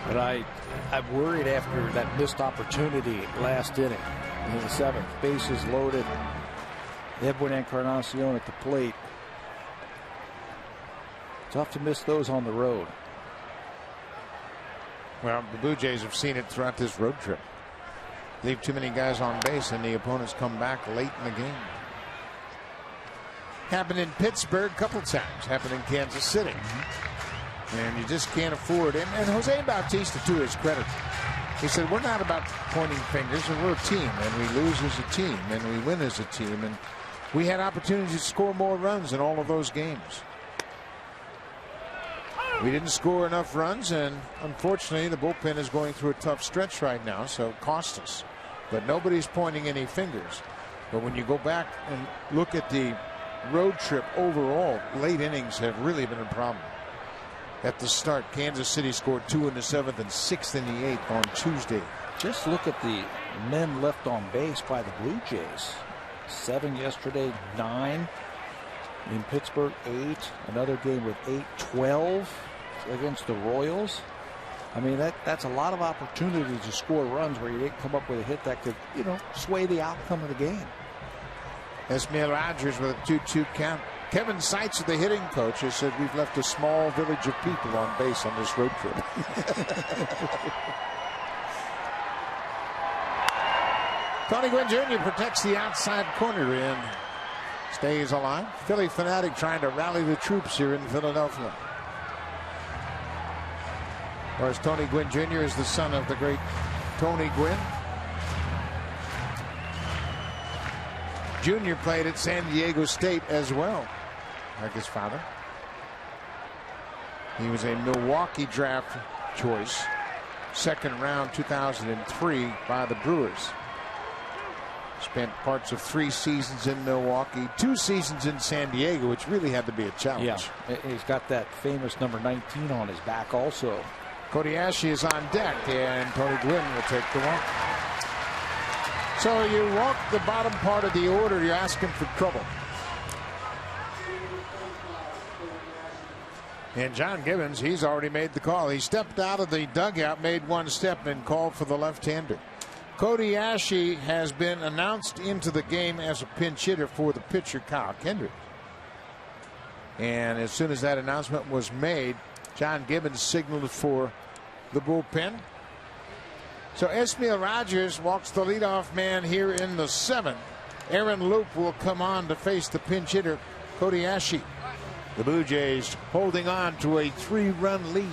But I'm worried after that missed opportunity last inning in the 7th. Bases loaded. Edwin Encarnacion at the plate. Tough to miss those on the road. Well, the Blue Jays have seen it throughout this road trip. Leave too many guys on base and the opponents come back late in the game. Happened in Pittsburgh a couple times. Happened in Kansas City. And you just can't afford it. And Jose Bautista, to his credit, he said, we're not about pointing fingers, and we're a team, and we lose as a team, and we win as a team. And we had opportunities to score more runs in all of those games. We didn't score enough runs, and unfortunately, the bullpen is going through a tough stretch right now, so it cost us. But nobody's pointing any fingers. But when you go back and look at the road trip overall, late innings have really been a problem. At the start, Kansas City scored 2 in the 7th and 6 in the 8th on Tuesday. Just look at the men left on base by the Blue Jays. 7 yesterday, 9 in Pittsburgh, 8. Another game with 8-12 against the Royals. I mean, that's a lot of opportunities to score runs where you didn't come up with a hit that could, sway the outcome of the game. Esmil Rogers with a 2-2 count. Kevin Seitz, the hitting coach, has said we've left a small village of people on base on this road trip. Tony Gwynn Jr. protects the outside corner and stays alive. Philly fanatic trying to rally the troops here in Philadelphia. Of course, Tony Gwynn Jr. is the son of the great Tony Gwynn. Jr. played at San Diego State as well, like his father. He was a Milwaukee draft choice, 2nd round 2003 by the Brewers. Spent parts of 3 seasons in Milwaukee, 2 seasons in San Diego, which really had to be a challenge. Yeah, he's got that famous number 19 on his back also. Cody Ashley is on deck, and Tony Gwynn will take the walk. So you walk the bottom part of the order, you're asking for trouble. And John Gibbons, he's already made the call. He stepped out of the dugout, made one step, and called for the left-hander. Cody Ashley has been announced into the game as a pinch hitter for the pitcher, Kyle Kendrick. And as soon as that announcement was made, John Gibbons signaled for the bullpen. So Esmil Rogers walks the leadoff man here in the 7th. Aaron Loop will come on to face the pinch hitter, Cody Ashley. The Blue Jays holding on to a 3-run lead.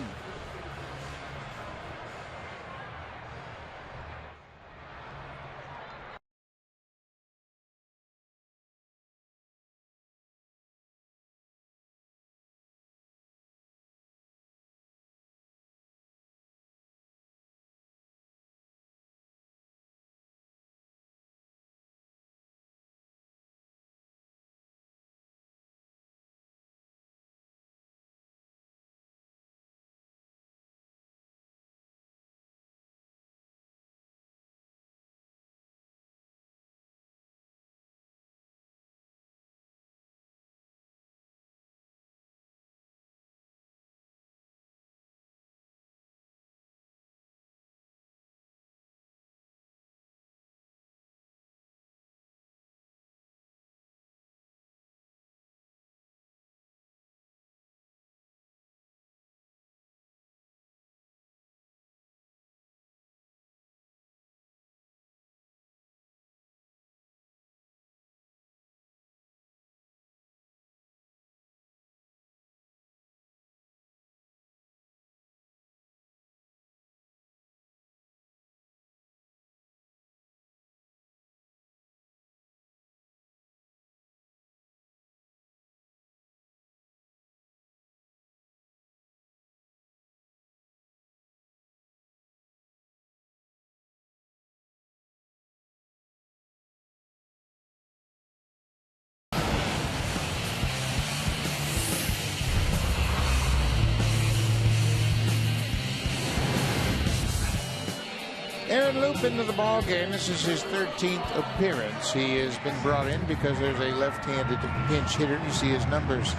Aaron Loup into the ball game. This is his 13th appearance. He has been brought in because there's a left-handed pinch hitter. You see his numbers.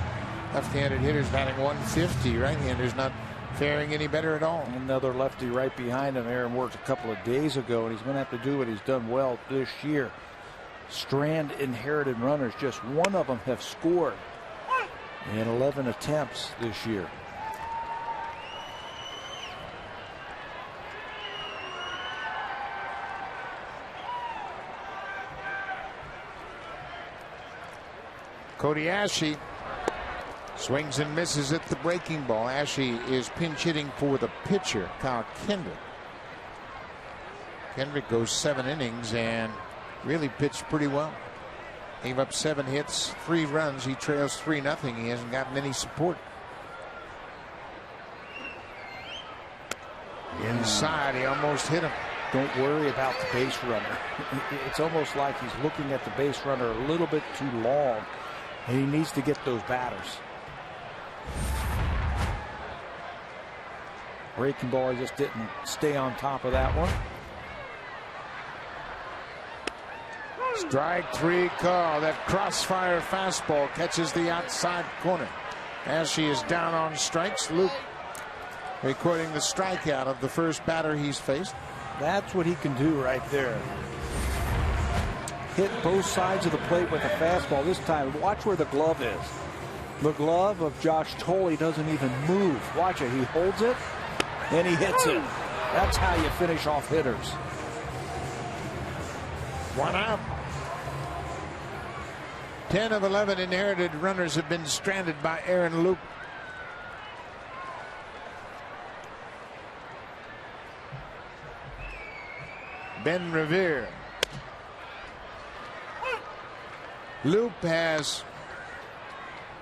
Left-handed hitters batting 150. Right-handers not faring any better at all. Another lefty right behind him. Aaron worked a couple of days ago, and he's going to have to do what he's done well this year. Strand inherited runners. Just one of them have scored in 11 attempts this year. Cody Ashe swings and misses at the breaking ball. Ashe is pinch hitting for the pitcher, Kyle Kendrick. Kendrick goes 7 innings and really pitched pretty well. Gave up 7 hits, 3 runs. He trails 3-0. He hasn't gotten any support. Inside, he almost hit him. Don't worry about the base runner. It's almost like he's looking at the base runner a little bit too long. And he needs to get those batters. Breaking ball, he just didn't stay on top of that one. Strike 3 call. That crossfire fastball catches the outside corner. Ashe is down on strikes. Luke recording the strikeout of the first batter he's faced. That's what he can do right there. Hit both sides of the plate with a fastball. This time, watch where the glove is. The glove of Josh THOLE doesn't even move. Watch it. He holds it, and he hits it. That's how you finish off hitters. 1 out. 10 of 11 inherited runners have been stranded by Aaron Loup. Ben Revere. Loup has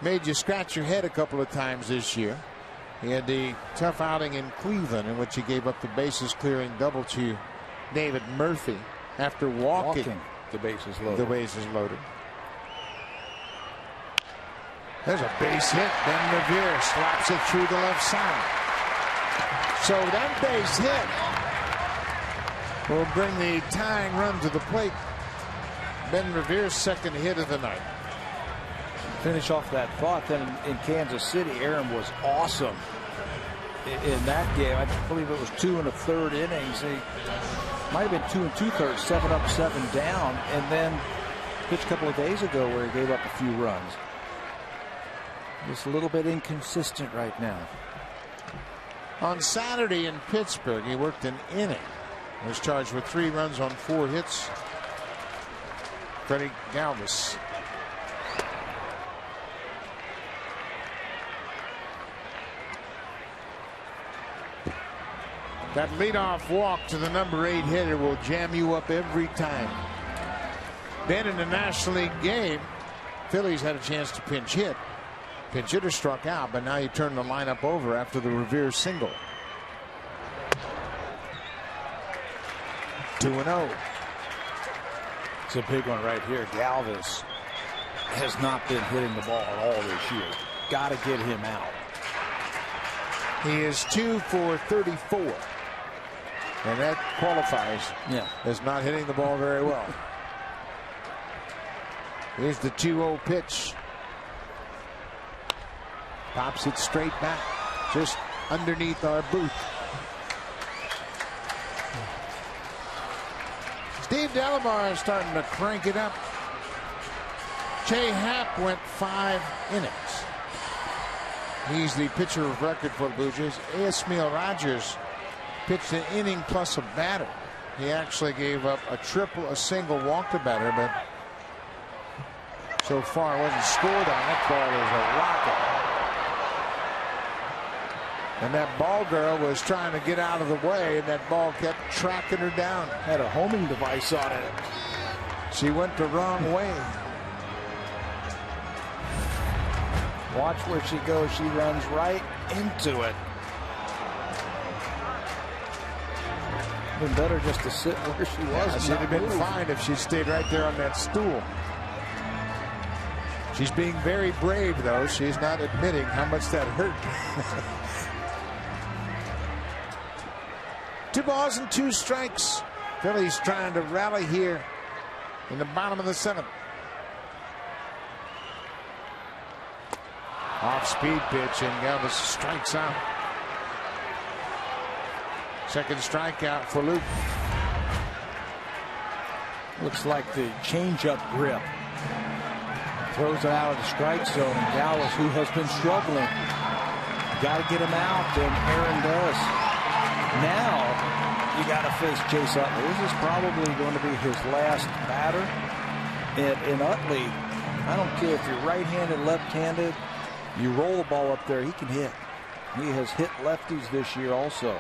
made you scratch your head a couple of times this year. He had the tough outing in Cleveland in which he gave up the bases clearing double to David Murphy after walking the bases loaded. There's a base hit. Ben Revere slaps it through the left side. So that base hit will bring the tying run to the plate. Ben Revere's second hit of the night. Finish off that thought. Then in Kansas City, Aaron was awesome in that game. I believe it was 2 1/3 innings. He might have been 2 2/3, 7 up, 7 down, and then pitched a couple of days ago where he gave up a few runs. Just a little bit inconsistent right now. On Saturday in Pittsburgh, he worked an inning. He was charged with 3 runs on 4 hits. Freddie Galvis. That leadoff walk to the number 8 hitter will jam you up every time. Then in the National League game, Phillies had a chance to pinch hit. Pinch hitter struck out, but now you turn the lineup over after the Revere single. 2-0. It's a big one right here. Galvis has not been hitting the ball at all this year. Got to get him out. He is 2 for 34. And that qualifies as not hitting the ball very well. Here's the 2-0 pitch. Pops it straight back, just underneath our booth. Steve Delamar is starting to crank it up. Jay Happ went 5 innings. He's the pitcher of record for the Blue Jays. Yasmeel Rogers pitched an inning plus a batter. He actually gave up a triple, a single, walked a batter, but so far wasn't scored on. That ball is a rocket. And that ball girl was trying to get out of the way, and that ball kept tracking her down. Had a homing device on it. She went the wrong way. Watch where she goes. She runs right into it. Been better just to sit where she was. She'd have been fine if she stayed right there on that stool. She's being very brave, though. She's not admitting how much that hurt. 2 balls and 2 strikes. Phillies trying to rally here in the bottom of the 7th. Off-speed pitch, and Galvis strikes out. Second strikeout for Luke. Looks like the changeup grip. Throws it out of the strike zone, and Galvis, who has been struggling, got to get him out, and Aaron does. Now you got to face Chase Utley. This is probably going to be his last batter. And Utley, I don't care if you're right-handed, left-handed, you roll the ball up there, he can hit. He has hit lefties this year also.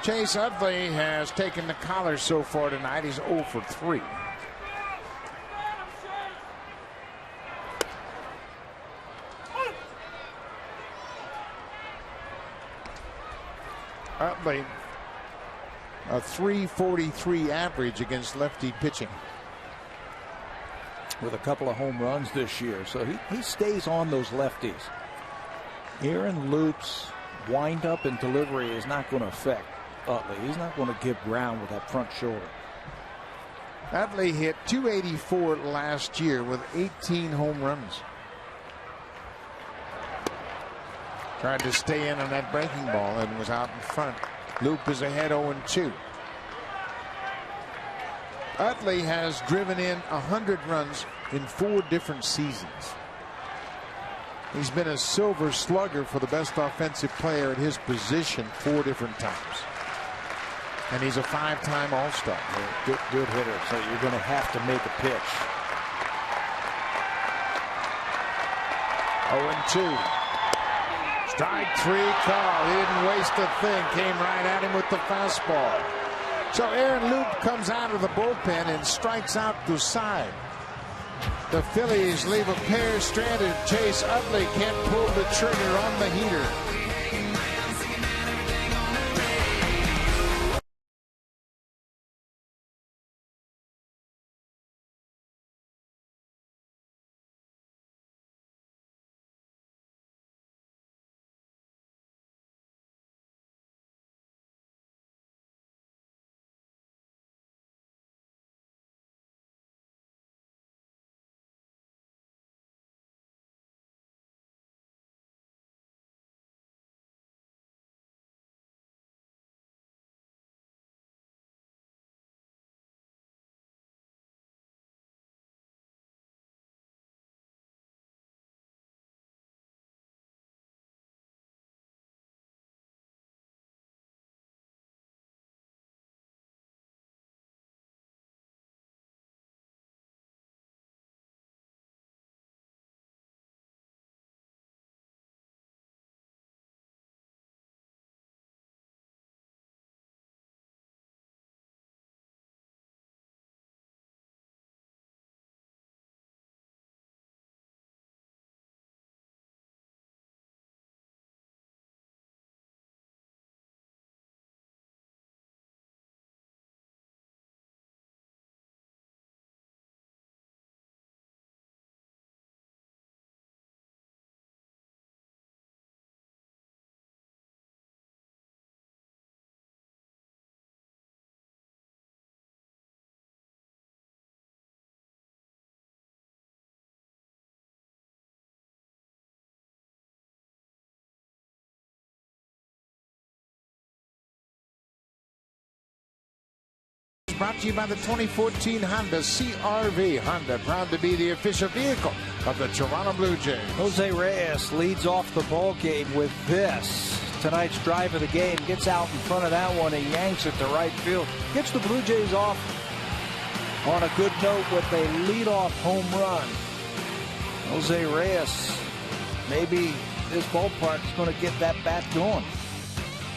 Chase Utley has taken the collar so far tonight. He's 0 for 3. Utley, a .343 average against lefty pitching, with a couple of home runs this year, so he stays on those lefties. Aaron Loop's windup and delivery is not going to affect Utley. He's not going to give ground with that front shoulder. Utley hit .284 last year with 18 home runs. Tried to stay in on that breaking ball and was out in front. Loop is ahead 0-2. Utley has driven in 100 runs in 4 different seasons. He's been a silver slugger for the best offensive player at his position 4 different times. And he's a 5-time All-Star. Good hitter, so you're going to have to make a pitch. 0-2. Strike 3 call. He didn't waste a thing. Came right at him with the fastball. So Aaron Loop comes out of the bullpen and strikes out the side. The Phillies leave a pair stranded. Chase Utley can't pull the trigger on the heater. Brought to you by the 2014 Honda CR-V. Honda, proud to be the official vehicle of the Toronto Blue Jays. Jose Reyes leads off the ball game with this. Tonight's drive of the game. Gets out in front of that one and yanks it to right field. Gets the Blue Jays off on a good note with a leadoff home run. Jose Reyes, maybe this ballpark is going to get that bat going.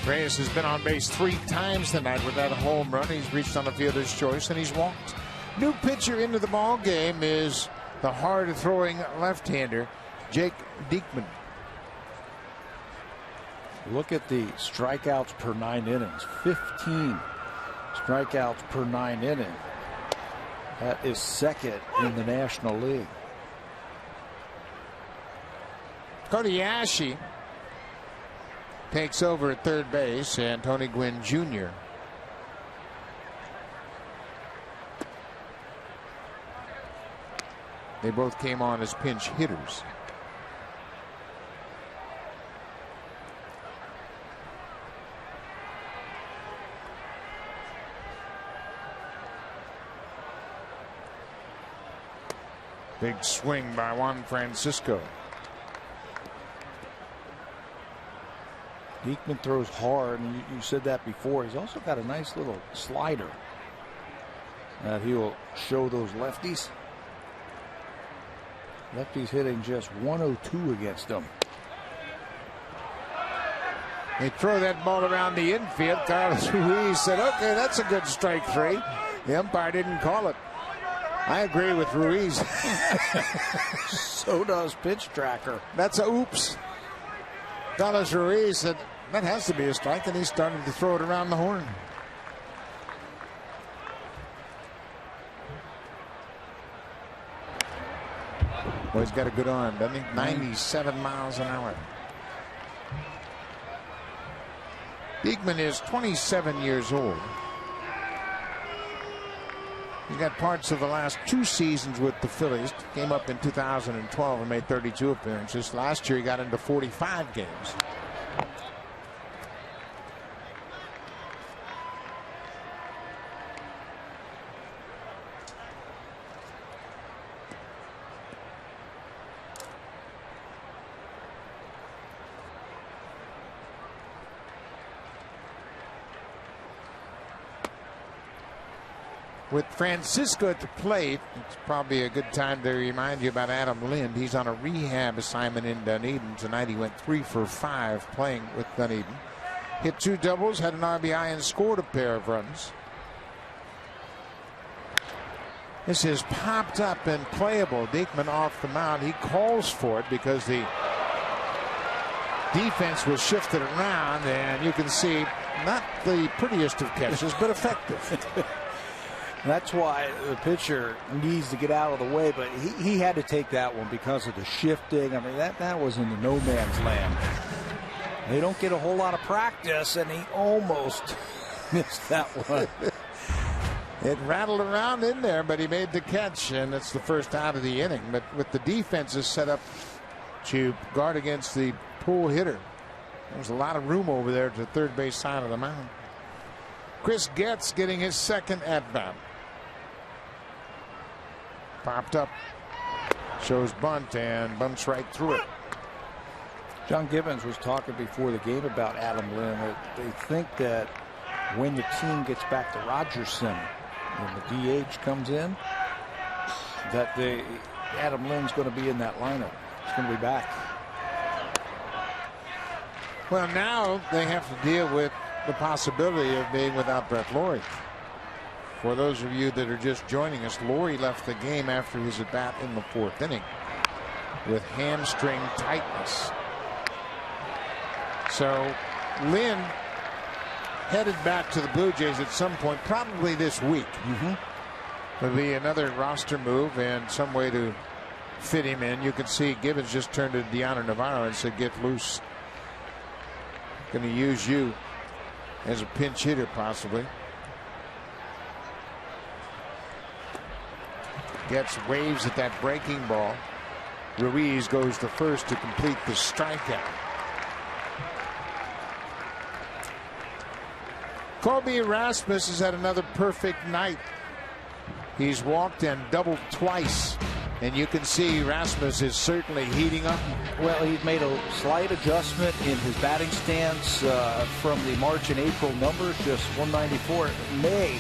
Reyes has been on base 3 times tonight with that home run. He's reached on the fielder's choice and he's walked. New pitcher into the ball game is the hard-throwing left-hander, Jake Diekman. Look at the strikeouts per 9 innings. 15 strikeouts per 9 innings. That is second in the National League. Cody Ashe takes over at third base, and Tony Gwynn Jr. They both came on as pinch hitters. Big swing by Juan Francisco. Diekman throws hard, and you said that before. He's also got a nice little slider that he will show those lefties. Lefties hitting just 102 against them. They throw that ball around the infield. Carlos Ruiz said, okay, that's a good strike three. The umpire didn't call it. I agree with Ruiz. So does Pitch Tracker. That's a oops. Carlos Ruiz said, that has to be a strike, and he started to throw it around the horn. Well, he's got a good arm, doesn't he? 97 miles an hour. Diekman is 27 years old. He's got parts of the last 2 seasons with the Phillies. Came up in 2012 and made 32 appearances. Last year he got into 45 games. With Francisco at the plate, it's probably a good time to remind you about Adam Lind. He's on a rehab assignment in Dunedin. Tonight he went 3 for 5 playing with Dunedin. Hit 2 doubles, had an RBI, and scored a pair of runs. This is popped up and playable. Diekman off the mound. He calls for it because the defense was shifted around, and you can see not the prettiest of catches, but effective. That's why the pitcher needs to get out of the way, but he had to take that one because of the shifting. I mean, that was in the no man's land. They don't get a whole lot of practice, and he almost missed that one. It rattled around in there, but he made the catch, and it's the first out of the inning. But with the defenses set up to guard against the pull hitter, there's a lot of room over there to the third base side of the mound. Chris Getz getting his second at bat. Popped up, shows bunt, and bunts right through it. John Gibbons was talking before the game about Adam Lind. That they think that when the team gets back to Rogers Center, when the DH comes in, that Adam Lind's going to be in that lineup. He's going to be back. Well, now they have to deal with the possibility of being without Brett Lawrie. For those of you that are just joining us, Lawrie left the game after his at bat in the 4th inning with hamstring tightness. So Lynn headed back to the Blue Jays at some point, probably this week. It'll be another roster move and some way to fit him in. You can see Gibbons just turned to Deanna Navarro and said, get loose. Going to use you as a pinch hitter, possibly. Gets waves at that breaking ball. Ruiz goes to first to complete the strikeout. Colby Rasmus has had another perfect night. He's walked and doubled twice. And you can see Rasmus is certainly heating up. Well, he's made a slight adjustment in his batting stance from the March and April numbers, just 194. May,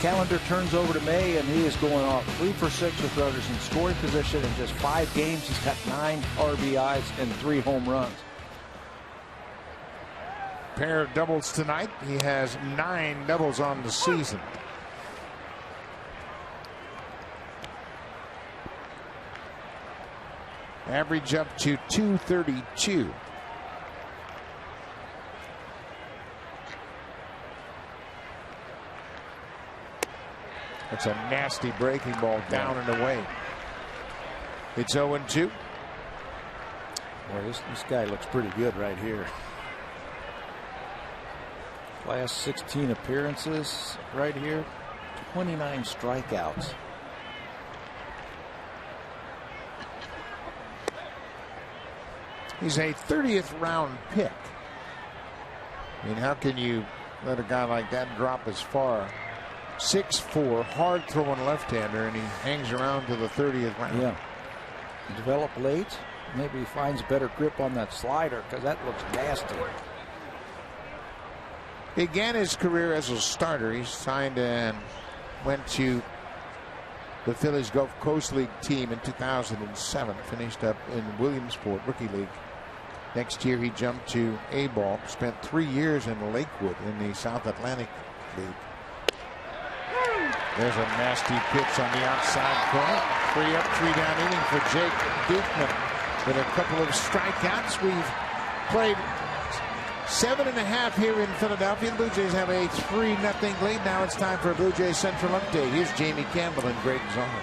calendar turns over to May, and he is going off 3 for 6 with runners in scoring position. In just 5 games, he's got 9 RBIs and 3 home runs. Pair of doubles tonight. He has 9 doubles on the season. Average up to 232. That's a nasty breaking ball down and away. It's 0-2. Boy, this guy looks pretty good right here. Last 16 appearances right here, 29 strikeouts. He's a 30th round pick. I mean, how can you let a guy like that drop as far? 6'4", hard throwing left-hander, and he hangs around to the 30th round. Yeah. Develop late. Maybe he finds better grip on that slider because that looks nasty. Began his career as a starter. He signed and went to the Phillies Gulf Coast League team in 2007. Finished up in Williamsport Rookie League. Next year he jumped to A-ball. Spent 3 years in Lakewood in the South Atlantic League. There's a nasty pitch on the outside corner. 3 up, 3 down inning for Jake Dukeman. With a couple of strikeouts. We've played 7.5 here in Philadelphia. The Blue Jays have a 3-0 lead. Now it's time for a Blue Jays Central update. Here's Jamie Campbell and Greg Zohar.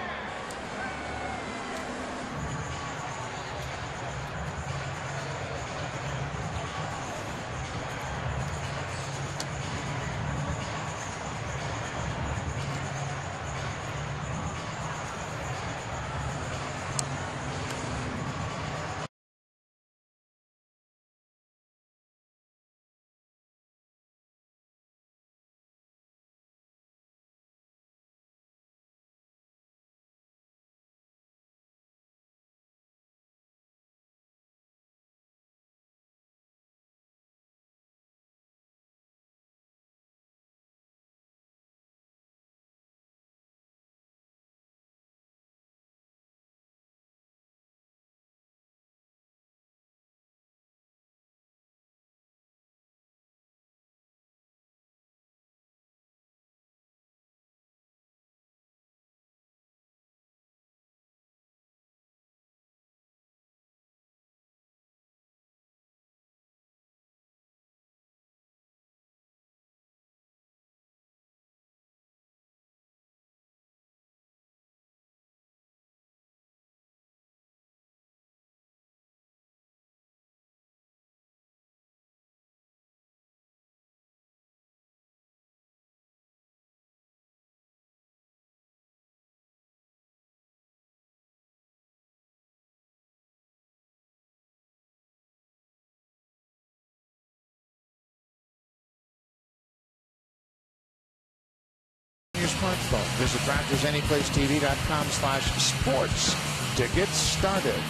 Your smartphone. Visit RogersAnyPlaceTV.com/sports to get started.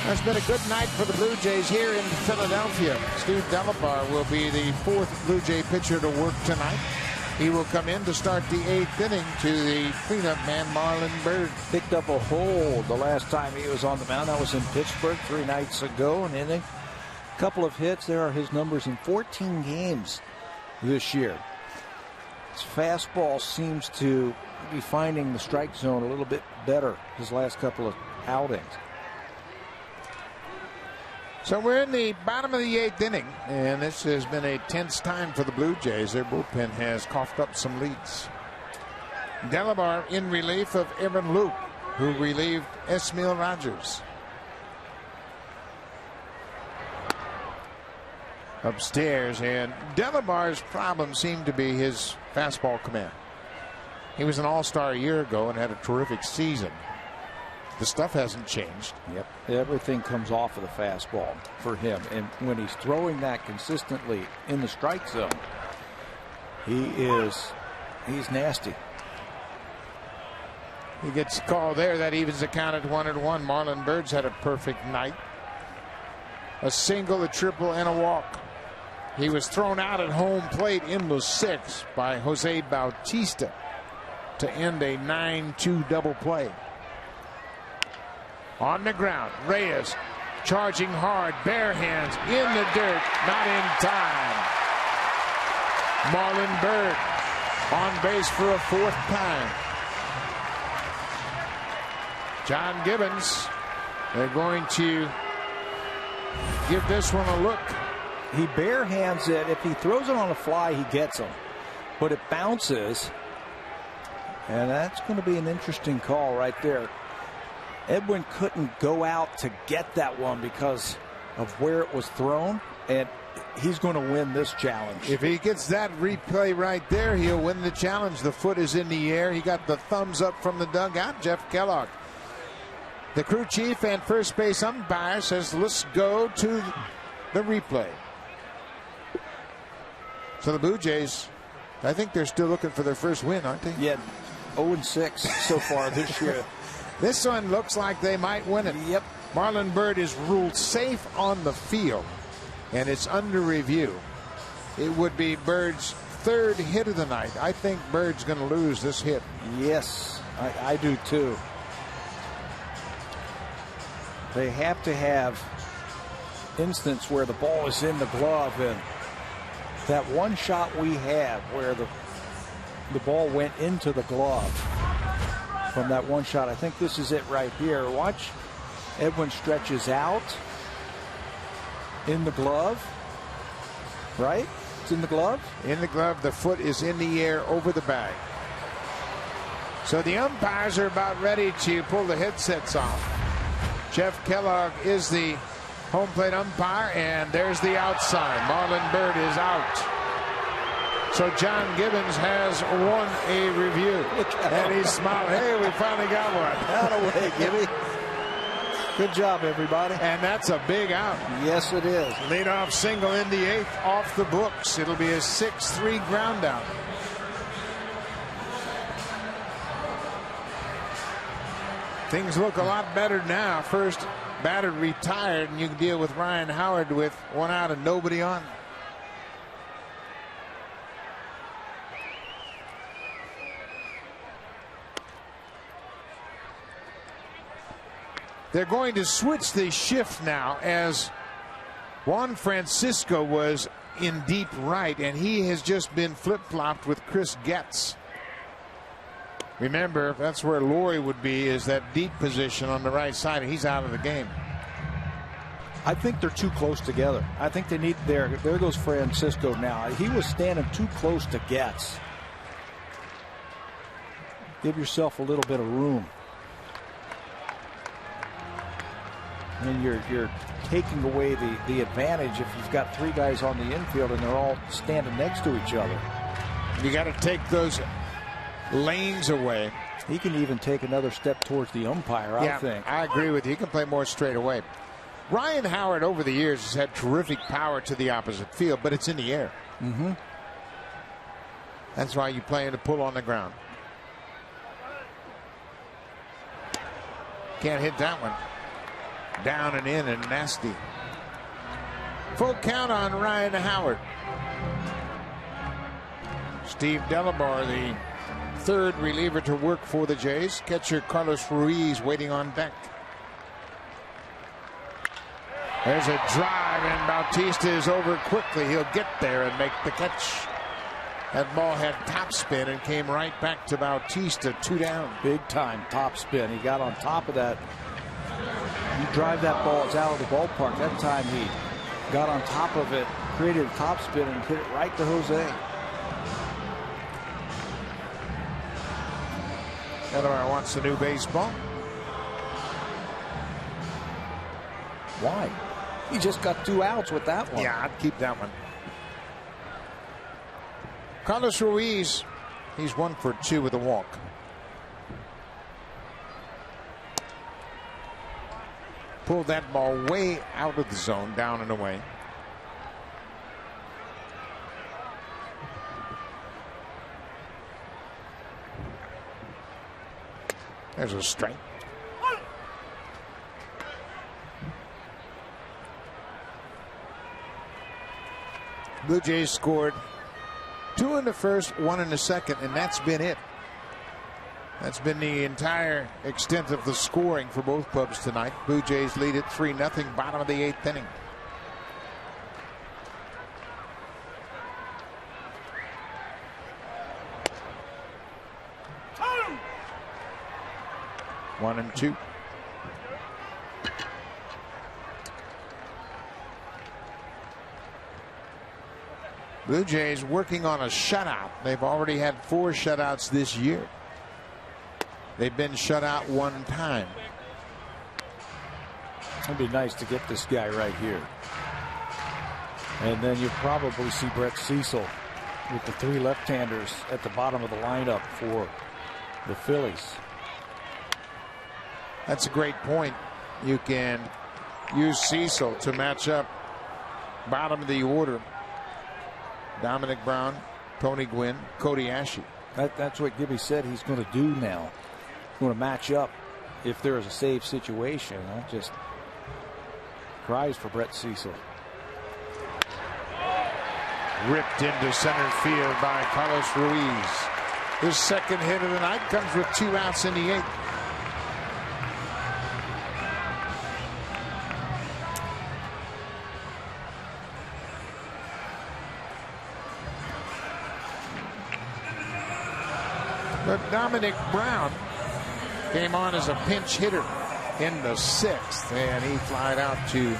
It's been a good night for the Blue Jays here in Philadelphia. Steve Delabar will be the 4th Blue Jay pitcher to work tonight. He will come in to start the 8th inning to the cleanup man, Marlon Byrd. Picked up a hold the last time he was on the mound. That was in Pittsburgh 3 nights ago. An inning, a couple of hits. There are his numbers in 14 games this year. His fastball seems to be finding the strike zone a little bit better his last couple of outings. So we're in the bottom of the 8th inning, and this has been a tense time for the Blue Jays. Their bullpen has coughed up some leads. Delabar in relief of Aaron Luke, who relieved Esmil Rogers. Upstairs, and Delabar's problem seemed to be his fastball command. He was an all-star a year ago and had a terrific season. The stuff hasn't changed. Yep, everything comes off of the fastball for him, and when he's throwing that consistently in the strike zone, he's nasty. He gets called there. That evens the count at 1-1. Marlon Byrd's had a perfect night. A single, a triple, and a walk. He was thrown out at home plate in the 6th by Jose Bautista to end a 9-2 double play. On the ground, Reyes charging hard, bare hands in the dirt, not in time. Marlon Byrd on base for a 4th time. John Gibbons, they're going to give this one a look. He bare hands it. If he throws it on a fly, he gets him. But it bounces. And that's going to be an interesting call right there. Edwin couldn't go out to get that one because of where it was thrown. And he's going to win this challenge. If he gets that replay right there, he'll win the challenge. The foot is in the air. He got the thumbs up from the dugout. Jeff Kellogg, the crew chief and first base umpire, says let's go to the replay. So the Blue Jays, I think they're still looking for their first win, aren't they? Yeah, 0-6 so far this year. This one looks like they might win it. Yep. Marlon Byrd is ruled safe on the field, and it's under review. It would be Bird's third hit of the night. I think Bird's going to lose this hit. Yes, I do too. They have to have instance where the ball is in the glove, and that one shot we have where the ball went into the glove from that one shot. I think this is it right here. Watch, Edwin stretches out in the glove, right? It's in the glove? In the glove, the foot is in the air over the bag. So the umpires are about ready to pull the headsets off. Jeff Kellogg is the home plate umpire, and there's the outside. Marlon Byrd is out. So John Gibbons has won a review. And he's smiling. Hey, we finally got one. Out of the way, Gibby. Good job, everybody. And that's a big out. Yes, it is. Leadoff single in the 8th off the books. It'll be a 6-3 ground out. Things look a lot better now. First batter retired, and you can deal with Ryan Howard with one out and nobody on. They're going to switch the shift now, as Juan Francisco was in deep right, and he has just been flip-flopped with Chris Getz. Remember, that's where Laurie would be, is that deep position on the right side, and he's out of the game. I think they're too close together. I think they need, there goes Francisco now. He was standing too close to Getz. Give yourself a little bit of room. And you're taking away the advantage if you've got three guys on the infield and they're all standing next to each other. You got to take those lanes away. He can even take another step towards the umpire, I think. I agree with you. He can play more straight away. Ryan Howard over the years has had terrific power to the opposite field, but it's in the air. Mm-hmm. That's why you play in the pull on the ground. Can't hit that one. Down and in and nasty. Full count on Ryan Howard. Steve Delabar, the third reliever to work for the Jays. Catcher Carlos Ruiz waiting on deck. There's a drive, and Bautista is over quickly. He'll get there and make the catch. That ball had top spin and came right back to Bautista, 2 down. Big time top spin. He got on top of that. You drive that ball, it's out of the ballpark. That time he got on top of it, created a top spin, and hit it right to Jose. Delabar wants the new baseball. Why? He just got 2 outs with that one. Yeah, I'd keep that one. Carlos Ruiz, he's 1 for 2 with a walk. Pulled that ball way out of the zone, down and away. There's a strike. Blue Jays scored 2 in the first, 1 in the second, and that's been it. That's been the entire extent of the scoring for both clubs tonight. Blue Jays lead it 3-0, bottom of the 8th inning. One and 2. Blue Jays working on a shutout. They've already had 4 shutouts this year. They've been shut out 1 time. It'd be nice to get this guy right here. And then you probably see Brett Cecil with the 3 left-handers at the bottom of the lineup for the Phillies. That's a great point. You can use Cecil to match up bottom of the order. Dominic Brown, Tony Gwynn, Cody Ashley. That's what Gibby said he's going to do now. He's going to match up if there is a save situation. That just cries for Brett Cecil. Ripped into center field by Carlos Ruiz. His second hit of the night comes with 2 outs in the 8th. But Dominic Brown came on as a pinch hitter in the 6th, and he flied out to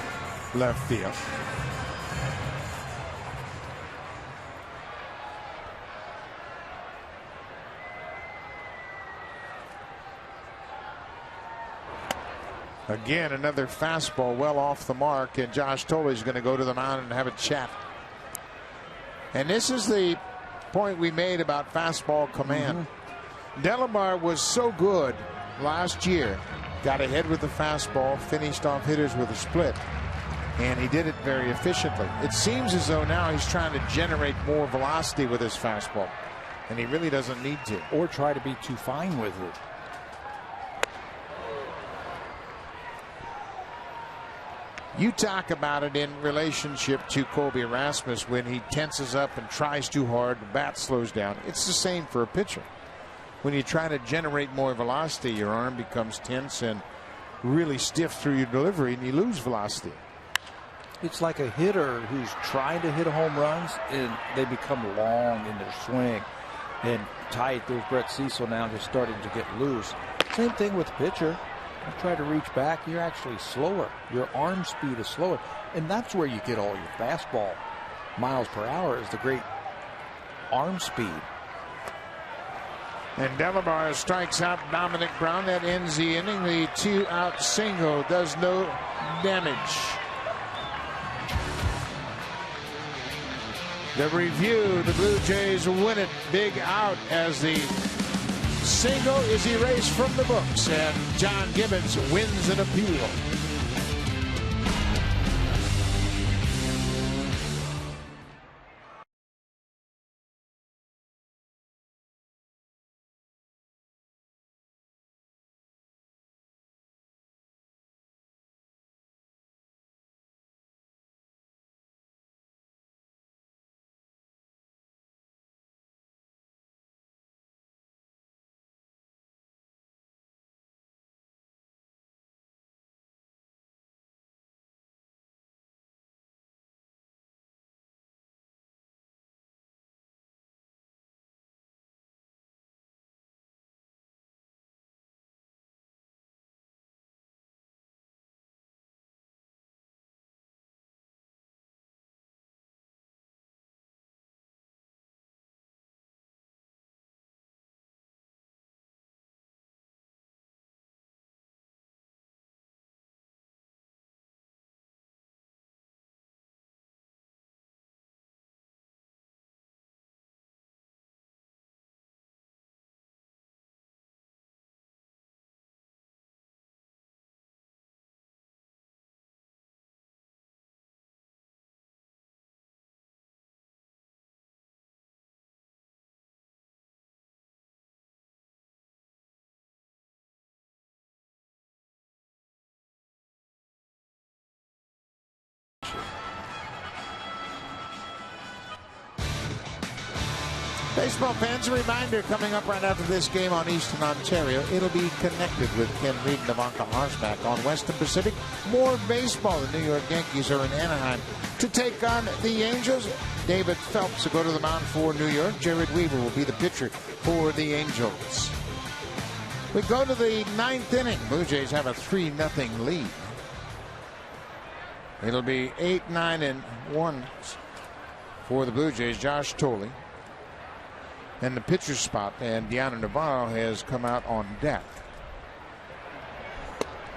left field. Again, another fastball well off the mark, and Josh Thole is going to go to the mound and have a chat. And this is the point we made about fastball command. Delamar was so good last year, got ahead with the fastball, finished off hitters with a split, and he did it very efficiently. It seems as though now he's trying to generate more velocity with his fastball, and he really doesn't need to. Or try to be too fine with it. You talk about it in relationship to Colby Rasmus when he tenses up and tries too hard, the bat slows down. It's the same for a pitcher. When you try to generate more velocity, your arm becomes tense and really stiff through your delivery, and you lose velocity. It's like a hitter who's trying to hit home runs, and they become long in their swing and tight. There's Brett Cecil now just starting to get loose. Same thing with pitcher. You try to reach back, you're actually slower. Your arm speed is slower. And that's where you get all your fastball miles per hour, is the great arm speed. And Delamar strikes out Dominic Brown. That ends the inning. The 2-out single does no damage. The review, the Blue Jays win it. Big out as the single is erased from the books, and John Gibbons wins an appeal. Baseball fans, a reminder coming up right after this game on Eastern Ontario. It'll be Connected with Ken Reed and Ivanka Harsback on Western Pacific. More baseball. The New York Yankees are in Anaheim to take on the Angels. David Phelps will go to the mound for New York. Jared Weaver will be the pitcher for the Angels. We go to the 9th inning. Blue Jays have a 3-0 lead. It'll be 8-9-1 for the Blue Jays. Josh Thole in the pitcher's spot, and Deanna Navarro has come out on deck.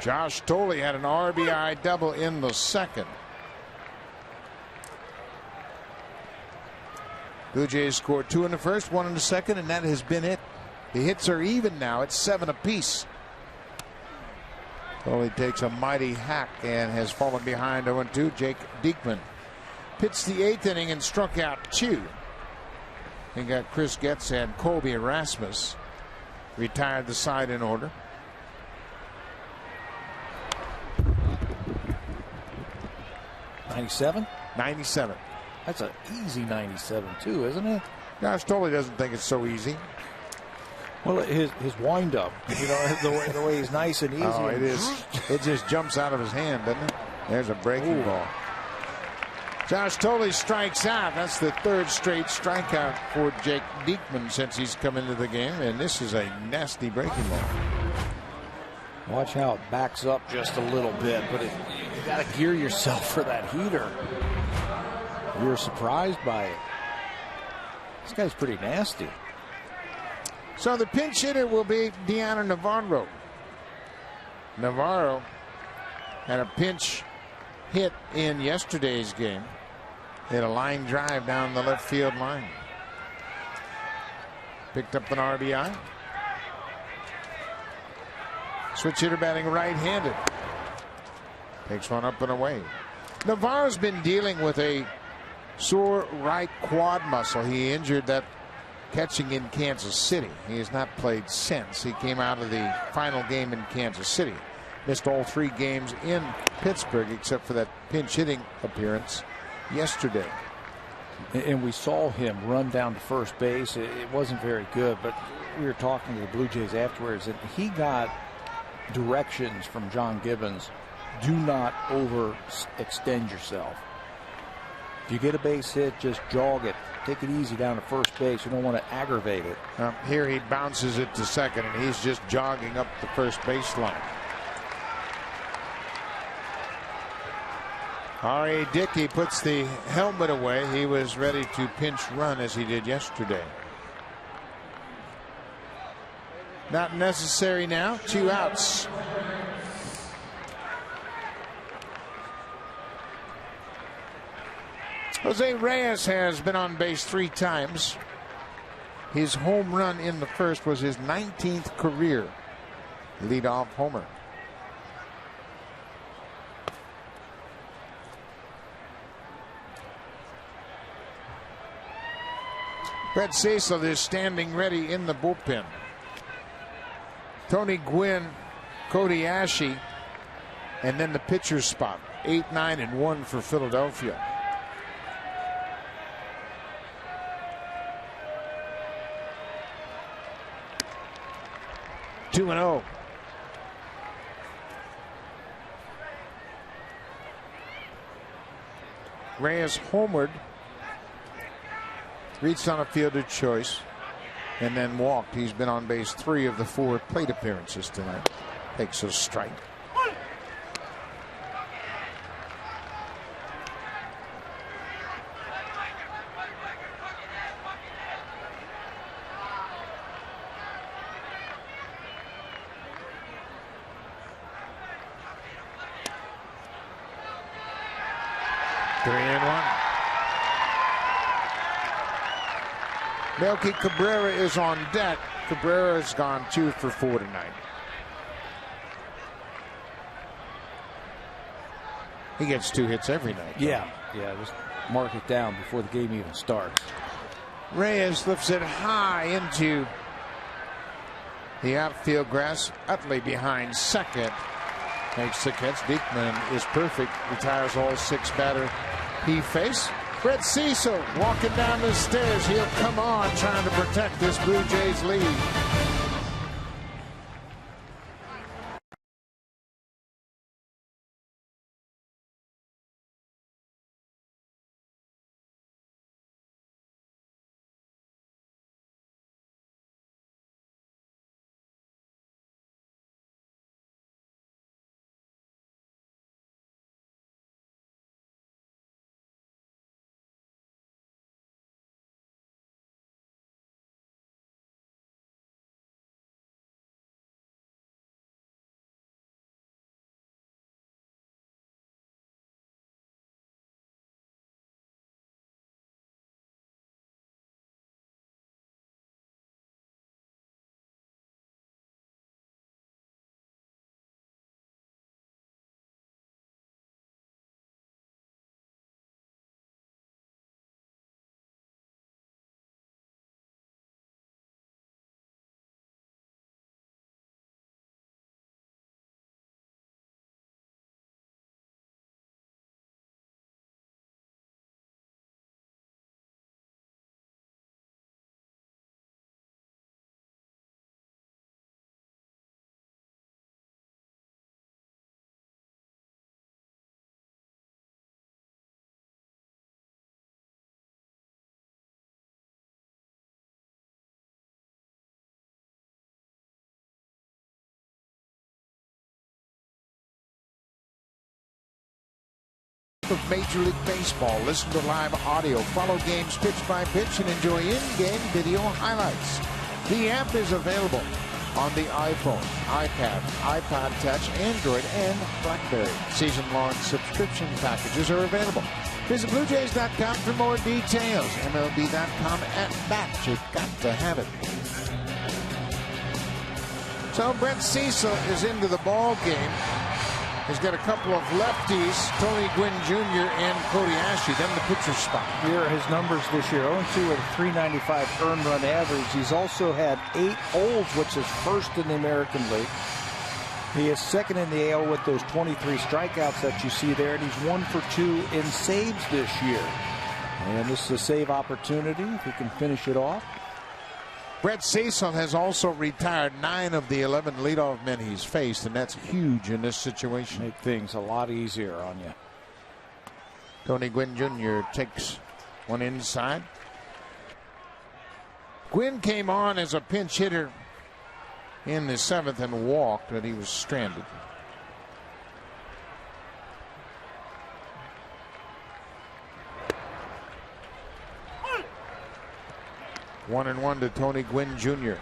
Josh Thole had an RBI double in the 2nd. Blue Jays scored 2 in the first, 1 in the second, and that has been it. The hits are even now. It's 7 apiece. Thole takes a mighty hack and has fallen behind 0-2. Jake Diekman pitched the 8th inning and struck out 2. He got Chris Getz and Colby and RASMUS. Retired the side in order. '97? 97. That's an easy 97 too, isn't it? Gosh, Thole doesn't think it's so easy. Well, his windup, the way he's nice and easy. Oh, it is. It just jumps out of his hand, doesn't it? There's a breaking ball. Josh Thole strikes out. That's the 3rd straight strikeout for Jake Diekman since he's come into the game, and this is a nasty breaking ball. Watch how it backs up just a little bit, but you got to gear yourself for that heater. You're surprised by it. This guy's pretty nasty. So the pinch hitter will be Deanna Navarro. Navarro had a pinch hit in yesterday's game. Hit a line drive down the left field line. Picked up an RBI. Switch hitter batting right-handed. Takes one up and away. Navarro's been dealing with a sore right quad muscle. He injured that catching in Kansas City. He has not played since. He came out of the final game in Kansas City. Missed all 3 games in Pittsburgh except for that pinch hitting appearance yesterday. And we saw him run down to first base. It wasn't very good, but we were talking to the Blue Jays afterwards, and he got directions from John Gibbons. Do not overextend yourself. If you get a base hit, just jog it. Take it easy down to first base. You don't want to aggravate it. Here he bounces it to second, and he's just jogging up the first baseline. R.A. Dickey puts the helmet away. He was ready to pinch run as he did yesterday. Not necessary now. 2 outs. Jose Reyes has been on base 3 times. His home run in the first was his 19th career leadoff homer. Brett Cecil is standing ready in the bullpen. Tony Gwynn, Cody Ashe, and then the pitcher's spot. 8, 9, and 1 for Philadelphia. Two and 0. Reyes homered, reached on a fielder choice, and then walked. He's been on base 3 of the 4 plate appearances tonight. Takes a strike. Melky Cabrera is on deck. Cabrera has gone 2 for 4 tonight. He gets 2 hits every night. Yeah, just mark it down before the game even starts. Reyes lifts it high into the outfield grass. Utley behind second. Makes the catch. Diekman is perfect. Retires all 6 batter he faced. Brett Cecil walking down the stairs. He'll come on trying to protect this Blue Jays lead. week of Major League Baseball. Listen to live audio, follow games pitch by pitch, and enjoy in-game video highlights. The app is available on the iPhone, iPad, iPod Touch, Android, and BlackBerry. Season-long subscription packages are available. Visit BlueJays.com for more details. MLB.com at bat. You've got to have it. So Brett Cecil is into the ball game. He's got a couple of lefties, Tony Gwynn Jr. and Cody Ashley, then the pitcher spot. Here are his numbers this year. 0-2 with a .395 earned run average. He's also had 8 holds, which is first in the American League. He is second in the AL with those 23 strikeouts that you see there, and he's 1 for 2 in saves this year. And this is a save opportunity if he can finish it off. Brett Cecil has also retired 9 of the 11 leadoff men he's faced, and that's huge in this situation. Make things a lot easier on you. Tony Gwynn Jr. takes one inside. Gwynn came on as a pinch hitter in the 7th and walked, but he was stranded. One and one to Tony Gwynn Jr.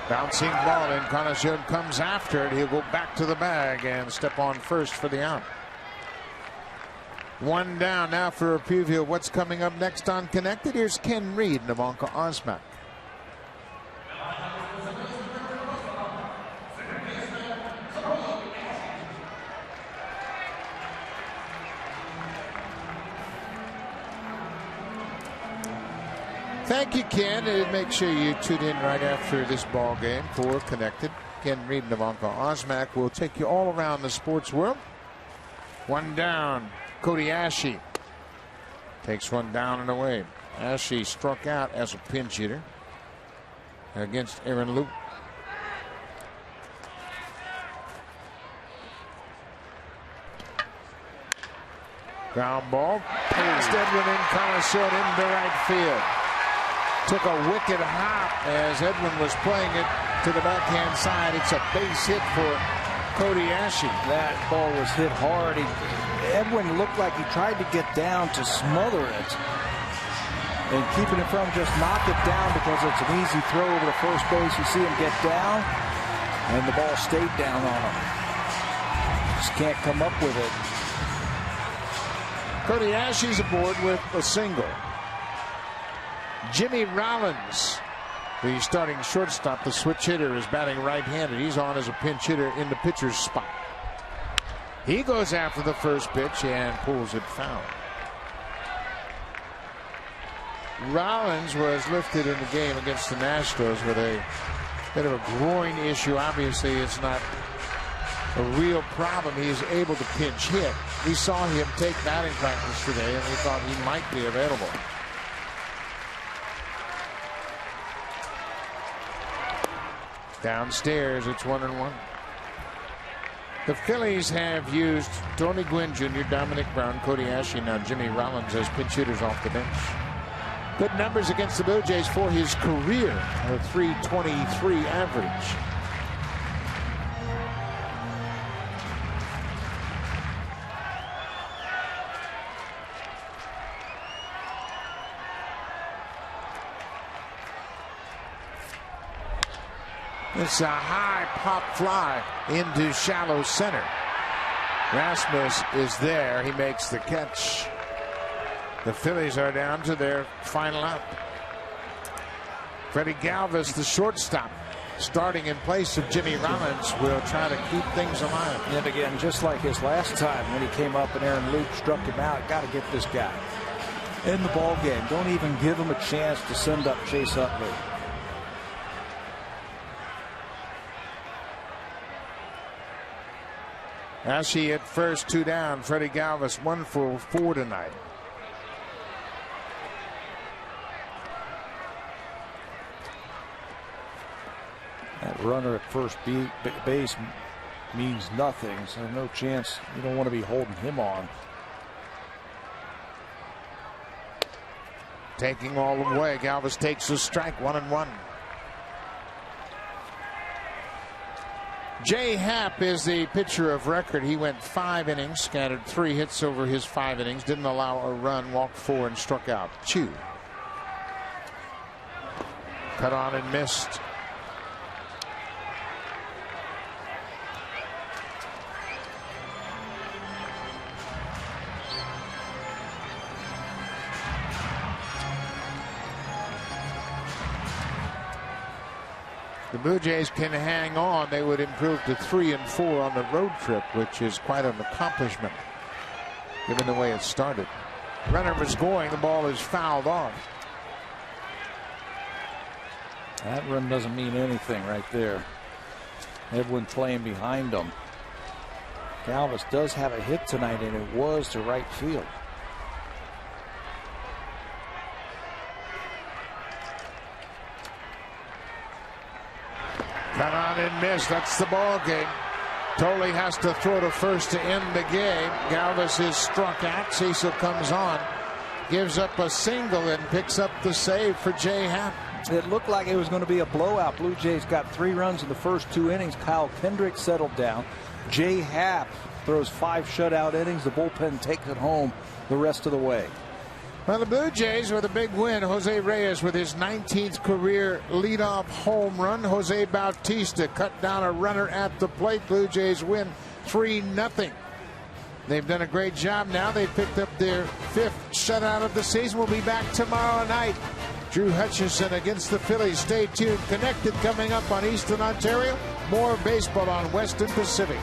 Bouncing ball, Encarnacion comes after it. He'll go back to the bag and step on first for the out. One down now for a preview of what's coming up next on Connected. Here's Ken Reed and Ivanka Osmak. Thank you, Ken, and make sure you tune in right after this ball game for Connected. Ken Reed and Ivanka Osmak will take you all around the sports world. One down, Cody Ashley takes one down and away. Ashley struck out as a pinch hitter against Aaron Luke. Ground ball past Edwin Encarnacion into right field. Took a wicked hop as Edwin was playing it to the backhand side. It's a base hit for Cody Ashley. That ball was hit hard. Edwin looked like he tried to get down to smother it. And keeping it from just knock it down because it's an easy throw over to first base. You see him get down, and the ball stayed down on him. Just can't come up with it. Cody Ashley's aboard with a single. Jimmy Rollins, the starting shortstop, the switch hitter, is batting right-handed. He's on as a pinch hitter in the pitcher's spot. He goes after the first pitch and pulls it foul. Rollins was lifted in the game against the Astros with a bit of a groin issue. Obviously, it's not a real problem. He's able to pinch hit. We saw him take batting practice today, and we thought he might be available. Downstairs, it's 1-1. The Phillies have used Tony Gwynn Jr., Dominic Brown, Cody Ashley, now Jimmy Rollins as pinch hitters off the bench. Good numbers against the Blue Jays for his career, a .323 average. It's a high pop fly into shallow center. Rasmus is there. He makes the catch. The Phillies are down to their final out. Freddie Galvis, the shortstop, starting in place of Jimmy Rollins, will try to keep things alive. And again, just like his last time when he came up and Aaron Luke struck him out, got to get this guy in the ball game. Don't even give him a chance to send up Chase Utley. Ashley at first, 2 down. Freddie Galvis 1 for 4 tonight. That runner at first base means nothing, so no chance. You don't want to be holding him on. taking all the way. Galvis takes a strike, 1-1. Jay Happ is the pitcher of record. He went 5 innings, scattered 3 hits over his 5 innings, didn't allow a run, walked 4, and struck out 2. Cut on and missed. The Blue Jays can hang on. They would improve to 3-4 on the road trip, which is quite an accomplishment given the way it started. Runner was going. The ball is fouled off. That run doesn't mean anything right there. Everyone playing behind him. Galvis does have a hit tonight, and it was to right field. Cut on and miss. That's the ball game. THOLE has to throw to first to end the game. Galvis is struck out. Cecil comes on, gives up a single, and picks up the save for Jay Happ. It looked like it was going to be a blowout. Blue Jays got 3 runs in the first 2 innings. Kyle Kendrick settled down. Jay Happ throws 5 shutout innings. The bullpen takes it home the rest of the way. Well, the Blue Jays with a big win. Jose Reyes with his 19th career leadoff home run. Jose Bautista cut down a runner at the plate. Blue Jays win 3-0. They've done a great job now. They picked up their 5th shutout of the season. We'll be back tomorrow night. Drew Hutchison against the Phillies. Stay tuned. Connected coming up on Eastern Ontario. More baseball on Western Pacific.